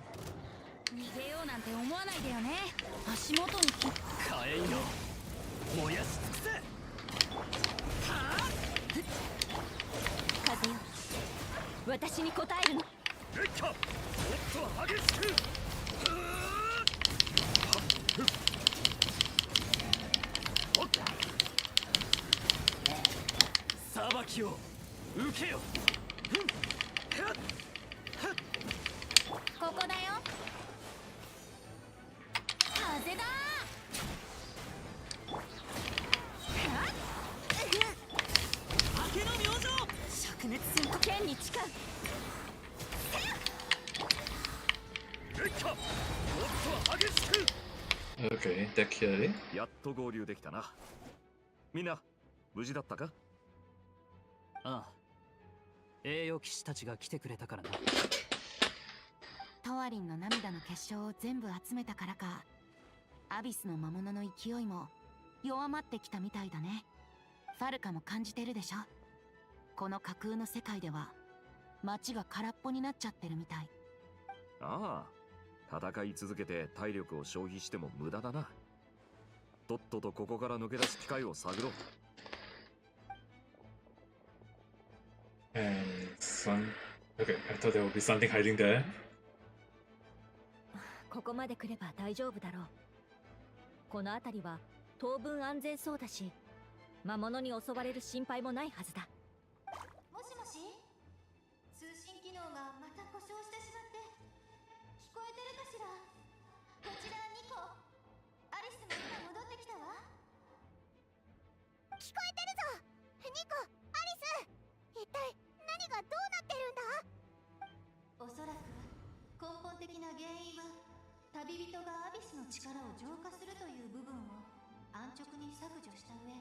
逃げようなんて思わないでよね。足元に火火炎よ、燃やし尽くせ。風よ、私に応えるの。レッカ、もっと激しく。裁きを受けよ。ここだよ。風だ。明けの明星灼熱戦火剣に誓う。レッカ、もっと激しく。Okay, that killed it. やっと合流できたな。みんな無事だったか？ああ、栄養騎士たちが来てくれたからな。トワリンの涙の結晶を全部集めたからか、アビスの魔物の勢いも弱まってきたみたいだね。ファルカも感じてるでしょ。この架空の世界では街が空っぽになっちゃってるみたい。ああ、戦い続けて体力を消費しても無駄だな。とっととここから抜け出す機会を探ろう。And some. Okay, I thought there would be something hiding there. ここまで来れば大丈夫だろう。この辺りは当分安全そうだし、魔物に襲われる心配もないはずだ。もしもし、通信機能がまた故障してしまって、聞こえてるかしら。こちらニコ、アリスも今戻ってきたわ。聞こえてるぞ。ニコ、アリス。一体何がどうなってるんだ？おそらく根本的な原因は旅力を浄化するという部分を安直に削除した上、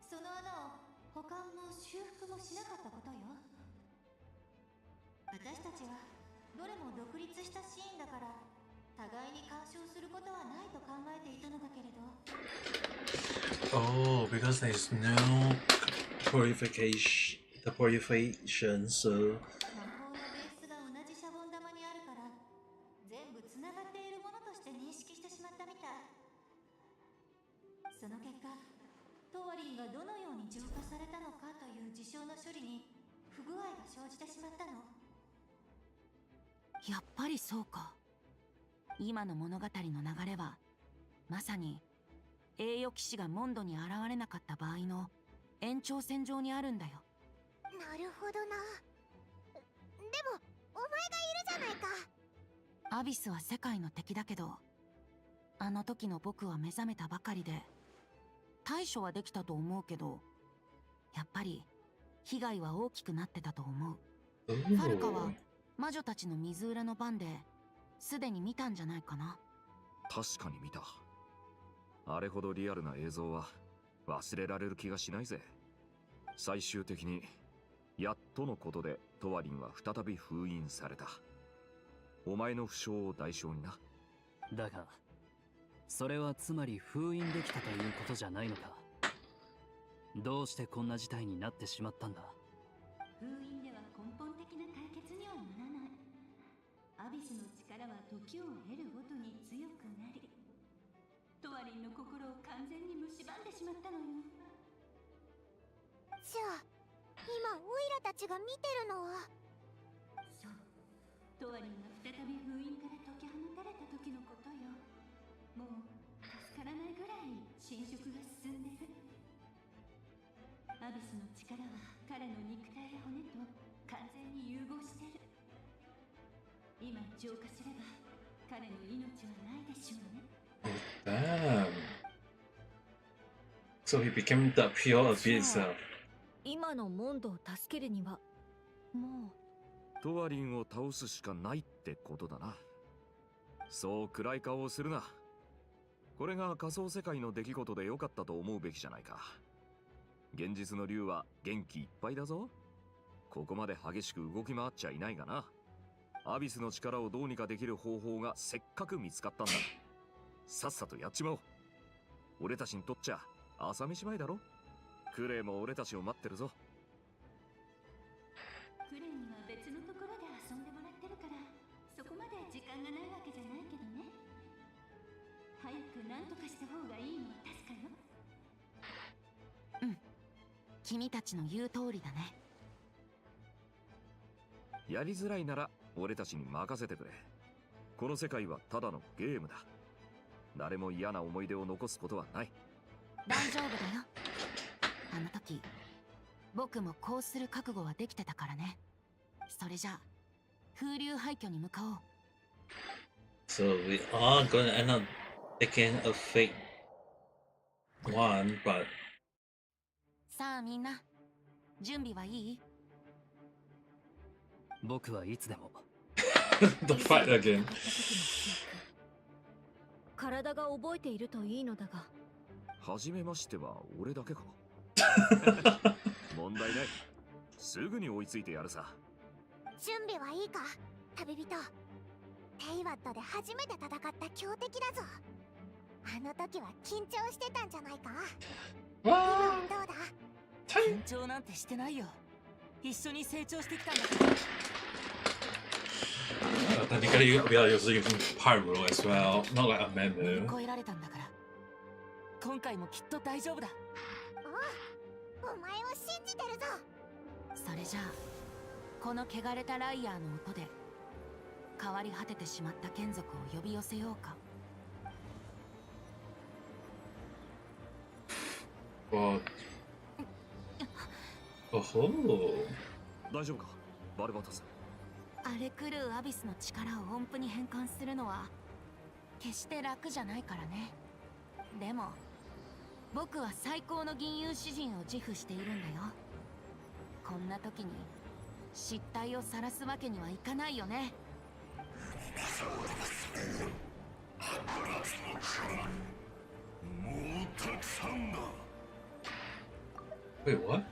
その穴を保管も修復もしなかったことよ。私たちはどれも独立したシーンだから互いに干渉することはないと考えていたのだけれど。 Oh, because there's no purification, so 魔法のベースが同じシャボン玉にあるから全部つながっているものとして認識してしまったみたい。その結果、トワリンがどのように浄化されたのかという事象の処理に不具合が生じてしまったの。やっぱりそうか。今の物語の流れはまさに栄誉騎士がモンドに現れなかった場合の延長線上にあるんだよ。なるほどな。でもお前がいるじゃないか。アビスは世界の敵だけど、あの時の僕は目覚めたばかりで対処はできたと思うけど、やっぱり被害は大きくなってたと思う。ファルカは魔女たちの水裏の番ですでに見たんじゃないかな。確かに見た。あれほどリアルな映像は忘れられる気がしないぜ。最終的にやっとのことでトワリンは再び封印された。お前の負傷を代償にな。だがそれはつまり封印できたということじゃないのか。どうしてこんな事態になってしまったんだ。封印では根本的な解決にはならない。アビスの力は時を経るごとに強くなり、トワリンの心を完全に蝕んでしまったのよ。じゃあ今オイラたちが見てるのは。そう、トワリンが再び封印から解き放たれた時のことよ。もう助からないぐらい侵食が進んでる。アビスの力は彼の肉体や骨と完全に融合してる。今浄化すれば彼の命はないでしょうね。damn. So he became the pure of itself. 今のモンドを助けるにはもトワリンを倒すしかないってことだな。そう暗い顔をするな。これが仮想世界の出来事で良かったと思うべきじゃないか。現実の竜は元気いっぱいだぞ。ここまで激しく動き回っちゃいないがな。アビスの力をどうにかできる方法がせっかく見つかったんだ。さっさとやっちまおう。俺たちにとっちゃ朝飯前だろ。クレイも俺たちを待ってるぞ。クレイには別のところで遊んでもらってるから、そこまで時間がないわけじゃないけどね。早く何とかした方がいいのは確かよ。うん、君たちの言う通りだね。やりづらいなら俺たちに任せてくれ。この世界はただのゲームだ。誰も嫌な思い出を残すことはない。大丈夫だよ。あの時僕もこうする覚悟はできてたからね。それじゃあ風流廃墟に向かおう。 So we are going to end up taking a fake one, but さあみんな準備はいい？僕はいつでも。the fight again. 体が覚えているといいのだが。初めましては俺だけか。問題ない。すぐに追いついてやるさ。準備はいいか、旅人。テイワットで初めて戦った強敵だぞ。あの時は緊張してたんじゃないか。今はどうだ？緊張なんてしてないよ。一緒に成長してきたんだから。Technically, we are also using Pyro as well, not like a 乗り menu. 越えられたんだから。今回もきっと大丈夫だ。お前を信じてるぞ。それじゃあこの汚れたライアーの音で変わり果ててしまった眷属を呼び寄せようか。 But oh, 大丈夫かバルバトス。荒れ狂うアビスの力を音符に変換するのは決して楽じゃないからね。でも僕は最高の銀融詩人を自負しているんだよ。こんな時に失態を晒すわけにはいかないよね。Wait, what?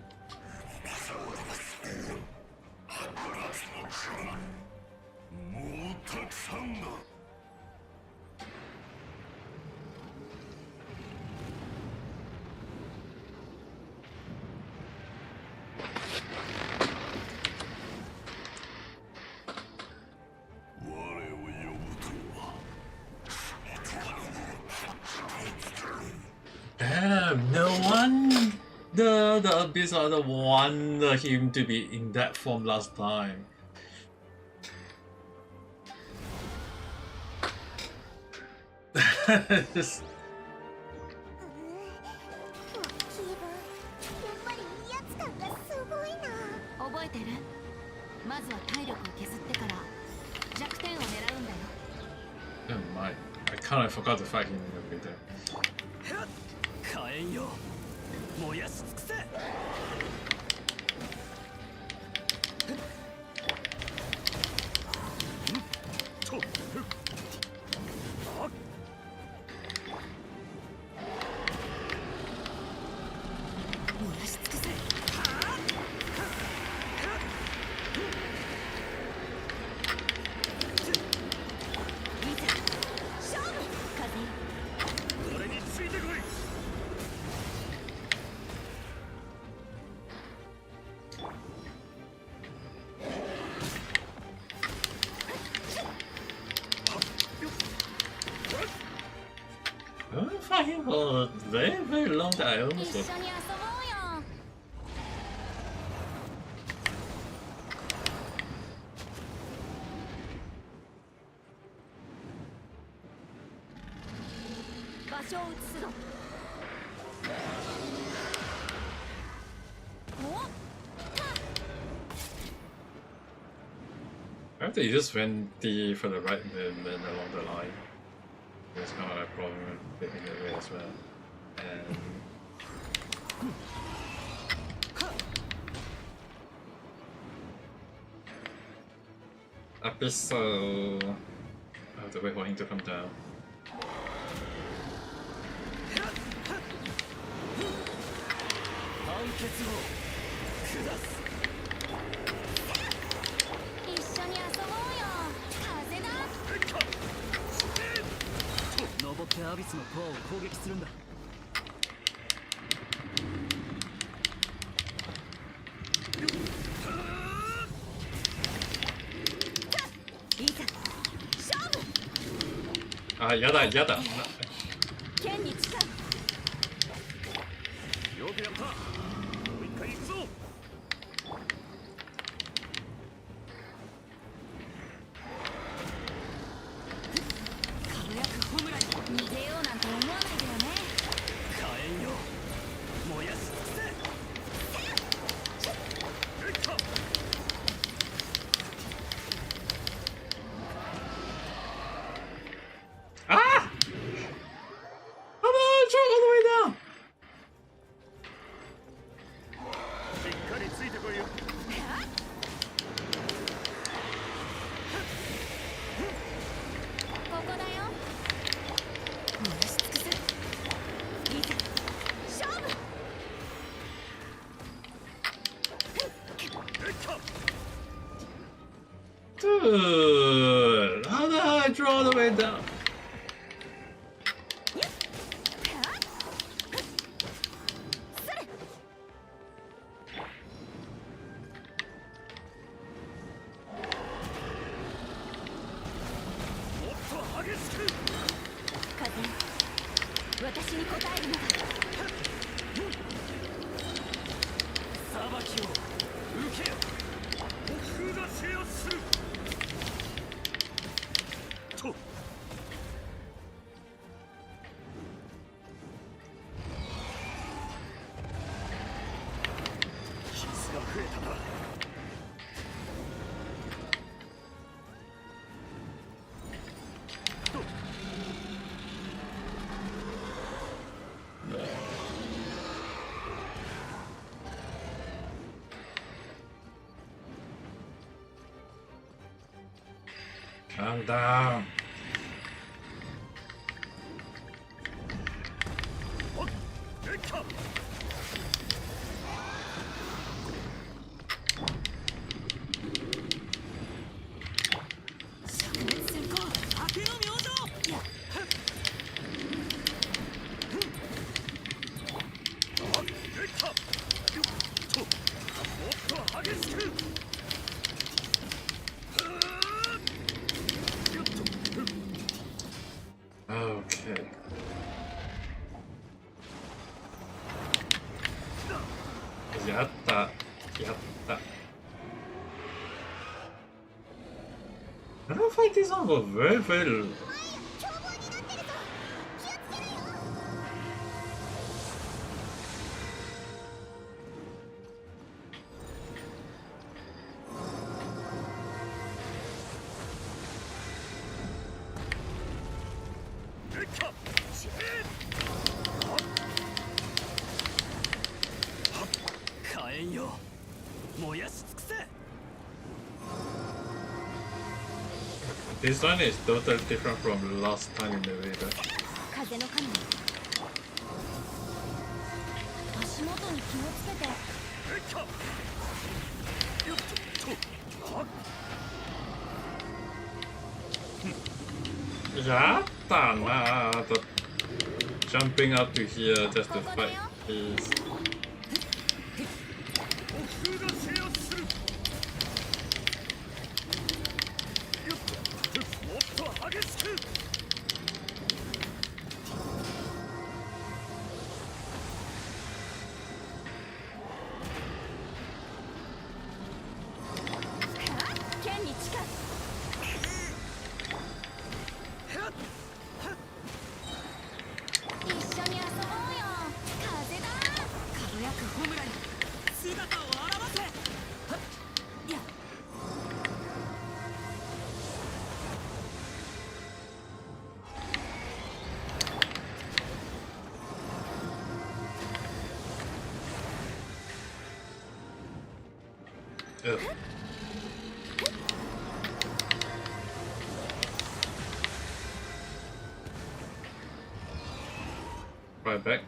Damn, no one. The Abyss are the wonder him to be in that form last time. Just- 気分やっぱり威圧感がすごいな。覚えてる？まずは体力を削ってから弱点を狙うんだよ。 Never mind. I kind of forgot to fight him every day. 火炎よ燃やし尽くせ。燃やし尽くせ。俺についてこい。I haven't fought him for very, very long that I almost 一緒に遊ぼうよ。場所を移すぞ。I have to use 20 for the right movement along the line. There's kind of a problem with it in the way as well. And Abyss, so I have to wait for him to come down. 判決を下す。一緒に遊ぼうよ。風だ。登ってアビスのコアを攻撃するんだ。いざ勝負。Ah, yada, yada. 剣に近い。よくやった。もう一回行くぞ。輝くホムラに逃げようなんて思わないでよね。火炎よ燃やし尽くせ。Ah! Oh no, I tried all the way down! しっかりついてこいよ。ここだよ。燃やし尽くせ。いざ勝負。 Dude, how the hell I draw all the way down? もっと激しく。風私に答えるのだ。裁きを受けよ。僕が制圧する。と。傷が増えたな。Calm down. やった。I don't fight this one for very, very. This one is totally different from last time in the video. 風の神足元に気をつけてやったな。Jumping up to here just to fight these. Ugh. Right back.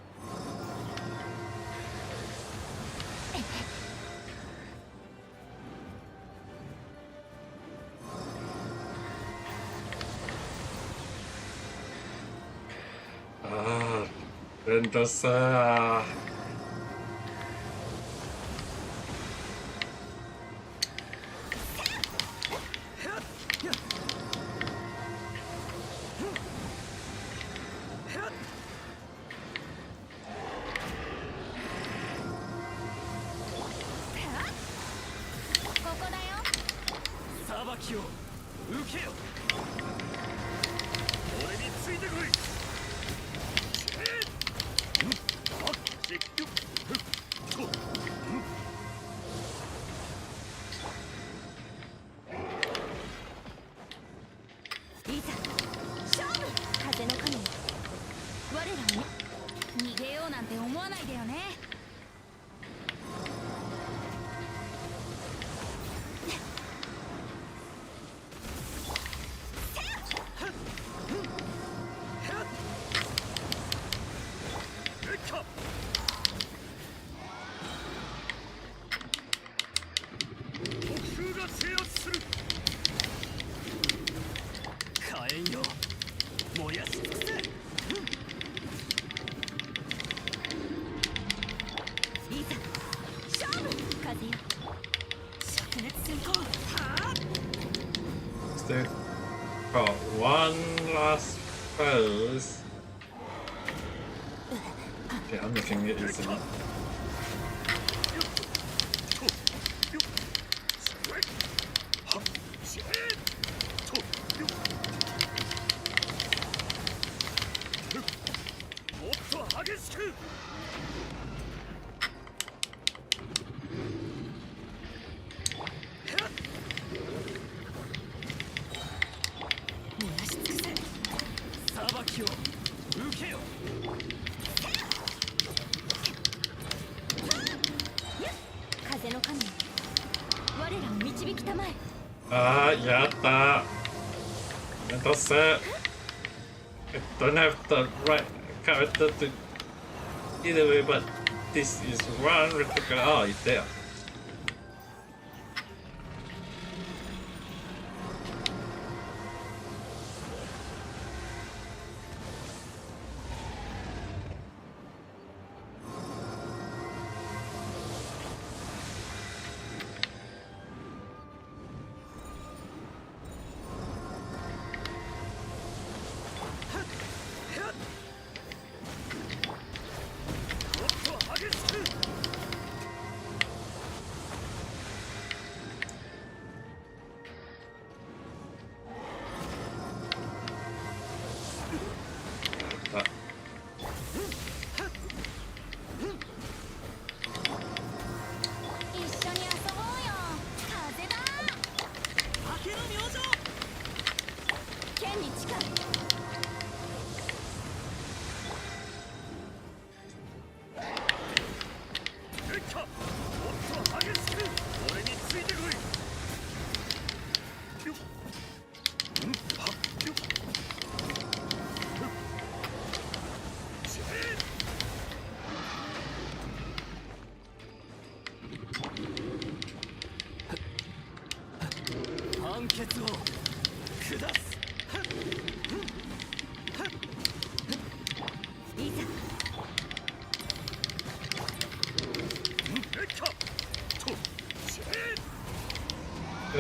Ah, Ventosa. Still got one last pose. Okay, I'm making it easily. Yeah, that. That's it. I don't have the right character to either way, but this is one particular. Oh, it's there.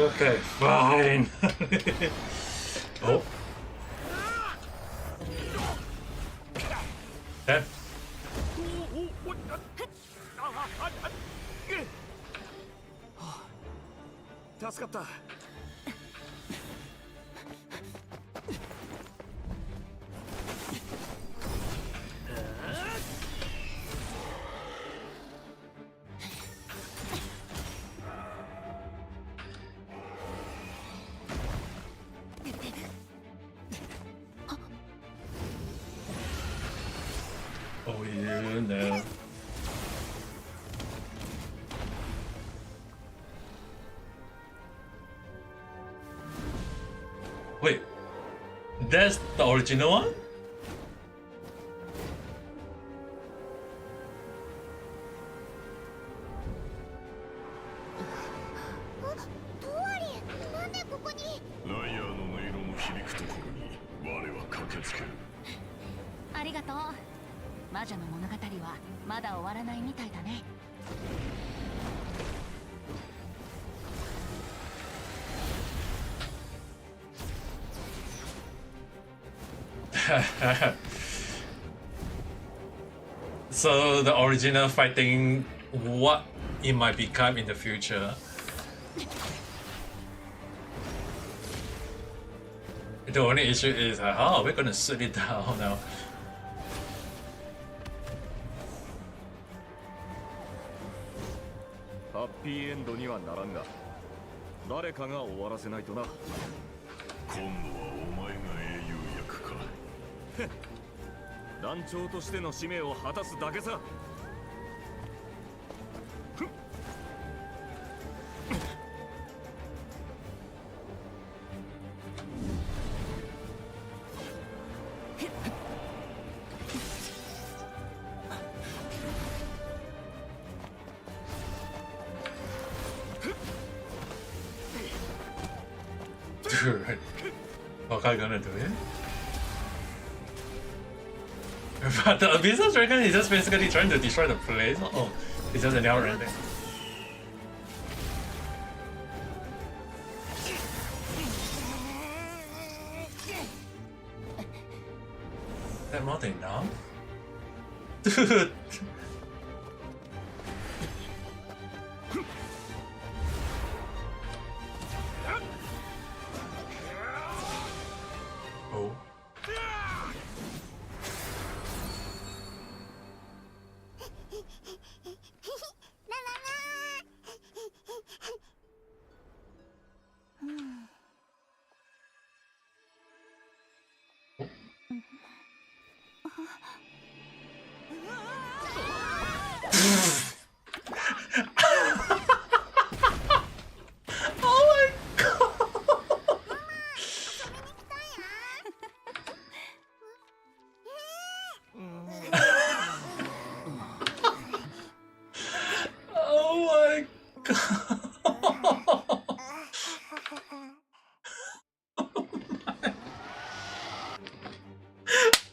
Okay, fine. Oh. Okay. 助かった。Oh, you know. Wait, that's the original one? So the original fighting what it might become in the future. The only issue is how we're gonna sit it down now. ハッピーエンドにはならんが、誰かが終わらせないとな。今度はお前が英雄役か。団長としての使命を果たすだけさ。Dude, Honkai gonna do it? But the Abyssal Dragon is just basically trying to destroy the place. Oh, it's just an hour ending. That not enough? Dude! Oh. Oh my god! Oh my god!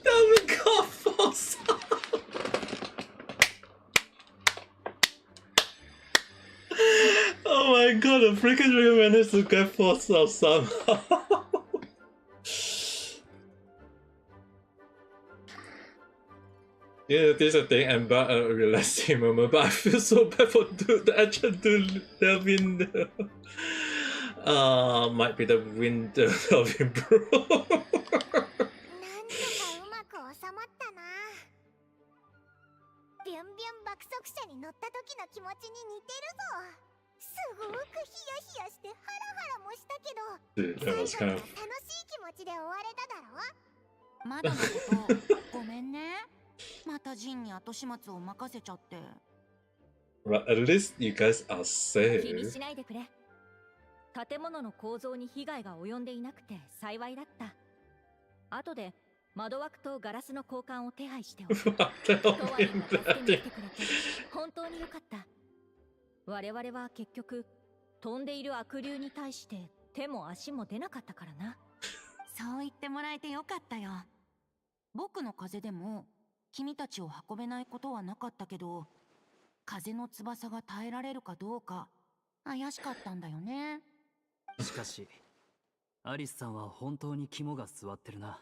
That got force. Oh my god, the freaking dragon managed to get forced out somehow. Yeah, this is a thing and but a realistic moment, but I feel so bad for the action to have been there. Might be the window of bro. ビュンビュン爆速車に乗った時の気持ちに似てるぞ。すごくヒヤヒヤしてハラハラもしたけど、 Dude, that was 最 kind 後 of には楽しい気持ちで終われただろ。まだのことごめんね。またジンに後始末を任せちゃって。 Well, at least you guys are 気に safe. しないでくれ。建物の構造に被害が及んでいなくて幸いだった。後で窓枠とガラスの交換を手配しておく。 What the ト hell ワリンが助けに来 is てくれて本当によかった。我々は結局飛んでいる悪竜に対して手も足も出なかったからな。そう言ってもらえてよかったよ。僕の風でも君たちを運べないことはなかったけど、風の翼が耐えられるかどうか怪しかったんだよね。しかしアリスさんは本当に肝が据わってるな。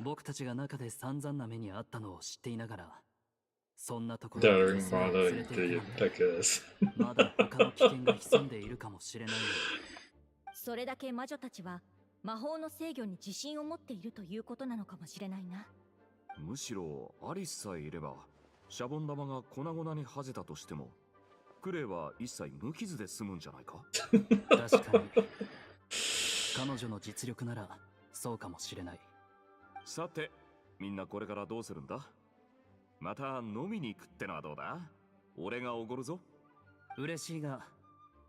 僕たちが中で散々な目にあったのを知っていながら、そんなところに Darling 女性を mother 連れて into い your くなんて、 peckers. まだ他の危険が潜んでいるかもしれないのに。それだけ魔女たちは魔法の制御に自信を持っているということなのかもしれないな。むしろアリスさえいれば、シャボン玉が粉々にはぜたとしてもクレイは一切無傷で済むんじゃないか。確かに彼女の実力ならそうかもしれない。さて、みんなこれからどうするんだ。また飲みに行くってのはどうだ。俺がおごるぞ。嬉しいが、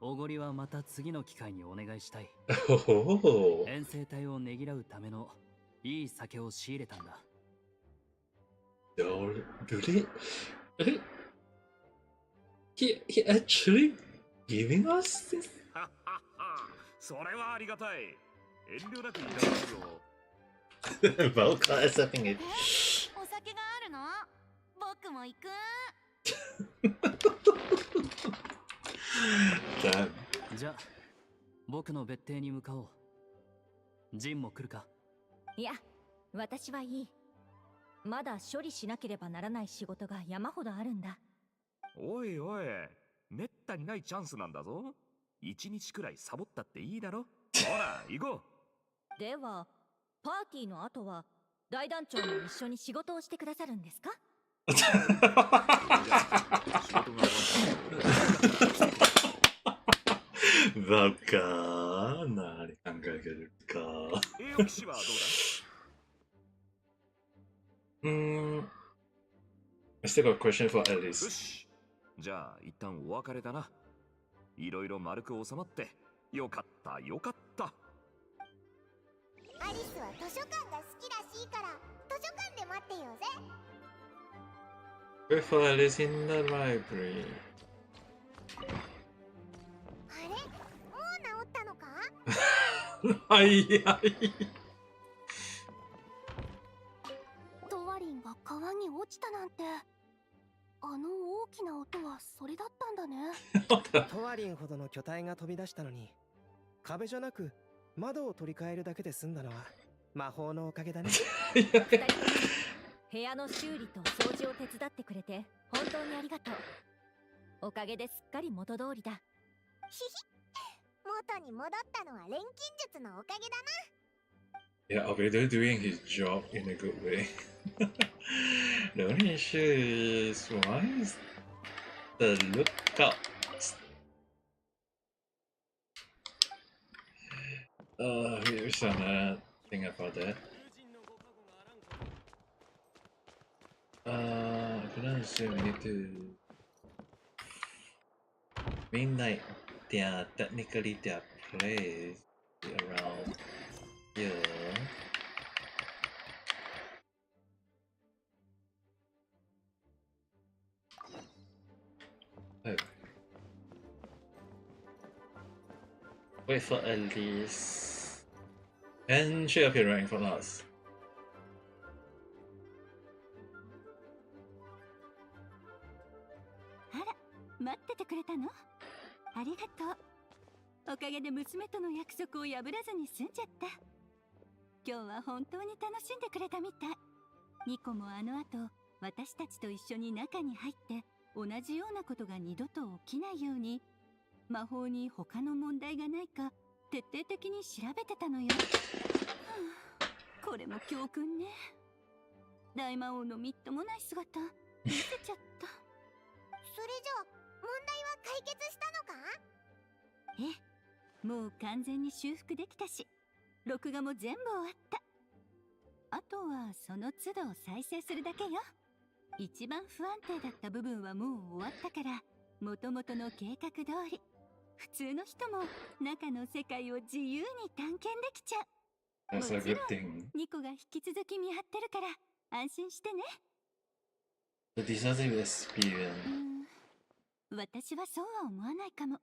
おごりはまた次の機会にお願いしたい。 Oh. 遠征隊をねぎらうためのいい酒を仕入れたんだ。Really? He actually giving us this? それはありがたい。遠慮なくいただくよ。Volca accepting it. お酒があるの？僕も行く。Damn. じゃあ僕の別邸に向かおう。ジンも来るか。いや、私はいい。まだ処理しなければならない仕事が山ほどあるんだ。おいおい、めったにないチャンスなんだぞ。一日くらいサボったっていいだろ。ほら行こう。ではパーティーの後は大団長も一緒に仕事をしてくださるんですか？Volca, 何考えてるか。栄養士はどうだ。I still got a question for よ Alice. し、じゃあ一旦お別れだな。いろいろ丸く収まってよかったよかった。アリスは図書館が好きらしいから図書館で待ってようぜ。 Wait for Alice in the library. あれ、もう治ったのか？はいはい。トワリンが川に落ちたなんて、あの大きな音はそれだったんだね。トワリンほどの巨体が飛び出したのに、壁じゃなく窓を取り替えるだけで済んだのは魔法のおかげだね。二人とも部屋の修理と掃除を手伝ってくれて本当にありがとう。おかげですっかり元通りだ。ひひ、元に戻ったのは錬金術のおかげだな。Yeah, Albedo doing his job in a good way. The only issue is why is the lookout. Here's another thing about that. I couldn't assume we need to midnight. They are technically their place around here. Oh. Wait for Alice. And she appearing for us. あら、待っててくれたの？ありがとう。おかげで娘との約束を破らずに済んじゃった。今日は本当に楽しんでくれたみたい。ニコもあの後、私たちと一緒に中に入って同じようなことが二度と起きないように魔法に他の問題がないか徹底的に調べてたのよ。これも教訓ね。大魔王のみっともない姿見せちゃった。それじゃあ問題は解決したのか？ええ、もう完全に修復できたし、録画も全部終わった。あとはその都度再生するだけよ。一番不安定だった部分はもう終わったから、元々の計画通り普通の人も中の世界を自由に探検できちゃう。 That's a good thing. ニコが引き続き見張ってるから安心してね。 The decisive experience. 私はそうは思わないかも。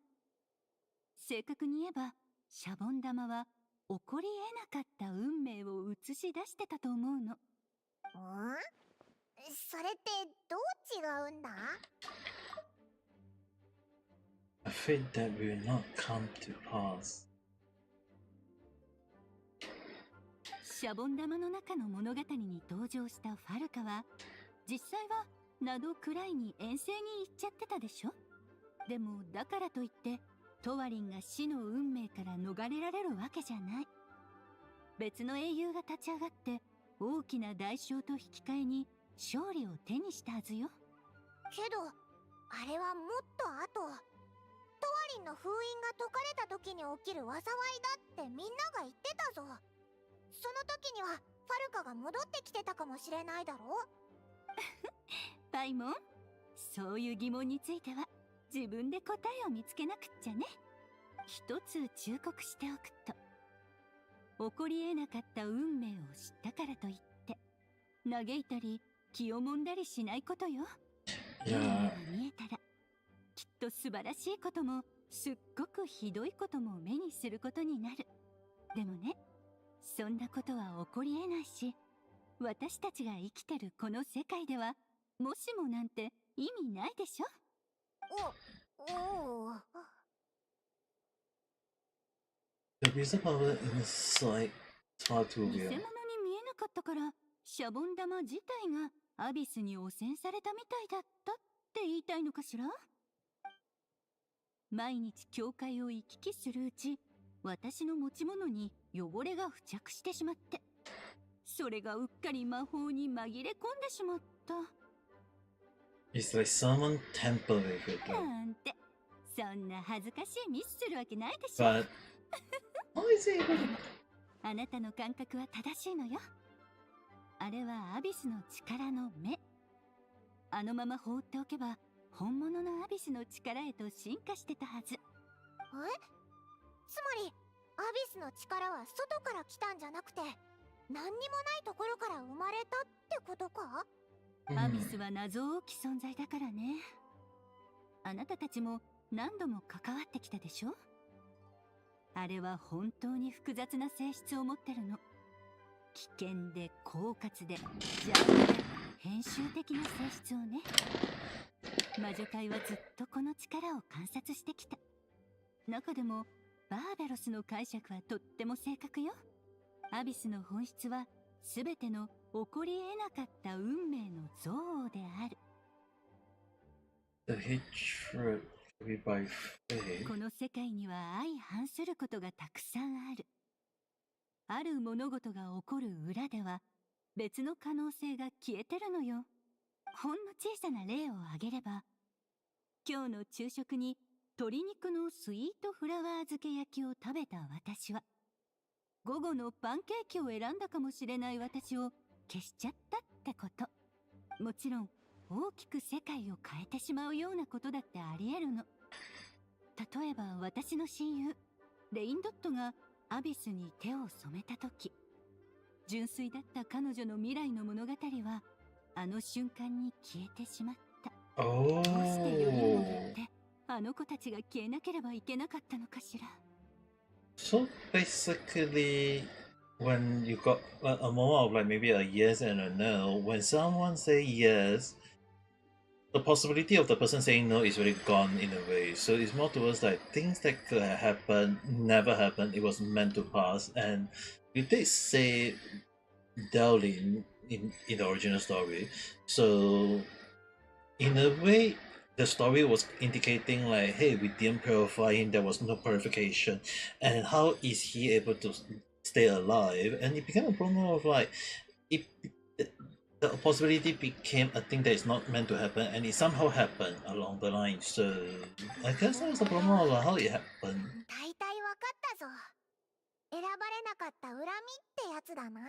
正確に言えばシャボン玉は起こり得なかった運命を映し出してたと思うの。それってどう違うんだ？ A fate that will not come to pass. シャボン玉の中の物語に登場したファルカは実際はナドくらいに遠征に行っちゃってたでしょ。でもだからといってトワリンが死の運命から逃れられるわけじゃない。別の英雄が立ち上がって大きな代償と引き換えに勝利を手にしたはずよ。けどあれはもっと後、トワリンの封印が解かれた時に起きる災いだってみんなが言ってたぞ。その時にはファルカが戻ってきてたかもしれないだろ。パイモン、そういう疑問については自分で答えを見つけなくっちゃね。一つ忠告しておくと、起こり得なかった運命を知ったからといって嘆いたり気をもんだりしないことよ。運命が見えたらきっと素晴らしいこともすっごくひどいことも目にすることになる。でもね、そんなことは起こり得ないし、私たちが生きてるこの世界ではもしもなんて意味ないでしょ。おお。 The reason power inside it's hard to 偽物に real. 見えなかったからシャボン玉自体がアビスに汚染されたみたいだったって言いたいのかしら。毎日教会を行き来するうち、私の持ち物に汚れが付着してしまって、それがうっかり魔法に紛れ込んでしまった。It's like someone tampered with it. なんて、そんな恥ずかしいミスするわけないでしょ。 But how is it able to... あなたの感覚は正しいのよ。あれはアビスの力の目。あのまま放っておけば本物のアビスの力へと進化してたはず。つまりアビスの力は外から来たんじゃなくて何にもないところから生まれたってことか。アビスは謎多き存在だからね。あなたたちも何度も関わってきたでしょ。あれは本当に複雑な性質を持ってるの。危険で狡猾で邪悪で編集的な性質をね。魔女界はずっとこの力を観察してきた。中でもバーベロスの解釈はとっても正確よ。アビスの本質は全ての起こり得なかった運命の憎悪である。 The hatred by fate. この世界には相反することがたくさんある。ある物事が起こる裏では別の可能性が消えてるのよ。ほんの小さな例を挙げれば、今日の昼食に鶏肉のスイートフラワー漬け焼きを食べた私は、午後のパンケーキを選んだかもしれない私を消しちゃったってこと。もちろん大きく世界を変えてしまうようなことだってあり得るの。例えば私の親友レインドットがアビスに手を染めた時、純粋だった彼女の未来の物語はあの瞬間に消えてしまった。どうしてよりにもよってあの子たちが消えなければいけなかったのかしら。 So basically, when you got like, a moment of like maybe a yes and a no, when someone say yes, the possibility of the person saying no is already gone in a way. So it's more towards like things that could have happened never happened. It was meant to pass. And you did say Delin in the original story. So in a way, the story was indicating like, hey, we didn't purify him, there was no purification, and how is he able to stay alive? And it became a problem of like, the possibility became a thing that is not meant to happen, and it somehow happened along the line. So I guess that was a problem of how it happened. 大体わかったぞ。選ばれなかった恨みってやつだな。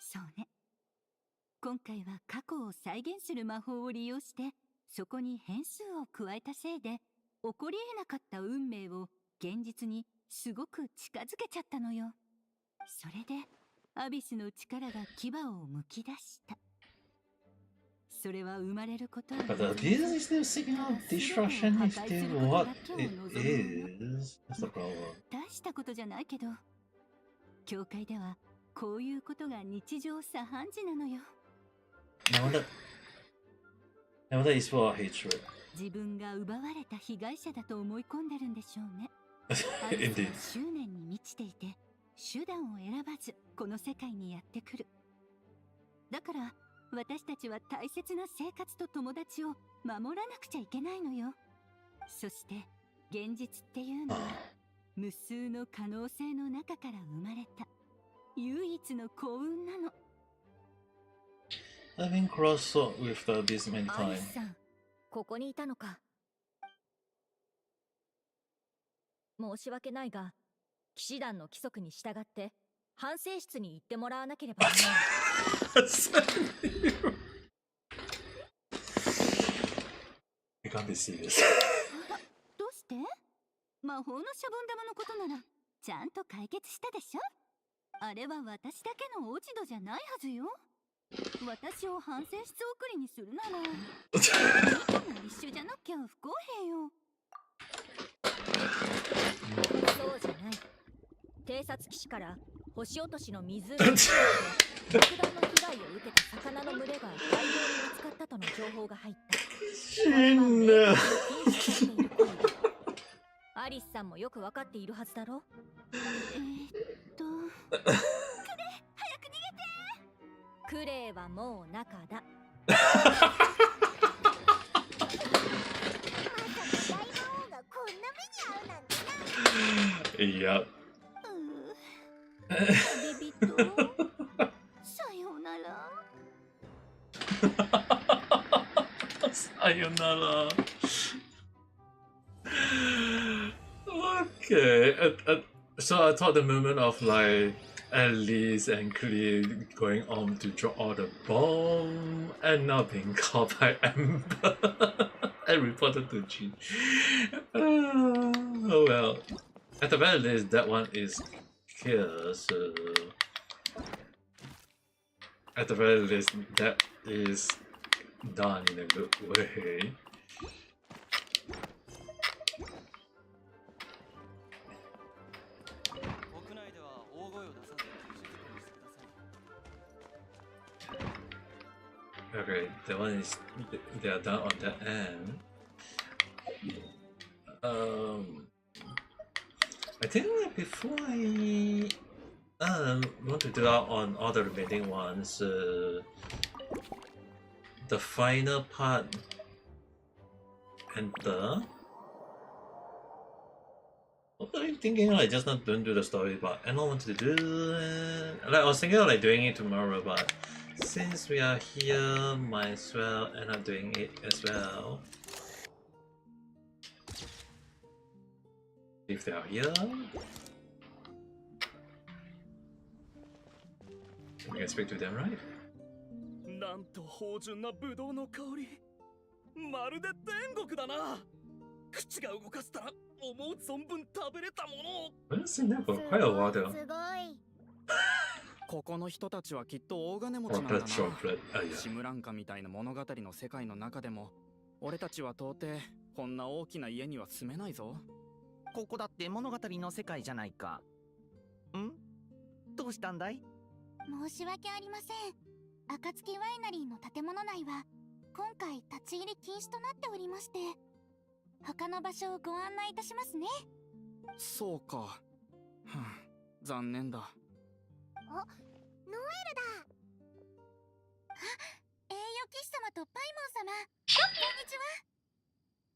そうね。今回は過去を再現する魔法を利用してそこに変数を加えたせいで起こり得なかった運命を現実にすごく近づけちゃったのよ。それでアビスの力が牙をむき出した。それは生まれることを But the abuse is still seeking out destruction is still what it is. That's the problem. 大したことじゃないけど、教会ではこういうことが日常茶飯事なのよ。Now that is for hatred. 自分が奪われた被害者だと思い込んでるんでしょうね。 Indeed. 執念に満ちていて手段を選ばずこの世界にやってくる。だから私たちは大切な生活と友達を守らなくちゃいけないのよ。そして現実っていうのは無数の可能性の中から生まれた唯一の幸運なの。 I've been crossed with the beast many アリ times. スさん、ここにいたのか。申し訳ないが、騎士団の規則に従って反省室に行ってもらわなければならない。I can't be serious. どうして？魔法のシャボン玉のことならちゃんと解決したでしょ。あれは私だけの落ち度じゃないはずよ。私を反省室送りにするなら一緒じゃなきゃ不公平よ。そうじゃない。偵察騎士から星落としの湖に爆弾の被害を受けた魚の群れが大量に見つかったとの情報が入った。アリスさんもよくわかっているはずだろ。クレイはもう中だ。まさか大魔王がこんな目に遭うなんてな。いや。旅人さようなら。さよなら。Okay. So I thought the moment of like Alice and Cleve going on to drop all the bomb and not being caught by Amber and reported to Jean. Oh well. At the very least, that one is here, so at the very least, that is done in a good way. Okay, that one is they are done on that end. I think before I want to do that on all the remaining ones, the final part enter. I'm thinking like just not don't do the story, but I don't want to do like I was thinking of like doing it tomorrow, but since we are here, might as well end up doing it as well. If they are here, we can speak to them, right? なんと芳醇なブドウの香り。まるで天国だな。口が動かせたら思う存分食べれたものを。I haven't seen them for quite a while though. すごい。ここの人たちはきっと大金持ちなんだな。 Chocolate. Yeah. シムランカみたいな物語の世界の中でも、俺たちは到底こんな大きな家には住めないぞ。ここだって物語の世界じゃないか。ん？どうしたんだい？申し訳ありません。暁ワイナリーの建物内は今回立ち入り禁止となっておりまして、他の場所をご案内いたしますね。そうか。残念だ。ノエルだ。あ、栄誉騎士様とパイモン様、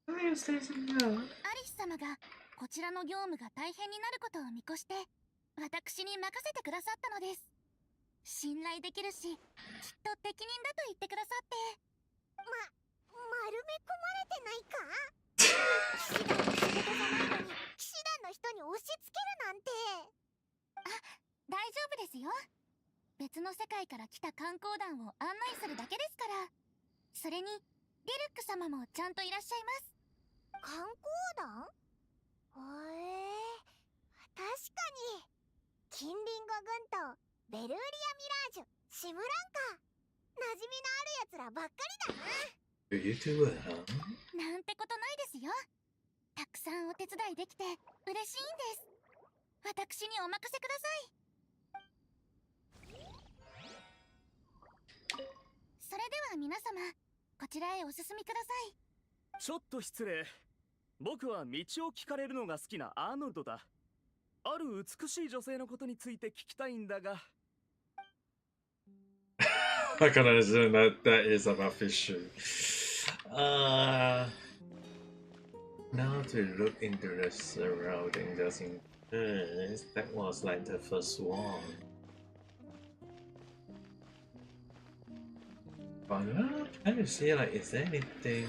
こんにちは。アリス様がこちらの業務が大変になることを見越して私に任せてくださったのです。信頼できるし、きっと適任だと言ってくださって。丸め込まれてないか？騎士団の仕事じゃないのに騎士団の人に押し付けるなんて。あ、大丈夫ですよ。別の世界から来た観光団を案内するだけですから。それにディルック様もちゃんといらっしゃいます。観光団？確かに金リンゴ軍とベルーリアミラージュ、シムランカ、馴染みのあるやつらばっかりだな。Do you do well? なんてことないですよ。たくさんお手伝いできて嬉しいんです。私にお任せください。それでは皆様、こちらへお進みください。ちょっと失礼。僕は道を聞かれるのが好きなアーノルドだ。ある美しい女性のことについて聞きたいんだが。I can assume that that is about fishing. Now to look into the surrounding just in case that was like the first one. But I'm trying to see like is there anything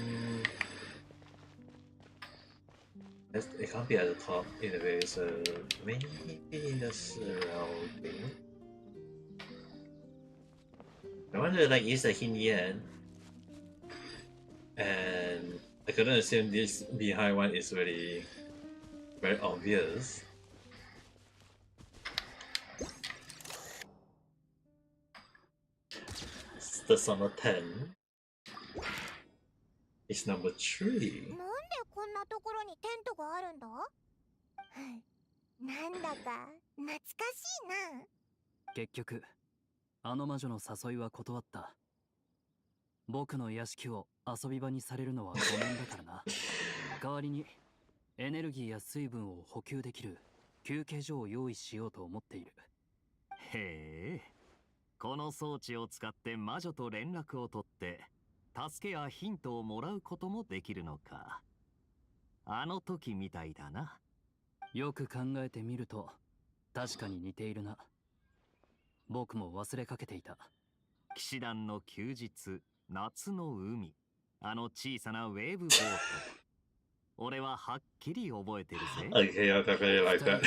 it can't be at the top in a way, so maybe in the surrounding. I want to like use the hint yet. And I couldn't assume this behind one is very obvious. It's the summer 10. It's number 3. なんでこんなところにテントがあるんだ？なんだか懐かしいな。結局あの魔女の誘いは断った。僕の屋敷を遊び場にされるのはごめんだからな。代わりにエネルギーや水分を補給できる休憩所を用意しようと思っている。へえ、この装置を使って魔女と連絡を取って助けやヒントをもらうこともできるのか。あの時みたいだな。よく考えてみると確かに似ているな。僕も忘れかけていた。騎士団の休日、夏の海、あの小さなウェーブボート。俺ははっきり覚えてるぜ。Okay, I definitely like that.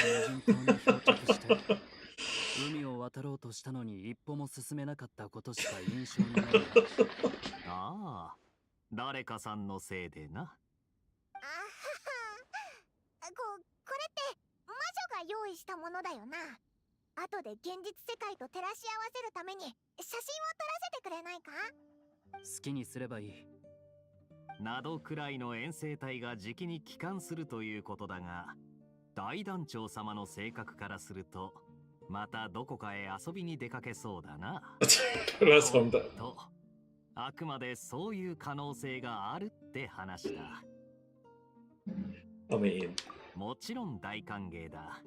海を渡ろうとしたのに一歩も進めなかったことしか印象にない。ああ、誰かさんのせいでな。あはは。これって魔女が用意したものだよな。後で現実世界と照らし合わせるために写真を撮らせてくれないか？好きにすればいい。などくらいの遠征隊がじきに帰還するということだが、大団長様の性格からするとまたどこかへ遊びに出かけそうだな。と、あくまでそういう可能性があるって話だ。もちろん大歓迎だ。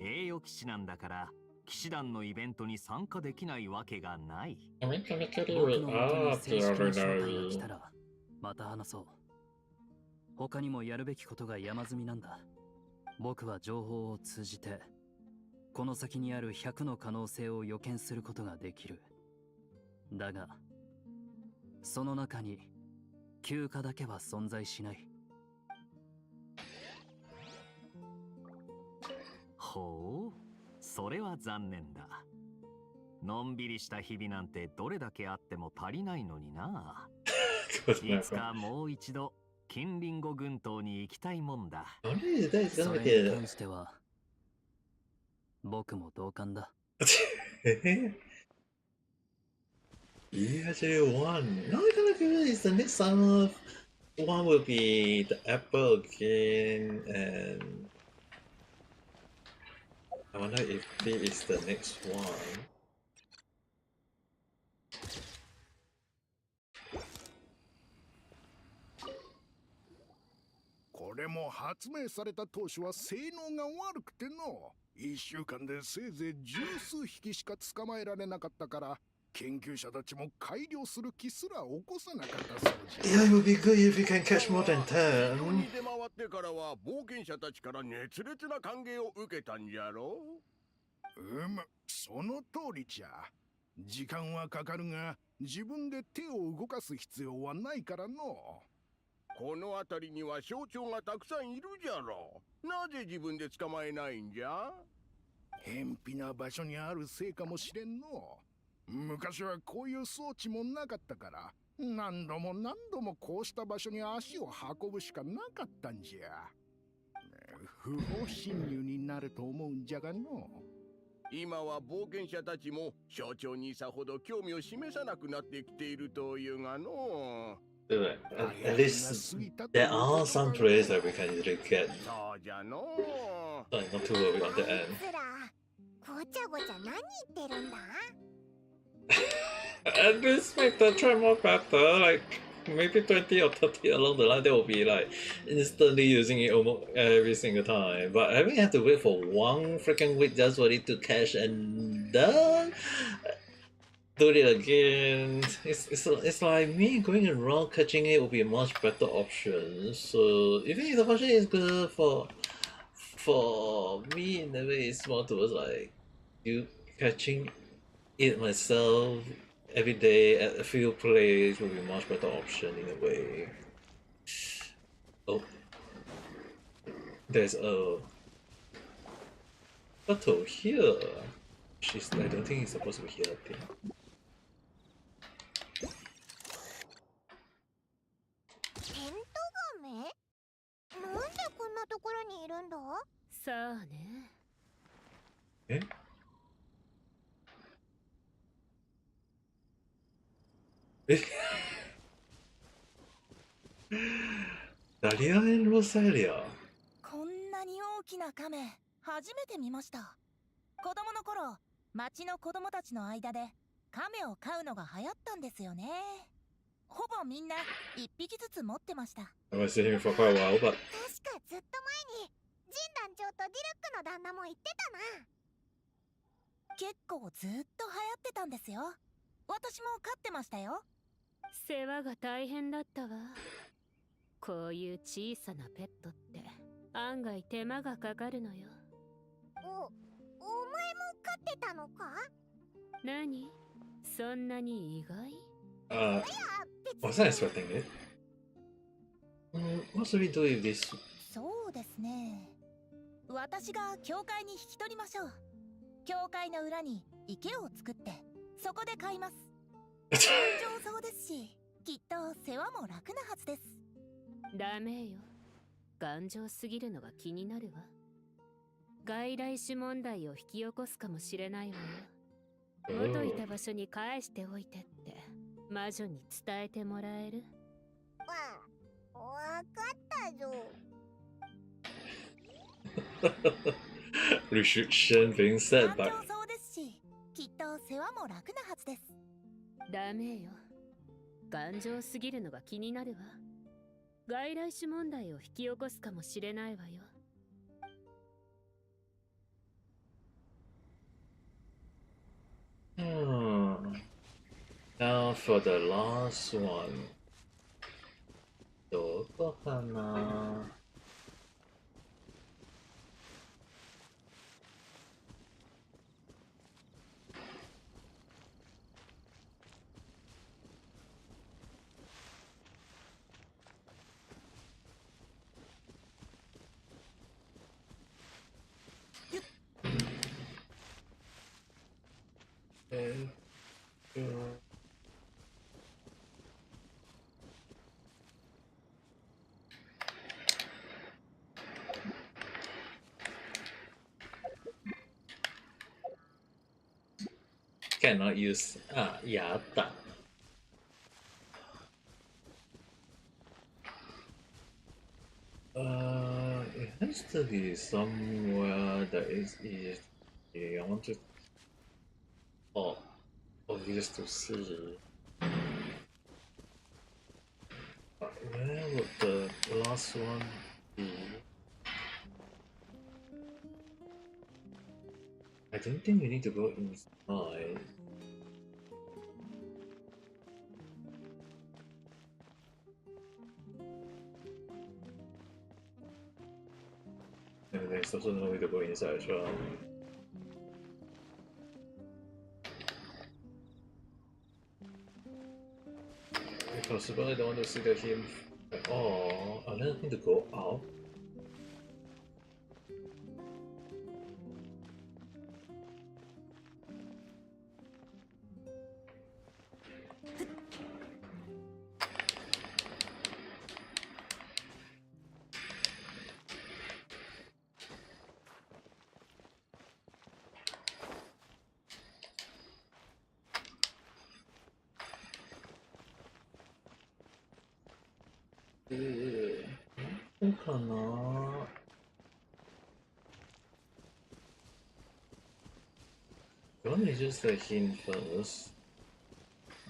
栄誉騎士なんだから騎士団のイベントに参加できないわけがない。僕の元に正式な招待が来たらまた話そう。他にもやるべきことが山積みなんだ。僕は情報を通じてこの先にある100の可能性を予見することができる。だがその中に休暇だけは存在しない。ほう、それは残念だ。のんびりした日々なんてどれだけあっても足りないのにな。いつかもう一度近隣語群島に行きたいもんだ。それに関しては僕も同感だ。Actually, one. No, I kind of feel is the next summer one will be the apple again, and I wonder if this is the next one. これも発明された当初は性能が悪くての1週間でせいぜい十数匹しか捕まえられなかったから研究者たちも改良する気すら起こさなかったそうじゃ。 Yeah, it would be good if you can catch more than 10. 出回ってからは冒険者たちから熱烈な歓迎を受けたんじゃろう。その通りじゃ。時間はかかるが自分で手を動かす必要はないからの。この辺りには象徴がたくさんいるじゃろう。なぜ自分で捕まえないんじゃ？偏僻な場所にあるせいかもしれんの。昔はこういう装置もなかったから何度もこうした場所に足を運ぶしかなかったんじゃ。不法侵入になると思うんじゃがの。今は冒険者たちも象徴にさほど興味を示さなくなってきているというがの。At least there are some players that we can easily get. そうじゃの。Not too worried on the end. ごちゃごちゃ何言ってるんだ？ And this make the try more better, like maybe 20 or 30 along the line, they will be like instantly using it almost every single time. But having had to wait for one freaking week just for it to cache and then do it again. It's like me going around catching it would be a much better option. So even if the function is good for me in a way, it's more towards like you catching it myself every day at a few plays would be a much better option in a way. Oh, there's a turtle here. I don't think it's supposed to be here. I think. テントガメ？なんでこんなところにいるんだ？さあね。え？え？ダリアエンロサエリア。こんなに大きなカメ初めて見ました。子供の頃町の子供たちの間でカメを飼うのが流行ったんですよね。ほぼみんな一匹ずつ持ってました。I've seen him for quite a while, but 確かずっと前にジン団長とディルックの旦那も言ってたな。結構ずっと流行ってたんですよ。私も飼ってましたよ。世話が大変だったわ。こういう小さなペットって案外手間がかかるのよ。お前も飼ってたのか？何？そんなに意外？Was I expecting it? What should we do with this? そうですね。私が教会に引き取りましょう。教会の裏に池を作ってそこで飼います。頑丈そうですし、きっと世話も楽なはずです。ダメよ。頑丈すぎるのが気になるわ。外来種問題を引き起こすかもしれないわよ。元いた場所に返しておいてって魔女に伝えてもらえる？わかったぞ。Restriction being set by 頑丈そうですし、きっと世話も楽なはずです。ダメよ。頑丈すぎるのが気になるわ。外来種問題を引き起こすかもしれないわよ。Now for the last one. どこかなCannot use やった。It has to be somewhere that is easy. I want to obvious to see. Where would the last one be? I don't think we need to go inside. And there's also no way to go inside as well. If possible, I don't want to see the him at all. Another thing to go out. Let me just the hint first.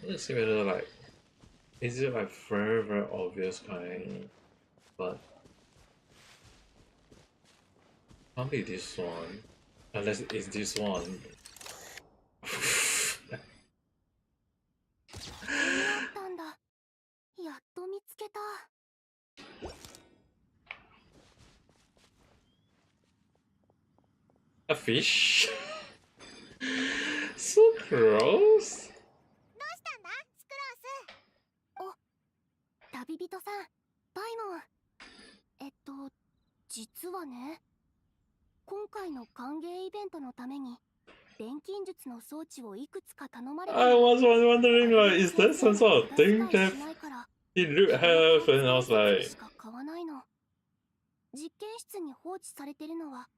Let's see whether like Is it like very, very obvious kind? But can't be this one. Unless it's this one. たんだ。やっと見つけた。A fish? So gross. 旅人さん、パイモン。実はね、今回の歓迎イベントのために錬金術の装置をいくつか頼まれて。 I was wondering, like, is that some sort of thing that he looked have? And I was like, しか買わないの。実験室に放置されてるのは、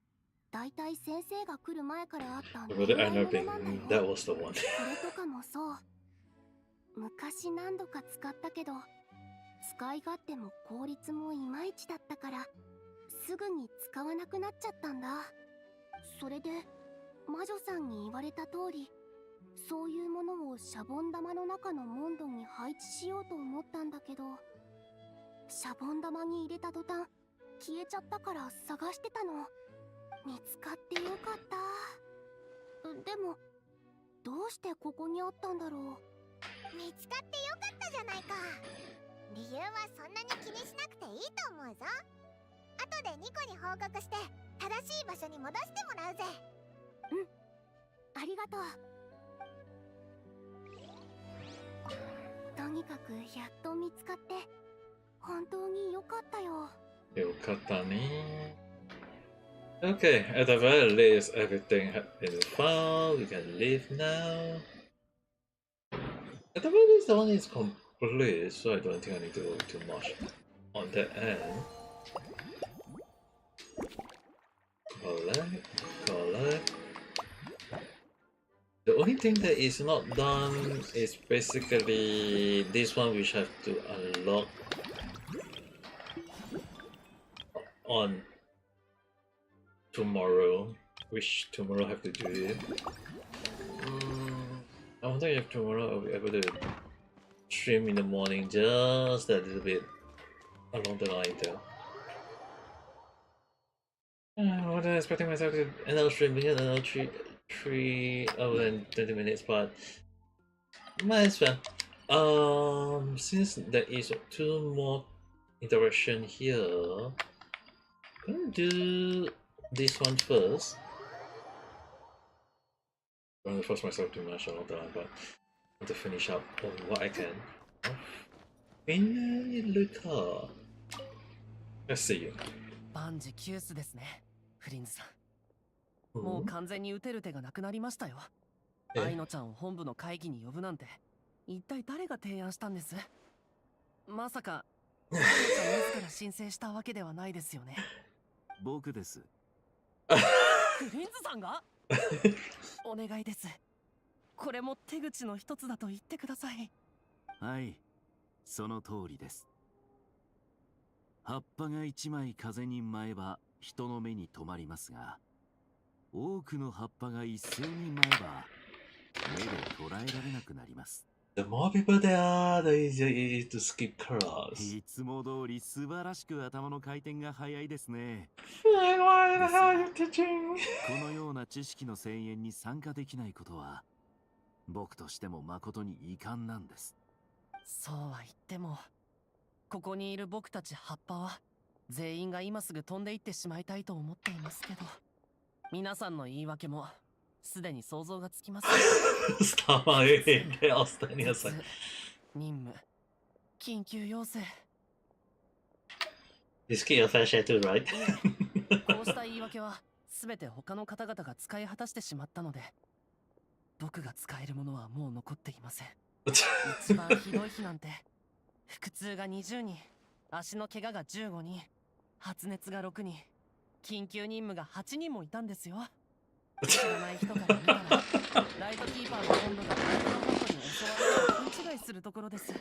だいたい先生が来る前からあった。 would it end up being that was the one? これとかもそう。昔何度か使ったけど、使い勝手も効率もいまいちだったから、すぐに使わなくなっちゃったんだ。それで魔女さんに言われた通り、そういうものをシャボン玉の中のモンドに配置しようと思ったんだけど、シャボン玉に入れた途端消えちゃったから探してたの。見つかってよかった。でもどうしてここにあったんだろう。見つかってよかったじゃないか。理由はそんなに気にしなくていいと思うぞ。後でニコに報告して正しい場所に戻してもらうぜ。うん、ありがとう。とにかくやっと見つかって本当によかったよ。よかったね。Okay, at the very least, everything has been found. We can leave now. At the very least, the one is complete, so I don't think I need to worry too much on that end. Collect. The only thing that is not done is basically this one, which have to unlock on tomorrow, which tomorrow have to do it. I wonder if tomorrow I'll be able to stream in the morning just a little bit along the line though. I wasn't expecting myself to end up streaming another 3 hours and 20 minutes, but might as well. Since there is 2 more interaction here, I'm gonna do this one first. I'm gonna force myself too much along the line, but I want to finish up on what I can. Let's see you. 万事休すですね、フリンズさん。もう完全に打てる手がなくなりましたよ。アイノちゃんを本部の会議に呼ぶなんて、一体誰が提案したんです？まさか、アイノちゃん自ら申請したわけではないですよね。僕です。フリンズさんが？お願いです。これも手口の一つだと言ってください。はい、その通りです。葉っぱが一枚風に舞えば人の目に留まりますが、多くの葉っぱが一斉に舞えば目で捉えられなくなります。The more people there are, the easier it is to skip colors. いつも通り素晴らしく頭の回転が早いですね。Why the hell are you teaching? このような知識の声援に参加できないことは、僕としても誠に遺憾なんです。そうは言っても、ここにいる僕たち葉っぱは全員が今すぐ飛んでいってしまいたいと思っていますけど、皆さんの言い訳もすでに想像がつきます。任務、緊急要請。This key of fair share too, right? こうした言い訳は全て他の方々が使い果たしてしまったので、僕が使えるものはもう残っていません。一番ひどい日なんて、腹痛が20人、足の怪我が15人、発熱が6人、緊急任務が8人もいたんですよ。知らない人から見たら、ライトキーパーの本部がライトハントに襲われて勘違いするところです。こ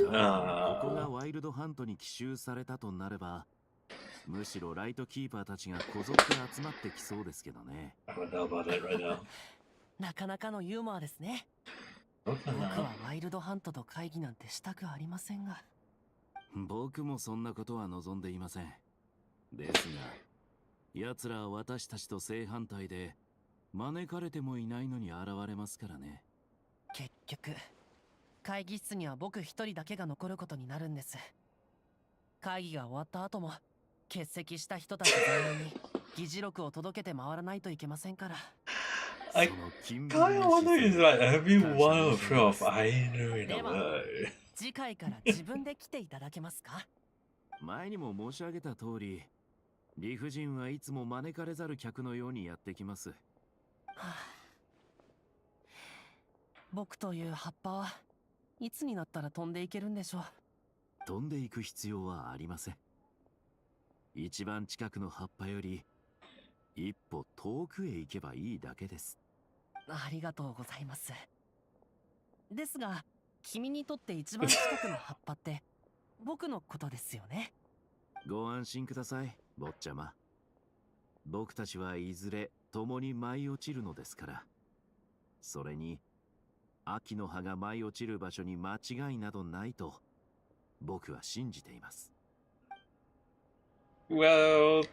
こがワイルドハントに奇襲されたとなれば、むしろライトキーパーたちがこぞって集まってきそうですけどね。なかなかのユーモアですね。僕はワイルドハントと会議なんてしたくありませんが。僕もそんなことは望んでいません。ですが、奴らは私たちと正反対で、招かれてもいないのに現れますからね。結局、会議室には僕一人だけが残ることになるんです。会議が終わった後も、欠席した人たち全員に議事録を届けて回らないといけませんから。I kind of wonder is like everyone afraid of Ainu in a way. 次回から自分で来ていただけますか？前にも申し上げた通り、理不尽はいつも招かれざる客のようにやってきます。はあ、僕という葉っぱはいつになったら飛んでいけるんでしょう。飛んでいく必要はありません。一番近くの葉っぱより一歩遠くへ行けばいいだけです。ありがとうございます。ですが、君にとって一番近くの葉っぱって僕のことですよね。ご安心ください、坊ちゃま。僕たちはいずれ共に舞い落ちるのですから。それに、秋の葉が舞い落ちる場所に間違いなどないと僕は信じています。Well...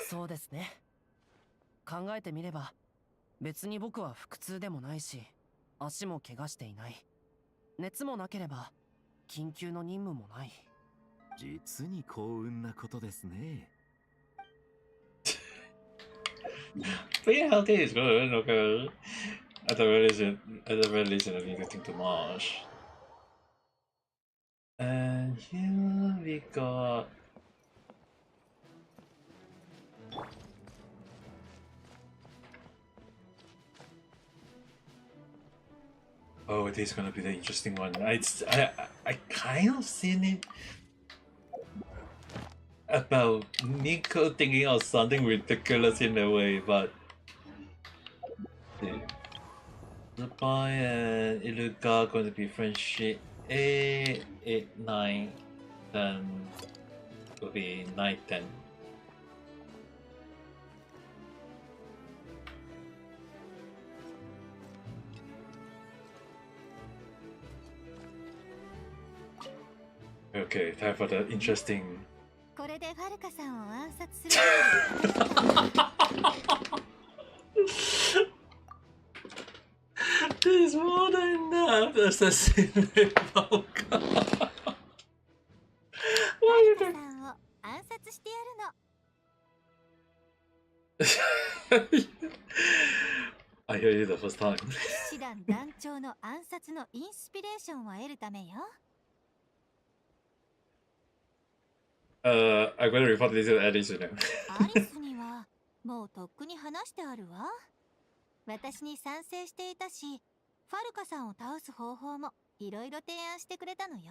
そうですね。考えてみれば、別に僕は腹痛でもないし、足も怪我していない。熱もなければ、緊急の任務もない。実に幸運なことですね。Being healthy is good, okay. At the very least, I need to think too much. And here we got... Oh, this is gonna be the interesting one. I kind of seen it about Nico thinking of something ridiculous in a way, but the boy and Iluka are going to be friendship 8, 9, then will be 9, 10. Okay, time for the interesting. これでファルカさんを暗殺する。There's more than enough assassinate Valka. ファルカさんを暗殺してやるの。I hear you the first time. 騎士団団長の暗殺のインスピレーションを得るためよ。I'm going to report this to Alice now. アリスにはもうとっくに話してあるわ。私に賛成していたし、ファルカさんを倒す方法もいろいろ提案してくれたのよ。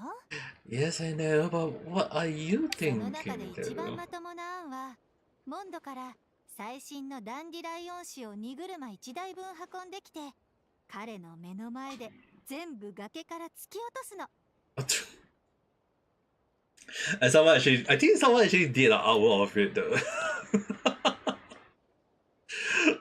Yes, I know, but what are you その thinking? 中で一番まともな案は、モンドから最新のダンディライオン紙を荷車1台分運んできて、彼の目の前で全部崖から突き落とすの。And I think someone actually did an artwork of it though.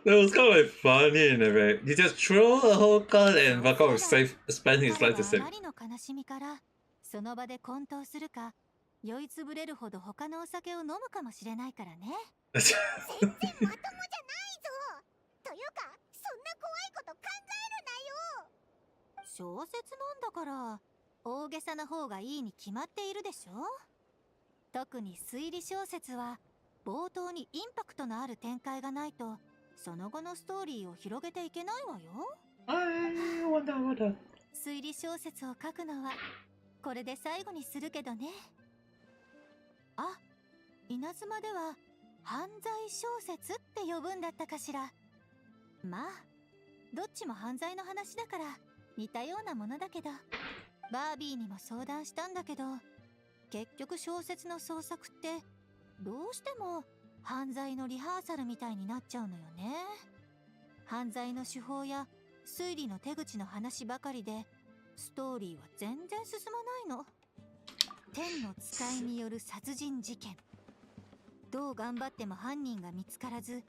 That was kind of like funny in a way. You just throw a whole gun and Valka will spend his life to save. あまりの悲しみからその場で混沌するか酔いつぶれるほど他のお酒を飲むかもしれないからね。全然まともじゃないぞ。というかそんな怖いこと考えるなよ。小説なんだから大げさな方がいいに決まっているでしょ。特に推理小説は冒頭にインパクトのある展開がないとその後のストーリーを広げていけないわよ。推理小説を書くのはこれで最後にするけどね。あ、稲妻では犯罪小説って呼ぶんだったかしら。まあどっちも犯罪の話だから似たようなものだけど、バービーにも相談したんだけど、結局小説の創作ってどうしても犯罪のリハーサルみたいになっちゃうのよね。犯罪の手法や推理の手口の話ばかりでストーリーは全然進まないの。天の使いによる殺人事件、どう頑張っても犯人が見つからず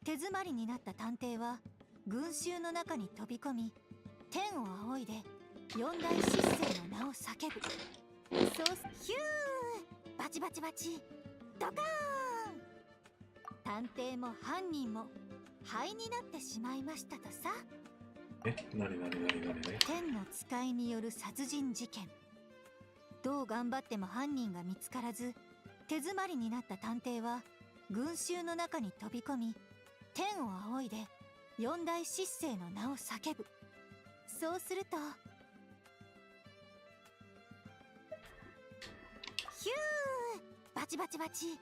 手詰まりになった探偵は群衆の中に飛び込み、天を仰いで四大失勢の名を叫ぶ。そうヒュー、バチバチバチ、ドカーン。探偵も犯人も灰になってしまいましたとさ。なに天の使いによる殺人事件。どう頑張っても犯人が見つからず、手詰まりになった探偵は群衆の中に飛び込み、天を仰いで四大失勢の名を叫ぶ。そうするとヒュー、バチバチバチ、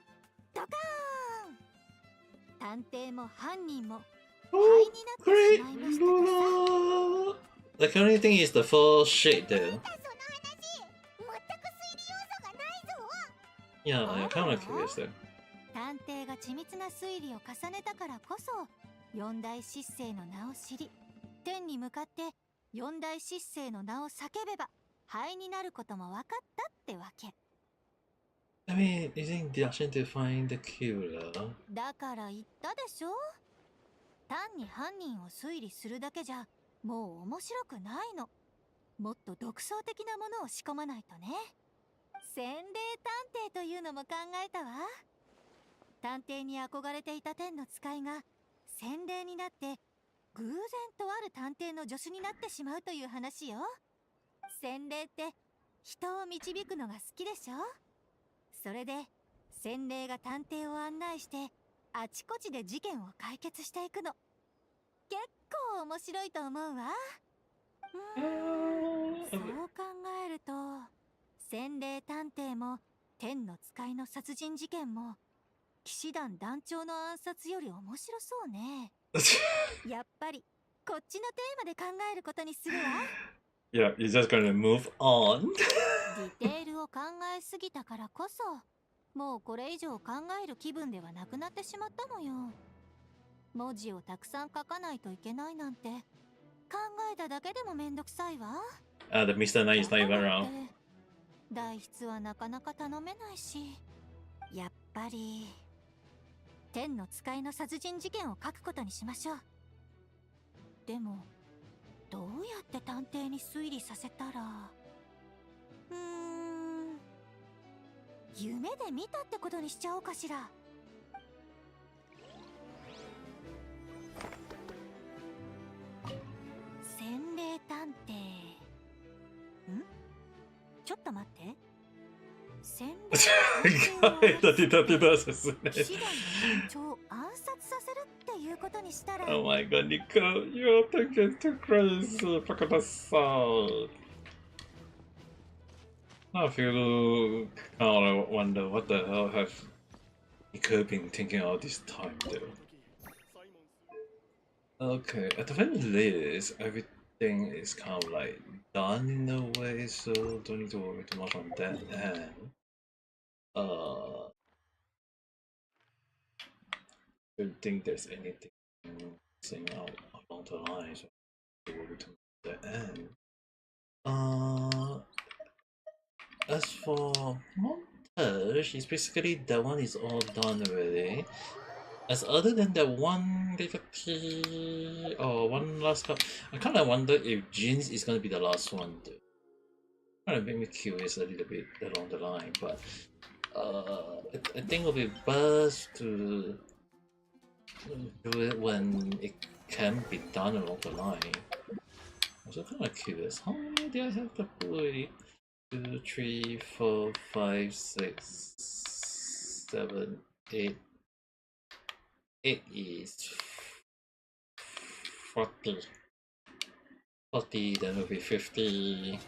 ドカーン。探偵も犯人も灰になってしまいましたとさ。The only thing is the full shit though. Yeah, I'm kind of curious though. 探偵が緻密な推理を重ねたからこそ四大失勢の名を知り、天に向かって四大失勢の名を叫べば灰になることも分かったってわけ。I mean, using Dashin to find the killer. だから言ったでしょ。単に犯人を推理するだけじゃもう面白くないの。もっと独創的なものを仕込まないとね。洗礼探偵というのも考えたわ。探偵に憧れていた天の使いが洗礼になって偶然とある探偵の助手になってしまうという話よ。洗礼って人を導くのが好きでしょ。それで洗礼が探偵を案内してあちこちで事件を解決していくの。結構面白いと思うわ。そう考えると洗礼探偵も天の使いの殺人事件も騎士団団長の暗殺より面白そうね。やっぱりこっちのテーマで考えることにするわ。Yeah, you're just gonna move on. ディテールを考えすぎたからこそもうこれ以上考える気分ではなくなってしまったのよ。文字をたくさん書かないといけないなんて考えただけでもめんどくさいわ。The Mr. Knight is not even around. 代筆はなかなか頼めないし、やっぱり天の使いの殺人事件を書くことにしましょう。でもどうやって探偵に推理させたら、夢で見たってことにしちゃおうかしら。洗礼探偵。ちょっと待って。洗礼探偵を騎士団の団長を暗殺させるっていうことにしたら。Oh my god, Nico, you're thinking too crazy. Fuck that sound. I feel kind of wonder what the hell have Nico been thinking all this time though. Okay, at the very least, everything is kind of like done in a way, so don't need to worry too much on that end. Don't think there's anything missing out along the lines of worry too much on that end. As for montage, it's basically that one is all done already. As other than that one liberty or one last cup, I kind of wonder if Jin's is going to be the last one though. Kind of make me curious a little bit along the line, but I think it'll be best to do it when it can be done along the line. I'm also kind of curious, how many do I have to play? 2, 3, 4, 5, 6, 7, 8. 8 is 40. 40, then it'll be 50.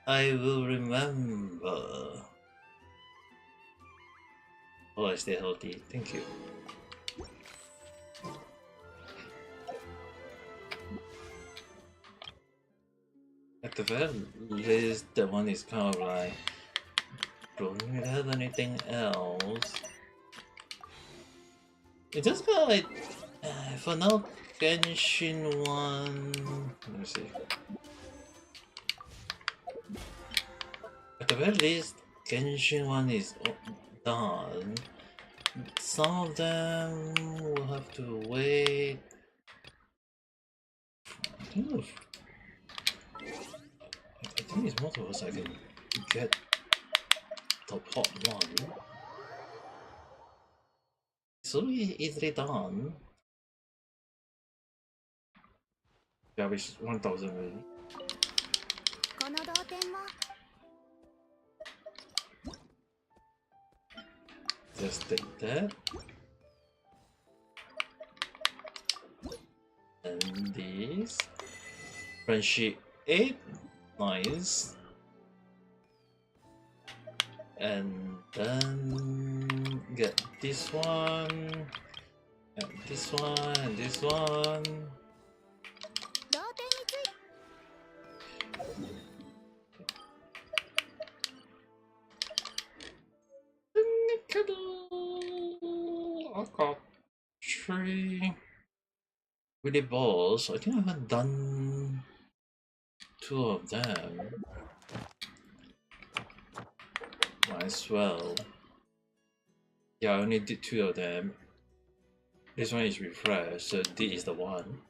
I will remember. Oh, I stay healthy. Thank you. At the very least, that one is kind of like, don't really have anything else. It's just kind of like, for now, Genshin 1, let me see. At the very least, Genshin one is done. Some of them will have to wait. I don't know if I think it's more towards I can get the pot one. It's really easily done. Yeah, which 1000 really. Just take that. And this. Friendship 8. Nice. And then get this one. And this one. And this one. I got 3 really balls. I think I haven't done 2 of them. Might as well. Yeah, I only did 2 of them. This one is refreshed, so D is the one.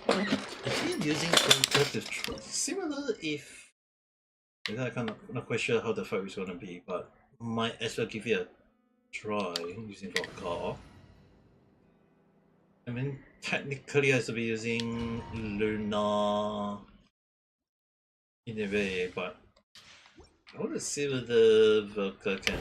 I think using similar if I'm not quite sure how the fight is gonna be, but might as well give it a try using Vodka. I mean, technically I should be using Luna in a way, but I want to see whether Vodka can.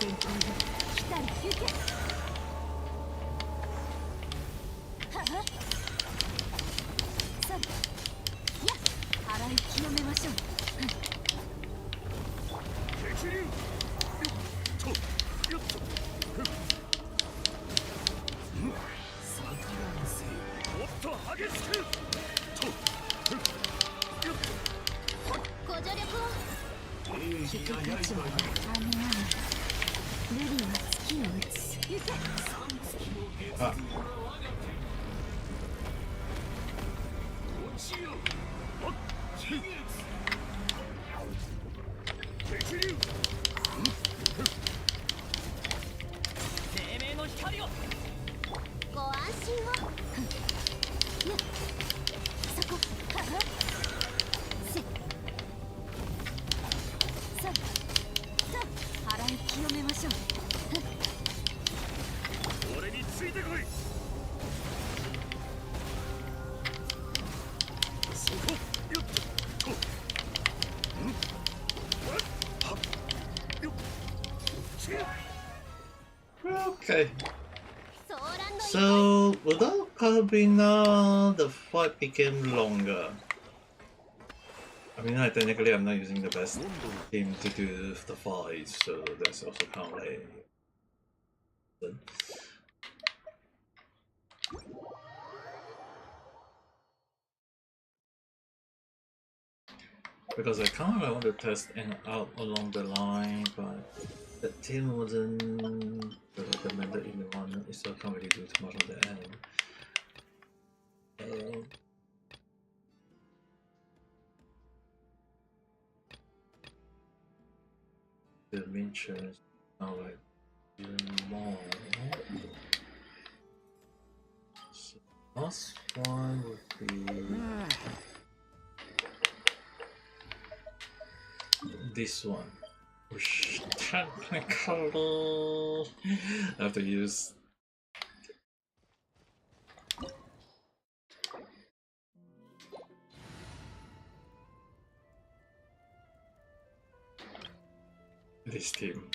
先行に来たり行け。ははさあ、いや洗い清めましょう。激流よっとよっともっと激しくご助力を。聞く価値は雨雨。ルリは月を打つ。行け。あ、激流生命の光を。ご安心を。やっそこ。ははせさあ洗い清めましょう。俺についてこい。そこよっとokay. So without Kabina, the fight became longer. I mean, technically, I'm not using the best team to do the fight, so that's also kind of like. Because I kind of want to test out along the line, but the team wasn't recommended in the one, so I can't really do too much on the end. The main chance now like even more. So last one would be this one, which technically I have to use. This team.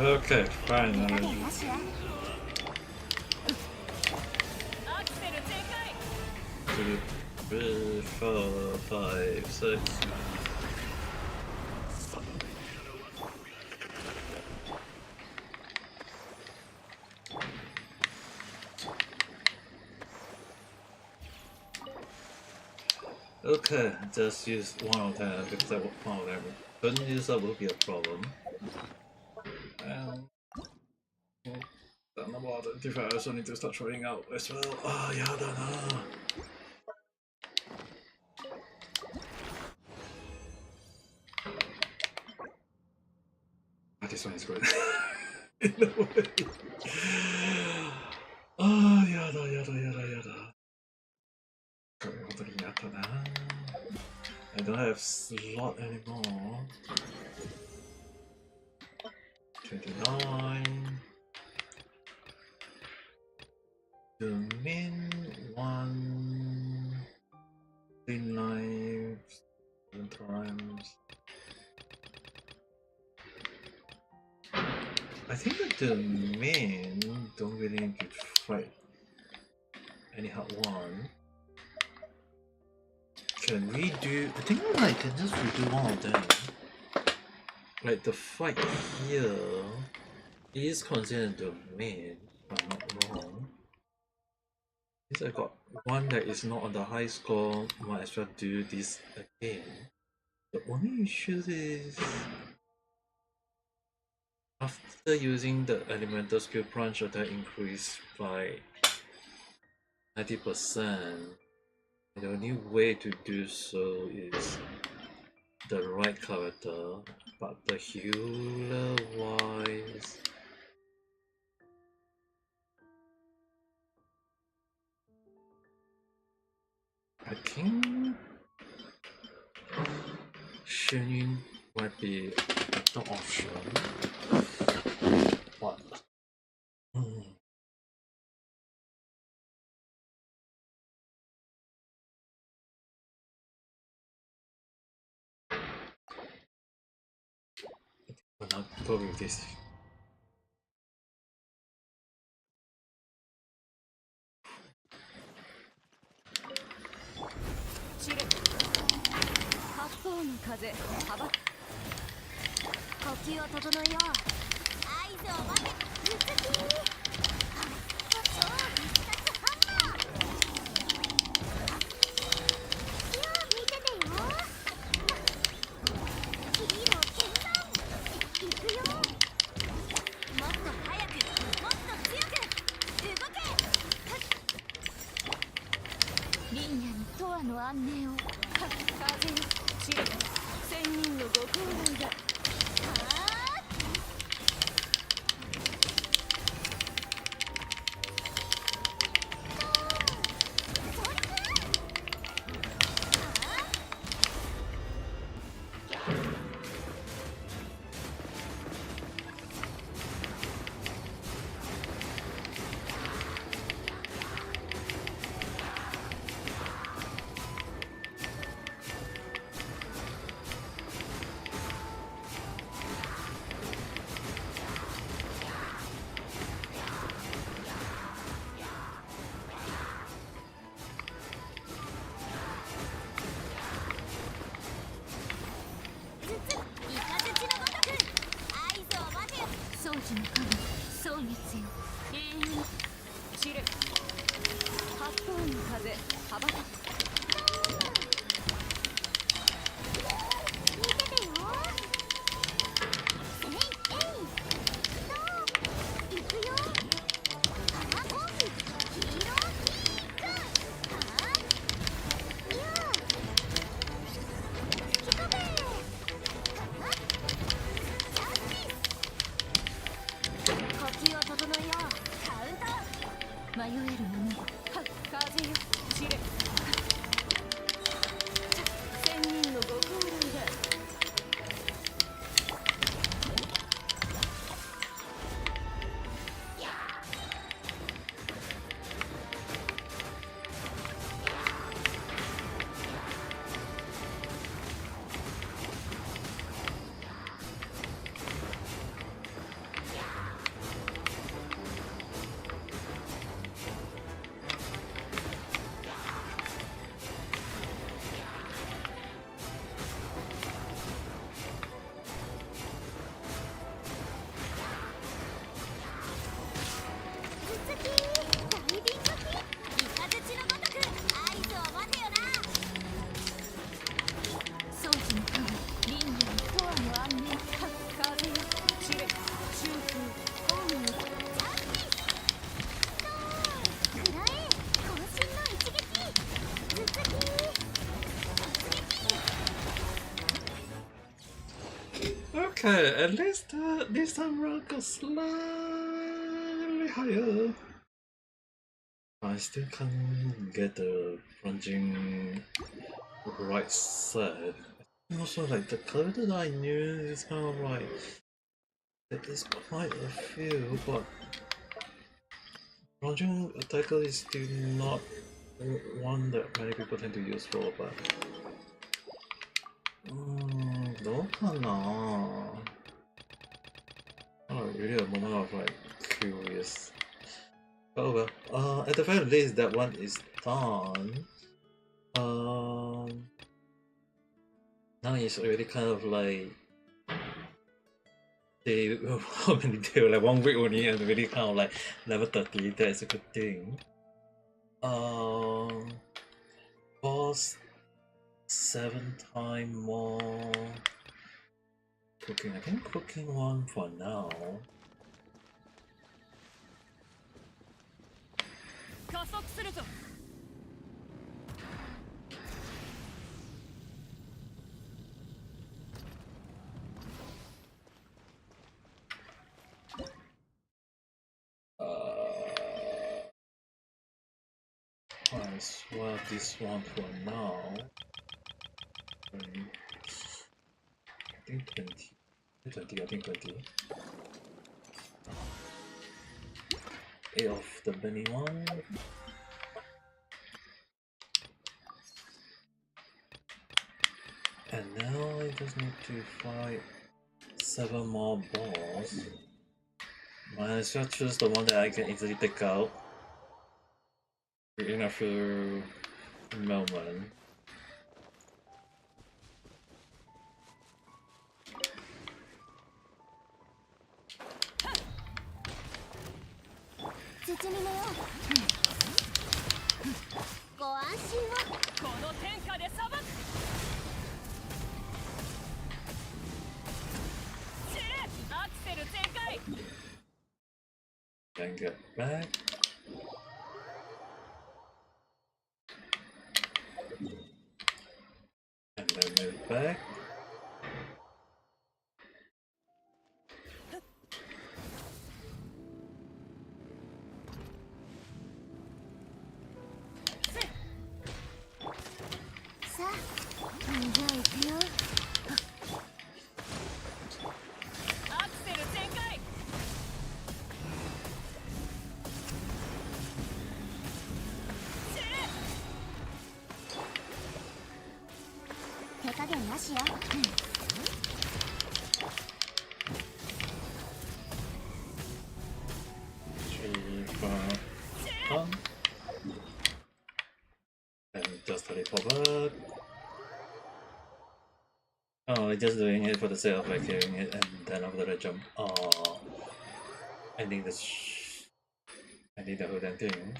Okay, finally. 2, 3, 4, 5, 6. Okay, just use one of them because one of them couldn't use that will be a problem. Don't know about the different. I also need to start throwing out as well. Ah, yeah, don't know. This one is good. In a way. Ah, yada yada yada yada. I don't have slot anymore. 29. Domain 1. 3 knives. 7 times. I think that the main don't really need to fight any hard one. Can we do? I think I can just redo one of them. Like the fight here is considered the main, if I'm not wrong. Since I got one that is not on the high score, might as well do this again. The only issue is after using the elemental skill punch attack increase by 90%, the only way to do so is the right character, but the healer wise, I think Shunin might be a better option. But we'll not go with this. Okay, at least this time rank is slightly higher. I still can't get the plunging right side. Also, like the code that I knew is kind of like there is quite a few, but plunging attacker is still not one that many people tend to use for. But no, really a moment of like curious. Oh well, at the very least that one is done. Now it's already kind of like they how many days? Like 1 week only, and really kind of like level 30. That's a good thing. Boss 7 times more. Cooking. I think cooking 1 for now. I swap this one for now. I think 20. 20, I think 20. 8 of the Benny one. And now I just need to fight 7 more balls. Might as well choose the one that I can easily take out in a few moments. Then get back. And then move back. And just teleport back. Oh, just doing it for the sake of like hearing it, and then after that jump. Oh, ending the ending the whole damn thing.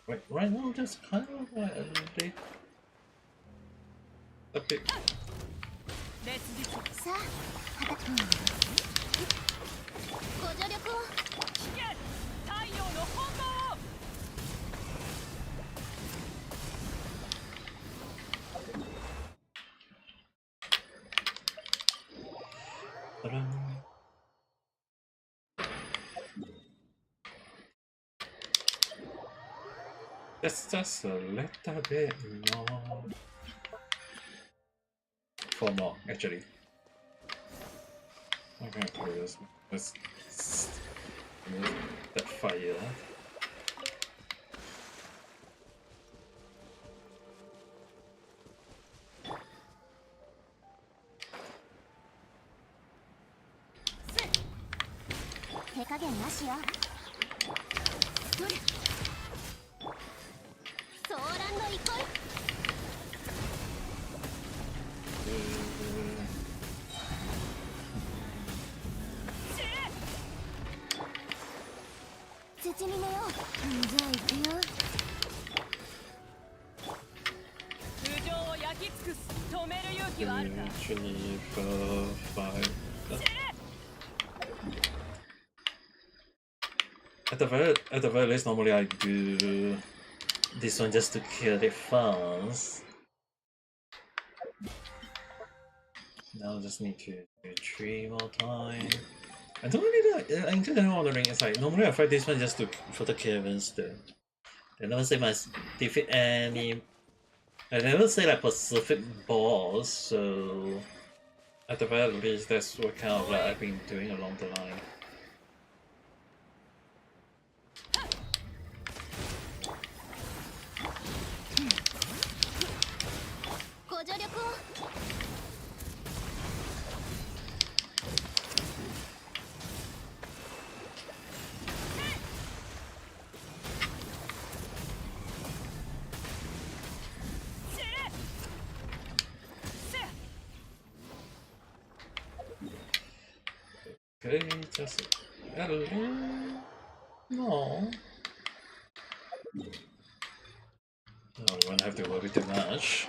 Wait, right now just kind of like a bit. That's just a little bit more. 4 more, actually. Okay, let's remove that fire. At the very least, normally I do this one just to kill it fast. Now just need to do 3 more times. I don't really like. In general, the ring is like normally I fight this one just to for the clearance though. I never say must defeat any. I never say like specific boss, so at the very least that's what kind of like I've been doing along the line. Okay, just a little. No. Oh, we won't have to worry too much.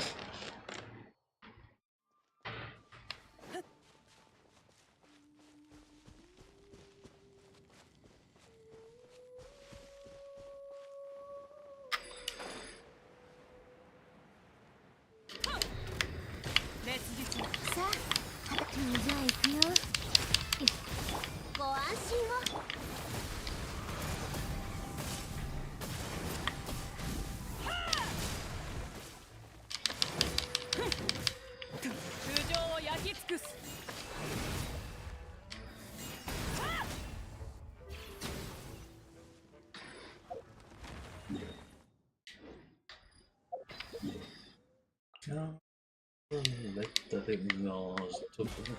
Let it ignore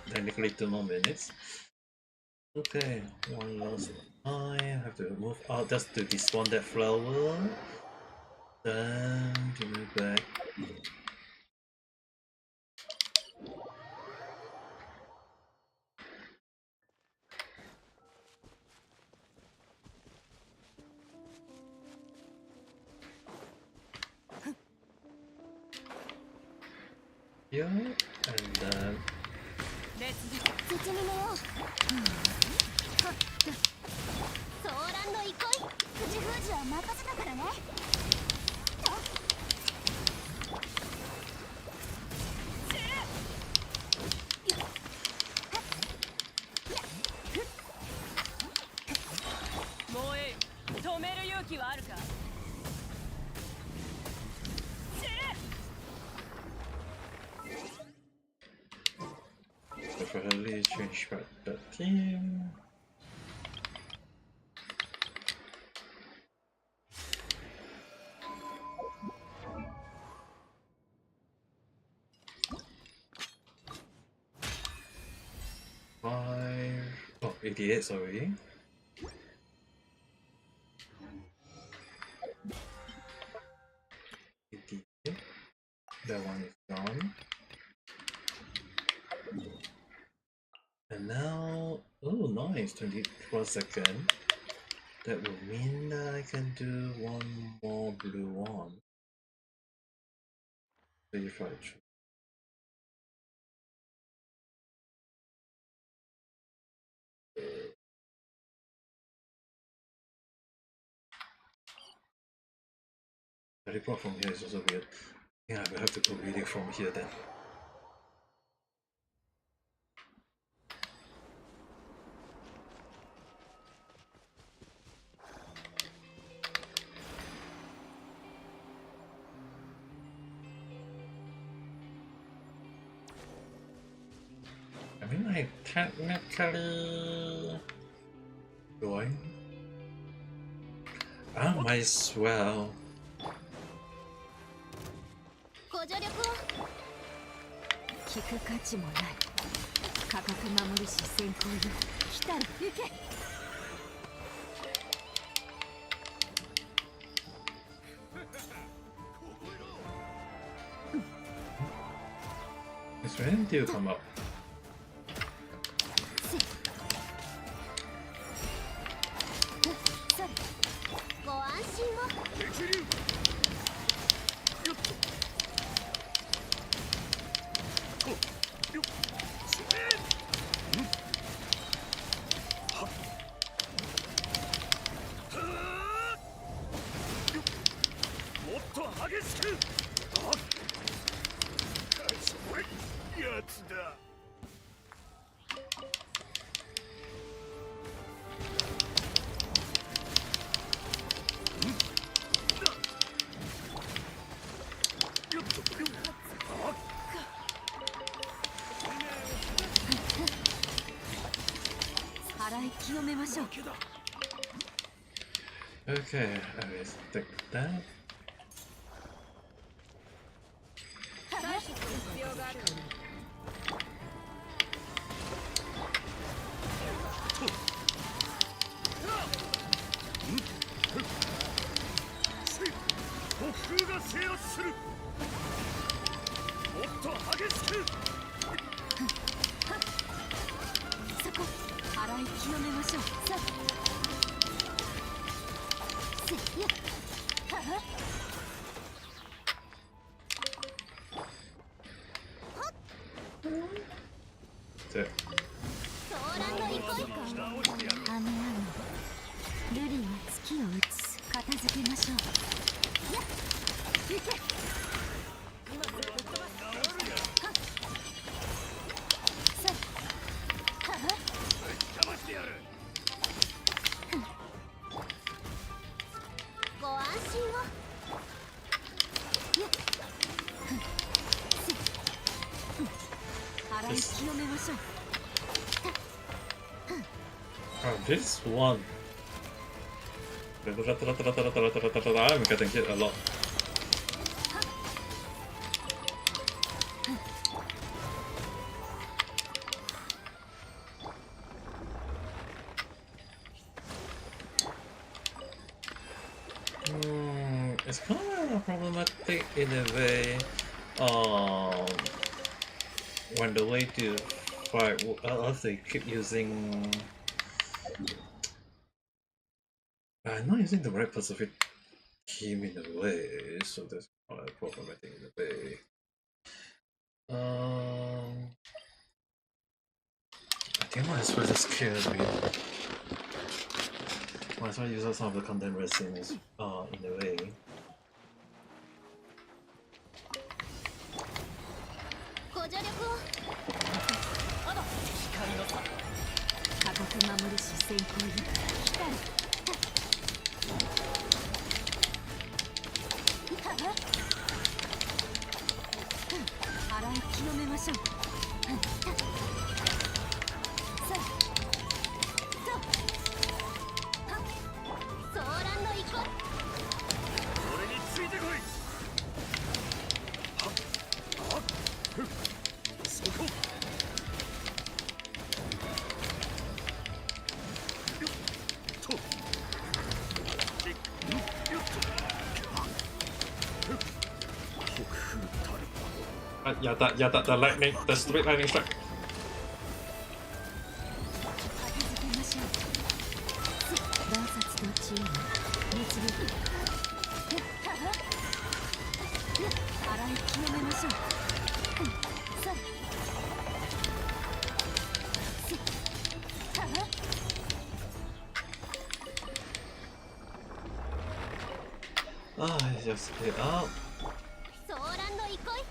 technically 2 more minutes. Okay, one last time. I have to move out just to despawn that flower. Then to move back. Yeah, and then 絶に寝よう。ソーランド憩い。口封じは任せたからね。もういい。止める勇気はあるか。Definitely change back the team. Oh, 88, sorry. That one is gone. And now, oh nice, 24 seconds. That will mean that I can do one more blue one. 35. Teleport from here is also weird. Yeah, I will have to go reading from here then. I mean, I technically... Do I? I might as well. ご助力を。聞く価値もない。価格守りし先行よ。来たら行け。Is when do you come up? ご安心を。もっ Okay, I will take that. 突風が制圧する。もっと激しく。そこ洗い清めましょう。させやははでソーランド行こうか。雨雨ルリが月を映す。片付けましょう。やっ行け。今すぐぶっ飛ばす。はっさははかましてやる。ご安心を。やっ洗い清めましょう。 this one. I'm getting hit a lot. It's kind of problematic in a way. When the way to fight, if they keep using. I'm not using the right Pacific team in a way, so that's kind of problematic in a way. I think might as well just kill me. Might as well use up some of the content resins in a way. ご助力を。あら光の差。固く守るし先行に光る。洗い清めましょう。さあソーランド行こう。俺についてこい。はっはっふっそこ。よっと。よっと。北風たる。Yeah, the lightning, the stupid lightning strike. 片付けましょう。断殺と知恵に導く。洗い清めましょう。さあ、I just hit out. ソーランド行こい。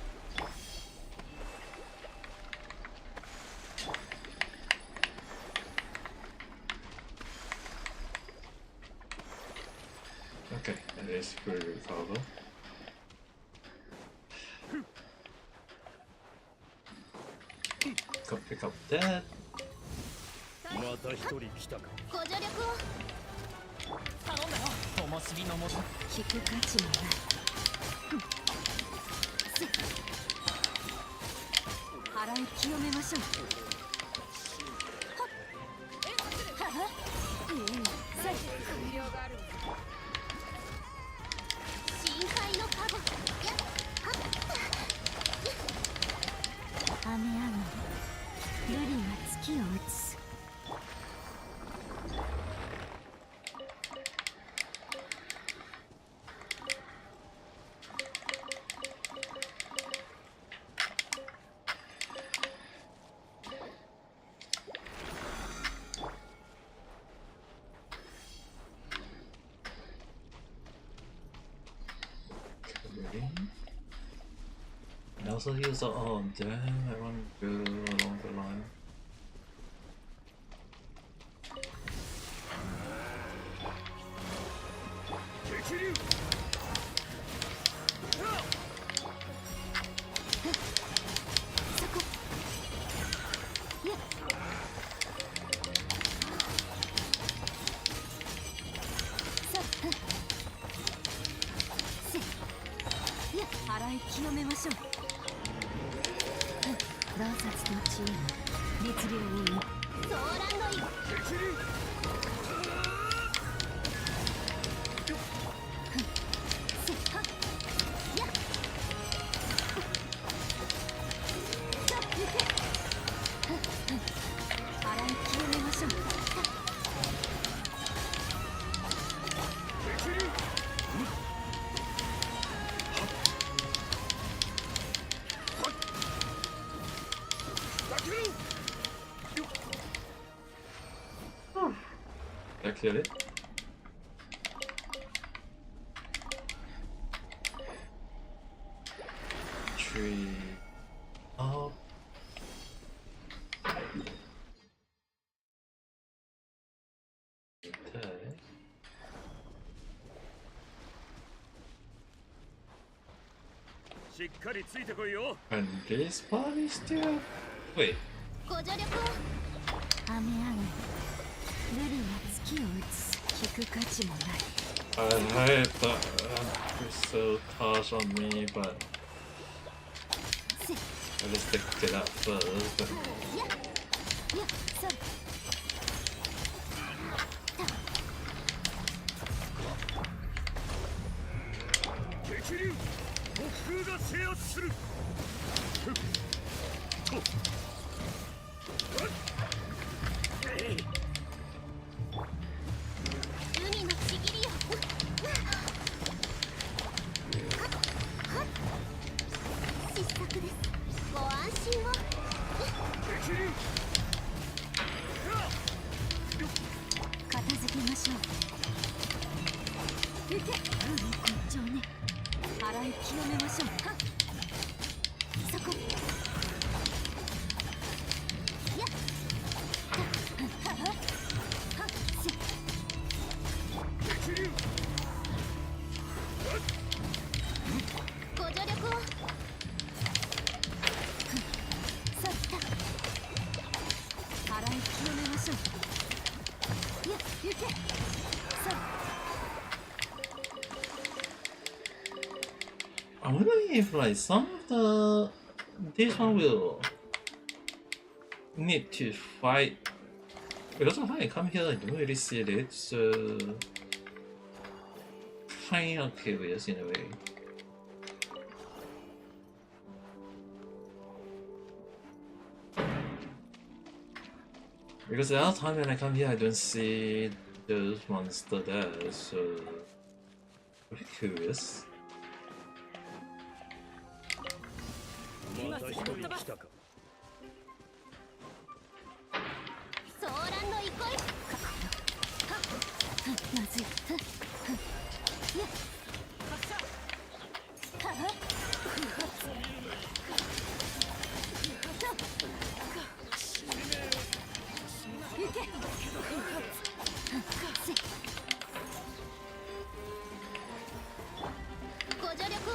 Okay, and it's pretty recoverable. Go pick up that. また一人来たか。ご助力を。頼んだよ。灯火のもと。聞く価値もない。洗い清めましょう。ははさあ深海のカゴ。やっはっ。雨雨ルリが月を映す。And also use oh damn, I want to go along the line. 清めましょう。洞察とチーム律令を追う。ソーランドイ洗い清めましょう。Did I clear it? Tree. Oh. Okay. And this part is still. Wait. ご助力を。雨上がりルリが月を映す。聞く価値もない。 I had that crystal touch on me, but I just stick to that first. 激流北風が制圧する。海のちぎりよ。失策です。ご安心を。片付けましょう。行け。こっちをね。洗い清めましょう。そこ。ご助力を。洗い清めましょう。行け。I'm wondering if like some of this one will need to fight because of how I come here I don't really see it, so kind of curious in a way. Because the other time when I come here I don't see those monsters there, so I'm curious. また一人来たか。ソーランド行こい。まずい。ご助力を。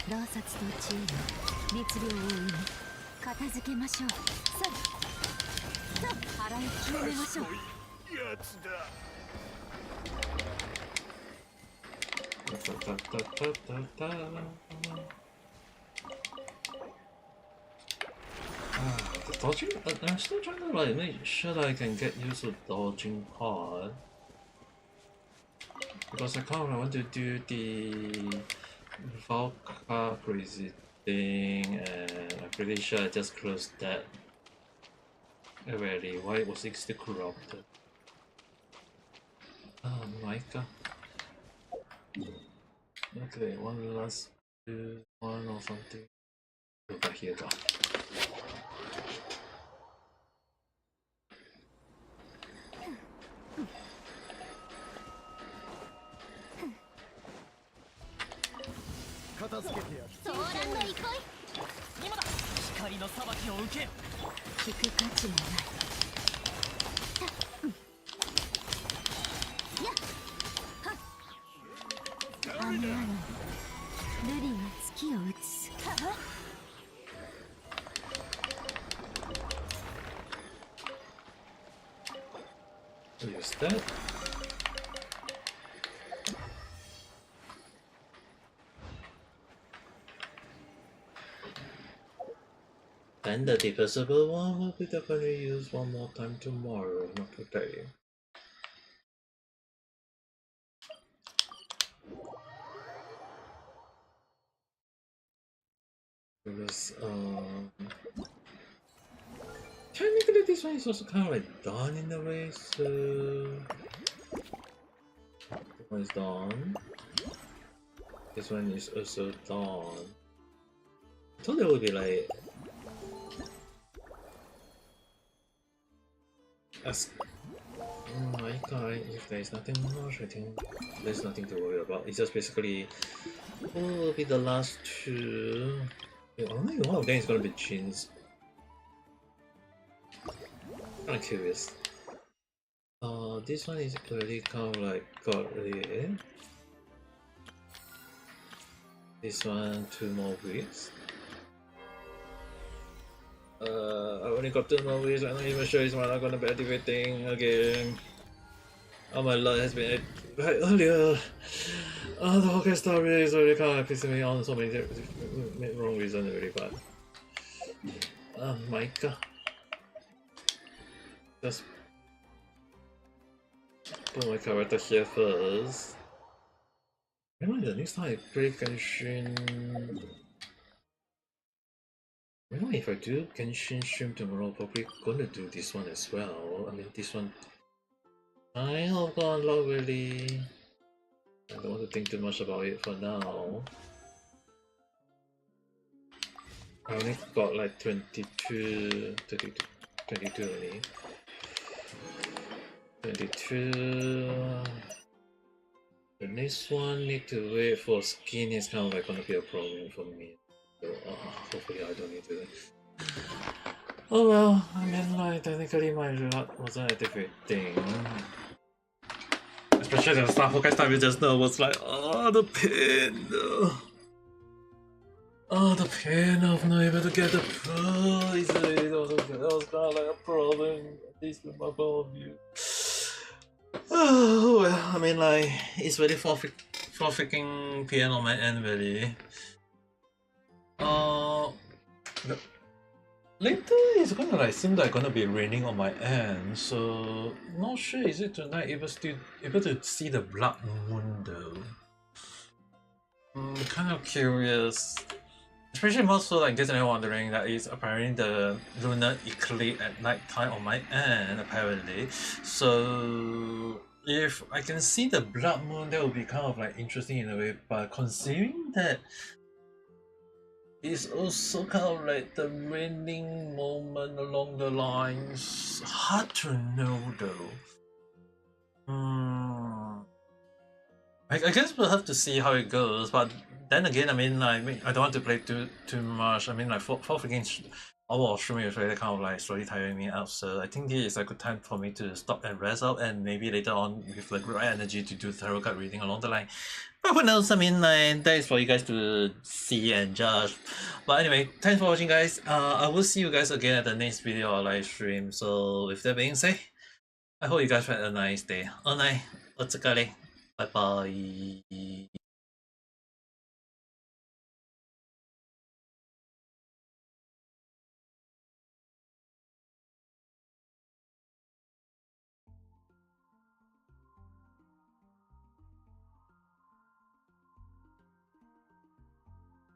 洞察とチーム律令を追う。片付けましょう。洗い清めましょう。やつだ。The dodging? I'm still trying to like make sure that I can get used to the dodging part. Because I kind of want to do the Valka crazy thing, and I'm pretty sure I just closed that already. Why was it still corrupted? Oh my god. Okay, one last one or something. Go back here, go. 片付けてやる。ソーランド行こい。今だ。光の裁きを受けよ。聞く価値もない。雨上がりルリが月を映す。Use that. And the divisible one will be definitely used one more time tomorrow, not today. Because technically this one is also kind of like done in a way, so this one is done. This one is also done. I thought there would be like my guy, if there is nothing much, I think there's nothing to worry about. It's just basically what will be the last two. Only one of them is gonna be jeans. Kinda curious. This one is already kind of like got it. This one, 2 more weeks. I only got 2 more weeks. I'm not even sure it's not gonna be activating again. Oh my lord, has been right earlier. The Honkai Star really is already kind of pissing me on so many wrong reasons already, but oh my god. Just put my character here first. Maybe the next time I play Genshin. Maybe if I do Genshin stream tomorrow, I'm probably gonna do this one as well. I mean, this one I have gone low really. I don't want to think too much about it for now. I only got like 22 only. 22. The next one need to wait for skin is kind of like gonna be a problem for me. So hopefully I don't need to. Oh well, I mean like technically my luck wasn't activating. Especially the Honkai Star just now was like, the pain. The pain of not able to get the prize. That was kind of like a problem, at least with my point of view. Oh well, I mean like, it's really for freaking PN on my end really. Later it's gonna like seem like gonna be raining on my end, so not sure is it tonight able to see the blood moon though. Kind of curious. Especially more so like getting wondering that is apparently the lunar eclipse at night time on my end apparently. So if I can see the blood moon, that would be kind of like interesting in a way, but considering that it's also kind of like the raining moment along the lines, hard to know though. I guess we'll have to see how it goes, but then again, I mean, I don't want to play too much. I mean, like for freaking hour of streaming is really kind of like slowly tiring me out. So I think this is a good time for me to stop and rest out, and maybe later on with the right energy to do tarot card reading along the line. But who knows? I mean, like that is for you guys to see and judge. But anyway, thanks for watching, guys. I will see you guys again at the next video or live stream. So with that being said, I hope you guys had a nice day. Bye bye.